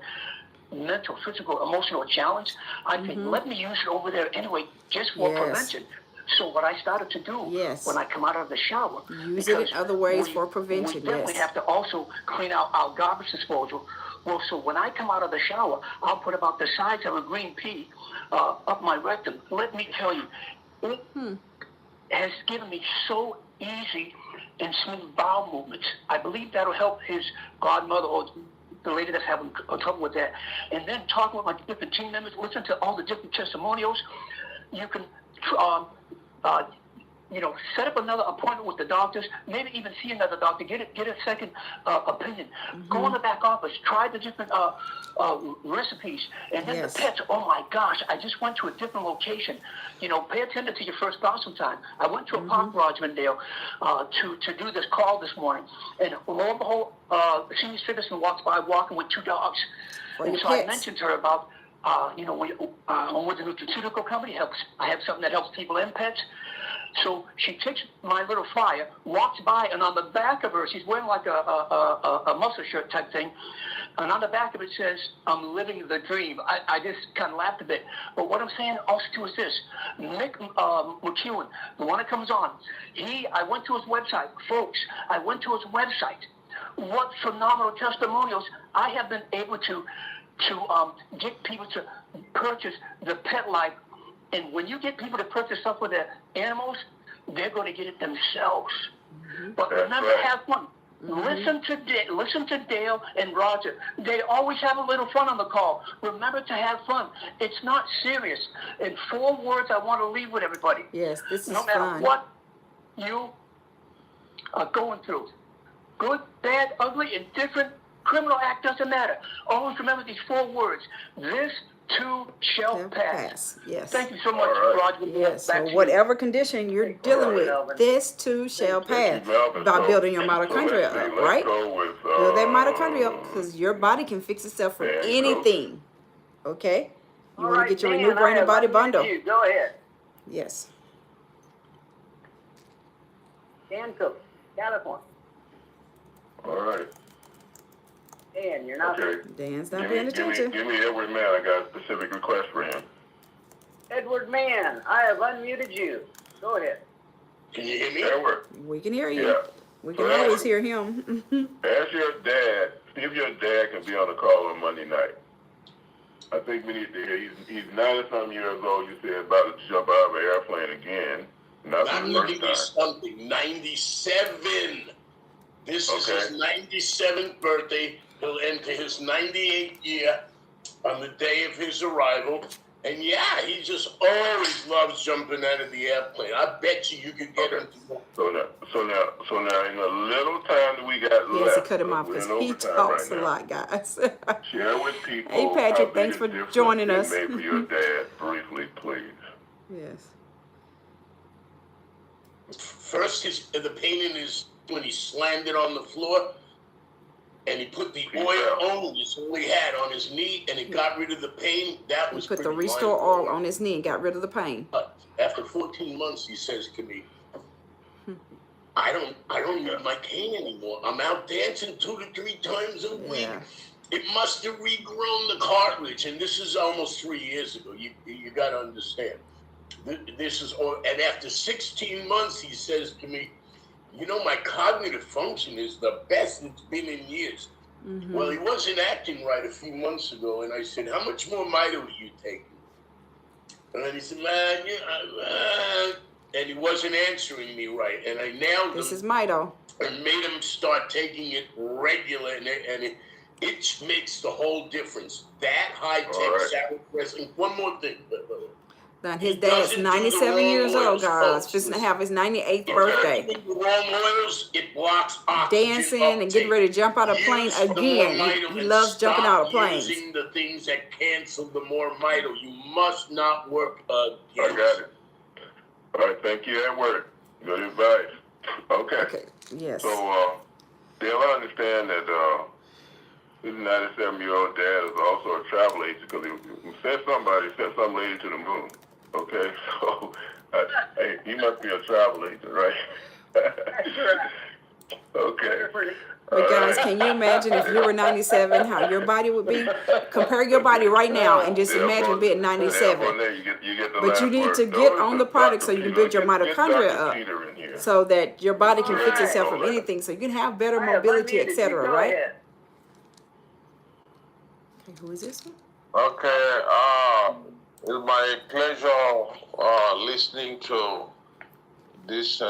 mental, physical, emotional challenge, I think let me use it over there anyway, just for prevention. So what I started to do when I come out of the shower, use it in other ways for prevention. We definitely have to also clean out our garbage disposal. Well, so when I come out of the shower, I'll put about the size of a green pea up my rectum. Let me tell you, it has given me so easy and smooth bowel movements. I believe that'll help his godmother or the lady that's having trouble with that. And then talking with my different team members, listen to all the different testimonials. You can, set up another appointment with the doctors, maybe even see another doctor, get a second opinion. Go in the back office, try the different recipes. And then the pets, oh my gosh, I just went to a different location. Pay attention to your first thoughts sometime. I went to a park, Rogerdale, to do this call this morning. And lo and behold, a senior citizen walks by walking with 2 dogs. And so I mentioned to her about, I'm with a nutraceutical company. I have something that helps people and pets. So she takes my little flyer, walks by, and on the back of her, she's wearing like a muscle shirt type thing, and on the back of it says, "I'm living the dream." I just kind of laughed a bit. But what I'm saying also too is this: Nick McEwen, the one that comes on, I went to his website, folks. I went to his website. What phenomenal testimonials I have been able to get people to purchase the Pet Life. And when you get people to purchase stuff for their animals, they're going to get it themselves. But remember, have fun. Listen to Dale and Roger. They always have a little fun on the call. Remember to have fun. It's not serious. In 4 words, I want to leave with everybody. Yes, this is no matter fun. what you are going through, good, bad, ugly, indifferent, criminal act, doesn't matter. Always remember these 4 words. This too shall pass. Yes. Thank you so much, Roger. Yes. So whatever condition you're dealing with, this too shall pass. By building your mitochondria up, right? Build that mitochondria up, because your body can fix itself from anything. Okay? You want to get your Renew Brain and Body bundle. Go ahead. Yes. Dan Cook, California. All right. Dan, you're not there. Dan's not paying attention. Give me Edward Mann. I got a specific request for him. Edward Mann, I have unmuted you. Go ahead. Can you hear me? Edward. We can hear you. Yeah. We can always hear him. Ask your dad, see if your dad can be on the call on Monday night. I think we need to hear. He's 90-something years old. You said about to jump out of an airplane again. Not I'm the going to first give you time. something. 97. This is his 97th birthday. He'll enter his 98th year on the day of his arrival. And yeah, he just always loves jumping out of the airplane. I bet you could get him to So now, in the little time that we got left, Yes, he cut him off because he talks a lot, guys. Share with people. Hey, Patrick, how big thanks a for difference joining it us. made for your dad, briefly, please. Yes. First, the pain in his, when he slammed it on the floor, and he put the oil only, that's all he had, on his knee, and it got rid of the pain. That was He put the pretty Restore oil mind-blowing. on his knee and got rid of the pain. After 14 months, he says to me, I don't need my cane anymore. I'm out dancing 2 to 3 times a week. Yeah. It must have regrown the cartilage, and this is almost 3 years ago. You got to understand. This is, and after 16 months, he says to me, my cognitive function is the best it's been in years. Mm-hmm. Well, he wasn't acting right a few months ago, and I said, how much more Mito do you take? And then he said, man, and he wasn't answering me right. And I nailed him. This is Mito. And made him start taking it regular, and it makes the whole difference. That high-tech saccharine. One more thing. Now, his dad's 97 years old, guys. Fixing to have his 98th birthday. If you're wrong oils, it blocks oxygen Dancing and getting ready to jump out of a plane again. He loves jumping out of planes. Using the things that cancel the more Mito. You must not work against. I got it. All right, thank you, Edward. Good advice. Okay. Yes. So, Dale, I understand that this 97-year-old dad is also a travel agent because he sent some lady to the moon. Okay, so hey, he must be a travel agent, right? Okay. But guys, can you imagine if you were 97, how your body would be? Compare your body right now and just imagine being 97. But you need to get on the product so you can build your mitochondria up so that your body can fix itself from anything, so you can have better mobility, etc., right? Okay, who is this one? Okay, it's my pleasure listening to this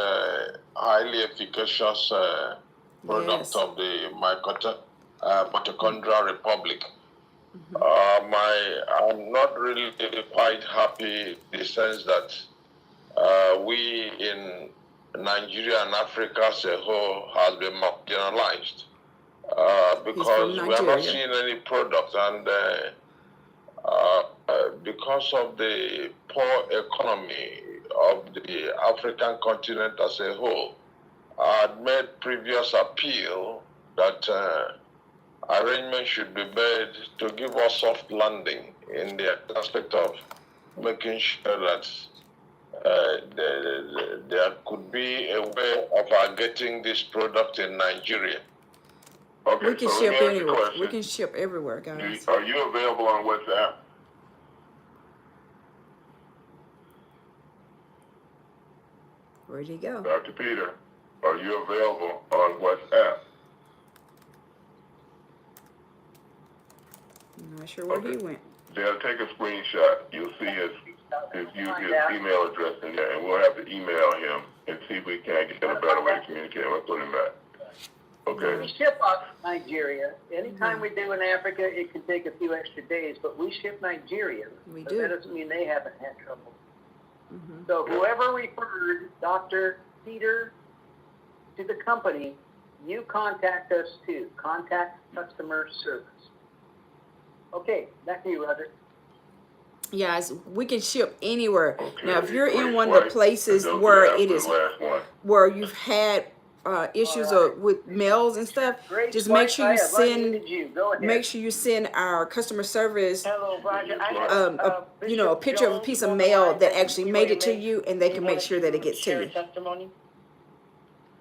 highly efficacious product of the mitochondrial republic. I'm not really quite happy in the sense that we in Nigeria and Africa as a whole has been marginalized because we are not seeing any product, and because of the poor economy of the African continent as a whole. I had made previous appeal that arrangements should be made to give us soft landing in the aspect of making sure that there could be a way of our getting this product in Nigeria. Okay, we can ship anywhere. We can ship everywhere, guys. Are you available on WhatsApp? Where'd he go? Dr. Peter, are you available on WhatsApp? I'm not sure where he went. Dale, take a screenshot. You'll see his email address in there, and we'll have to email him and see if we can get a better way to communicate. We'll put him back. Okay. We ship out Nigeria. Anytime we do in Africa, it can take a few extra days, but we ship Nigeria. We but do. That doesn't mean they haven't had trouble. So whoever referred Dr. Peter to the company, you contact us too. Contact customer service. Okay, back to you, Roger. Yes, we can ship anywhere. Now, if you're in one of the places where it is, where you've had issues with mails and stuff, just make sure you send. Make sure you send our customer service, a picture of a piece of mail that actually made it to you, and they can make sure that it gets to you. Testimony.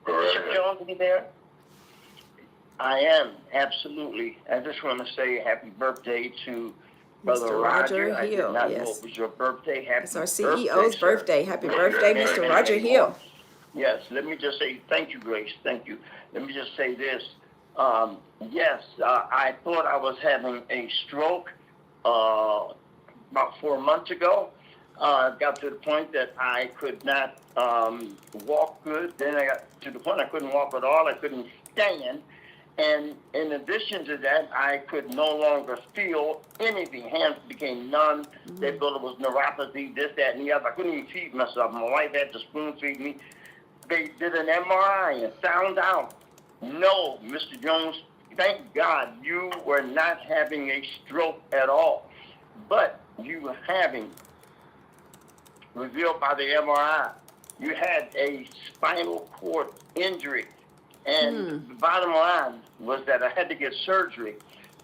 Bishop Jones, are you there? I am, absolutely. I just want to say happy birthday to Brother Mr. Roger Hill. I did not know Yes. it was your birthday. Happy It's our CEO's birthday. Happy birthday, Mr. Roger Hill. Yes, let me just say thank you, Grace. Thank you. Let me just say this. Yes, I thought I was having a stroke about 4 months ago. Got to the point that I could not walk good. Then I got to the point I couldn't walk at all. I couldn't stand. And in addition to that, I could no longer feel anything. Hands became numb. They thought it was neuropathy, this, that, and the other. I couldn't even feed myself. My wife had to spoon feed me. They did an MRI and found out, no, Mr. Jones, thank God you were not having a stroke at all. But you were having, revealed by the MRI, you had a spinal cord injury. And the bottom line was that I had to get surgery.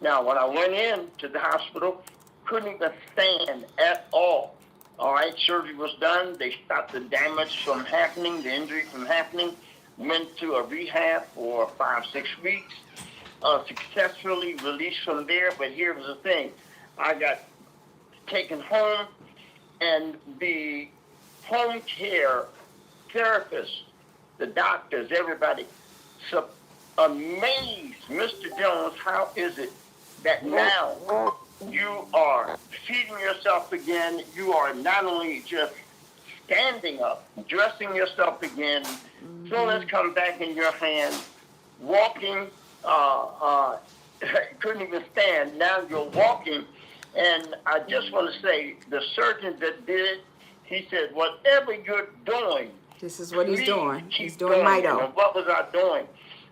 Now, when I went in to the hospital, couldn't even stand at all. All right, surgery was done. They stopped the damage from happening, the injury from happening. Went to a rehab for 5-6 weeks. Successfully released from there. But here was the thing. I got taken home, and the home care therapists, the doctors, everybody, so amazed, Mr. Jones, how is it that now you are feeding yourself again, you are not only just standing up, dressing yourself again, let's come back in your hand, walking, couldn't even stand, now you're walking, and I just want to say, the surgeon that did it, he said, whatever you're doing, this is what he's doing. He's doing Mito. And what was I doing?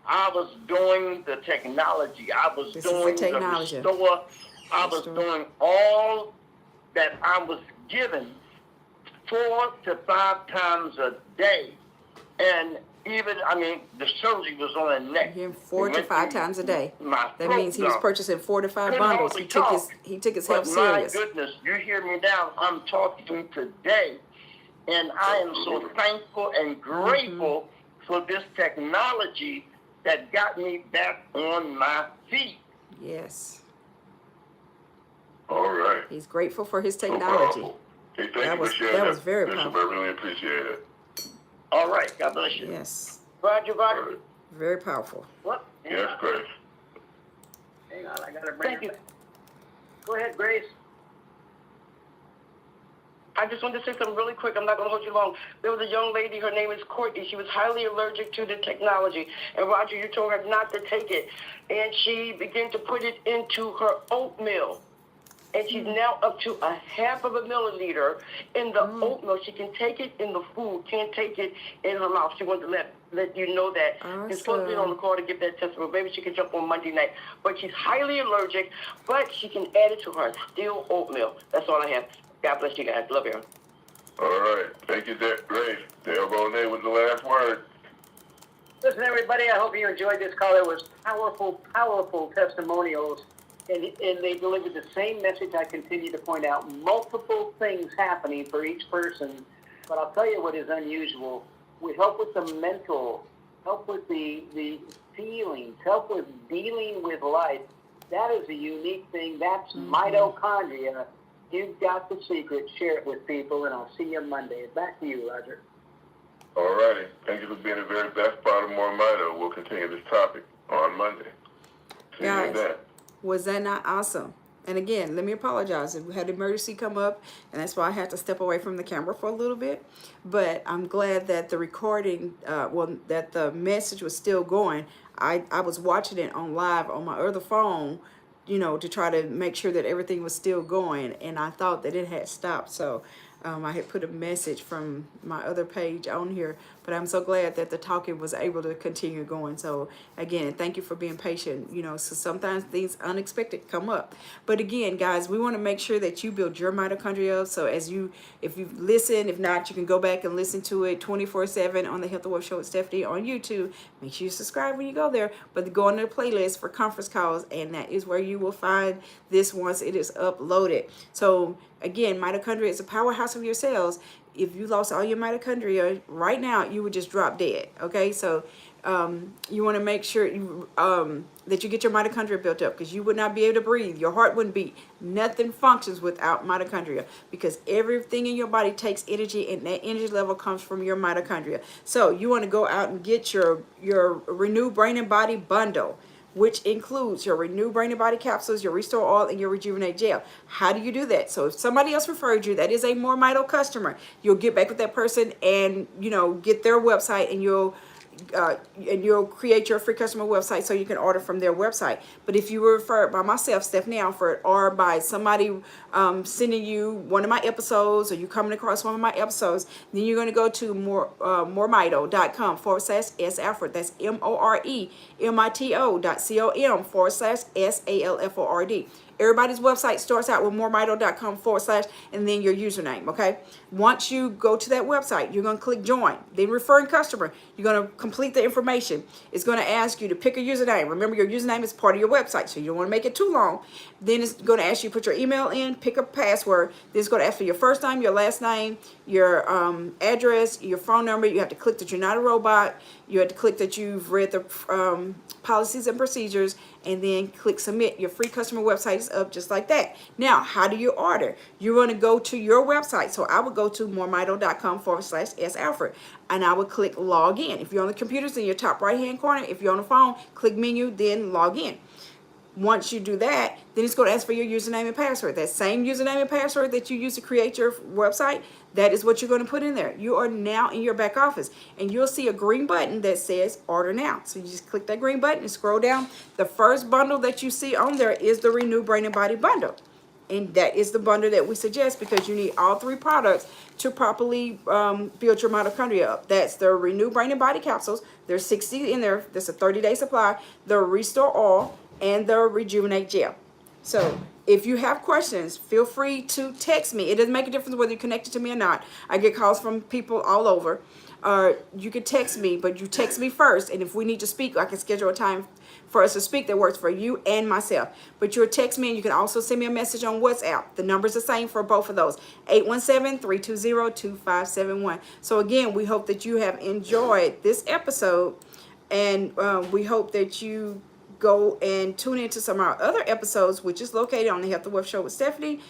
I was doing the technology. I was doing the restore. I was doing all that I was given 4 to 5 times a day. And even, the surgery was on the neck. 4 to 5 times a day. That means he was purchasing 4 to 5 bundles. He took his health serious. My goodness, you hear me now. I'm talking today. And I am so thankful and grateful for this technology that got me back on my feet. Yes. All right. He's grateful for his So technology. powerful. Hey, thank That you was for sharing that was very Bishop. powerful. I really appreciate it. All right. God bless you. Yes. Roger, Roger. All right. Very powerful. What? Yes, Grace. Hang on, I gotta bring Thank her you. back. Go ahead, Grace. I just wanted to say something really quick. I'm not going to hold you long. There was a young lady. Her name is Courtney. She was highly allergic to the technology. And Roger, you told her not to take it. And she began to put it into her oatmeal. And she's now up to a half of a milliliter in the oatmeal. She can take it in the food, can't take it in her mouth. She wanted to let you know that. You're supposed to be on the call to give that testimony. Maybe she can jump on Monday night. But she's highly allergic, but she can add it to her steel oatmeal. That's all I have. God bless you guys. Love you. All right. Thank you, Grace. Dale Bonet with the last word. Listen, everybody, I hope you enjoyed this call. It was powerful, powerful testimonials, and they delivered the same message. I continue to point out multiple things happening for each person, but I'll tell you what is unusual. We help with the mental, help with the feelings, help with dealing with life. That is a unique thing. That's mitochondria. You've got the secret. Share it with people, and I'll see you Monday. Back to you, Roger. All righty. Thank you for being the very best part of More Mito. We'll continue this topic on Monday. See you then. Was that not awesome? And again, let me apologize. We had an emergency come up, and that's why I had to step away from the camera for a little bit. But I'm glad that the recording, that the message was still going. I was watching it on live on my other phone, to try to make sure that everything was still going. And I thought that it had stopped. So I had put a message from my other page on here, but I'm so glad that the talking was able to continue going. So again, thank you for being patient. So sometimes things unexpected come up, but again, guys, we want to make sure that you build your mitochondria up. So if you listen, if not, you can go back and listen to it 24/7 on the Health and Wealth Show with Stephanie on YouTube. Make sure you subscribe when you go there, but go on the playlist for conference calls, and that is where you will find this once it is uploaded. So again, mitochondria is a powerhouse of your cells. If you lost all your mitochondria right now, you would just drop dead. Okay, so you want to make sure that you get your mitochondria built up, because you would not be able to breathe. Your heart wouldn't beat. Nothing functions without mitochondria, because everything in your body takes energy, and that energy level comes from your mitochondria. So you want to go out and get your Renew Brain and Body bundle, which includes your Renew Brain and Body capsules, your Restore Oil, and your Rejuvenate Gel. How do you do that? So if somebody else referred you, that is a More Mito customer, you'll get back with that person and, get their website, and you'll create your free customer website so you can order from their website. But if you were referred by myself, Stephanie Alford, or by somebody sending you one of my episodes, or you coming across one of my episodes, then you're going to go to moremito.com/S Alford. That's moremito.com/SALFORD. Everybody's website starts out with moremito.com/ and then your username, okay? Once you go to that website, you're going to click join. Then referring customer, you're going to complete the information. It's going to ask you to pick a username. Remember, your username is part of your website, so you don't want to make it too long. Then it's going to ask you to put your email in, pick a password. Then it's going to ask for your first name, your last name, your address, your phone number. You have to click that you're not a robot. You have to click that you've read the policies and procedures, and then click submit. Your free customer website is up just like that. Now, how do you order? You're going to go to your website. So I would go to moremito.com/S Alfred, and I would click log in. If you're on the computers, in your top right hand corner. If you're on the phone, click menu, then log in. Once you do that, then it's going to ask for your username and password. That same username and password that you use to create your website, that is what you're going to put in there. You are now in your back office, and you'll see a green button that says order now. So you just click that green button and scroll down. The first bundle that you see on there is the Renew Brain and Body bundle. And that is the bundle that we suggest, because you need all three products to properly build your mitochondria up. That's the Renew Brain and Body capsules. There's 60 in there. That's a 30-day supply. The Restore Oil and the Rejuvenate Gel. So if you have questions, feel free to text me. It doesn't make a difference whether you're connected to me or not. I get calls from people all over. You can text me, but you text me first. And if we need to speak, I can schedule a time for us to speak that works for you and myself. But you'll text me, and you can also send me a message on WhatsApp. The number's the same for both of those, 817-320-2571. So again, we hope that you have enjoyed this episode And we hope that you go and tune into some of our other episodes, which is located on the Health and Wealth Show with Stephanie.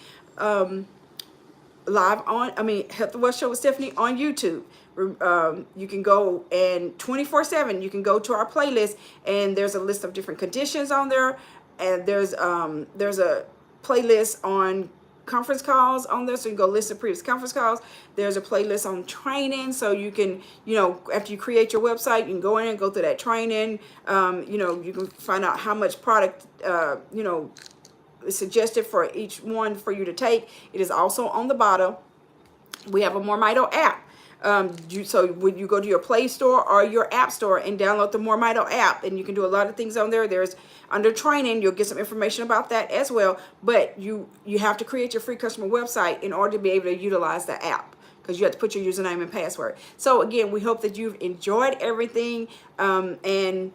Live on, Health and Wealth Show with Stephanie on YouTube. You can go and 24/7, you can go to our playlist, and there's a list of different conditions on there. And there's a playlist on conference calls on there, so you can go listen to previous conference calls. There's a playlist on training, so you can, after you create your website, you can go in and go through that training. You can find out how much product, is suggested for each one for you to take. It is also on the bottom. We have a Mormito app. So when you go to your Play Store or your App Store and download the Mormito app, and you can do a lot of things on there. There's under training, you'll get some information about that as well. But you have to create your free customer website in order to be able to utilize the app, because you have to put your username and password. So again, we hope that you've enjoyed everything. And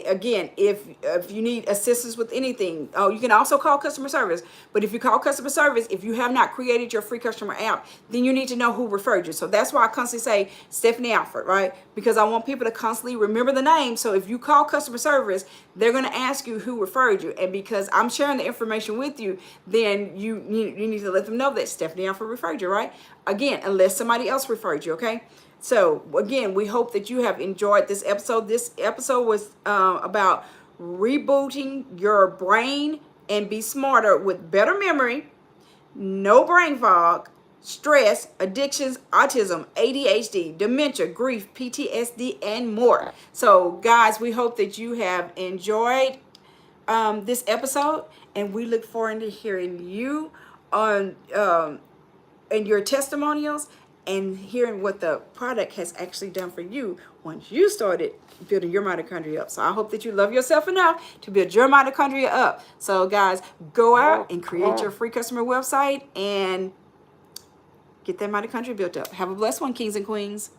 again, if you need assistance with anything, you can also call customer service. But if you call customer service, if you have not created your free customer app, then you need to know who referred you. So that's why I constantly say Stephanie Alford, right? Because I want people to constantly remember the name. So if you call customer service, they're going to ask you who referred you. And because I'm sharing the information with you, then you need to let them know that Stephanie Alford referred you, right? Again, unless somebody else referred you, okay? So again, we hope that you have enjoyed this episode. This episode was about rebooting your brain and be smarter with better memory, no brain fog, stress, addictions, autism, ADHD, dementia, grief, PTSD, and more. So guys, we hope that you have enjoyed this episode, and we look forward to hearing you on and your testimonials, and hearing what the product has actually done for you once you started building your mitochondria up. So I hope that you love yourself enough to build your mitochondria up. So guys, go out and create your free customer website and get that mitochondria built up. Have a blessed one, kings and queens.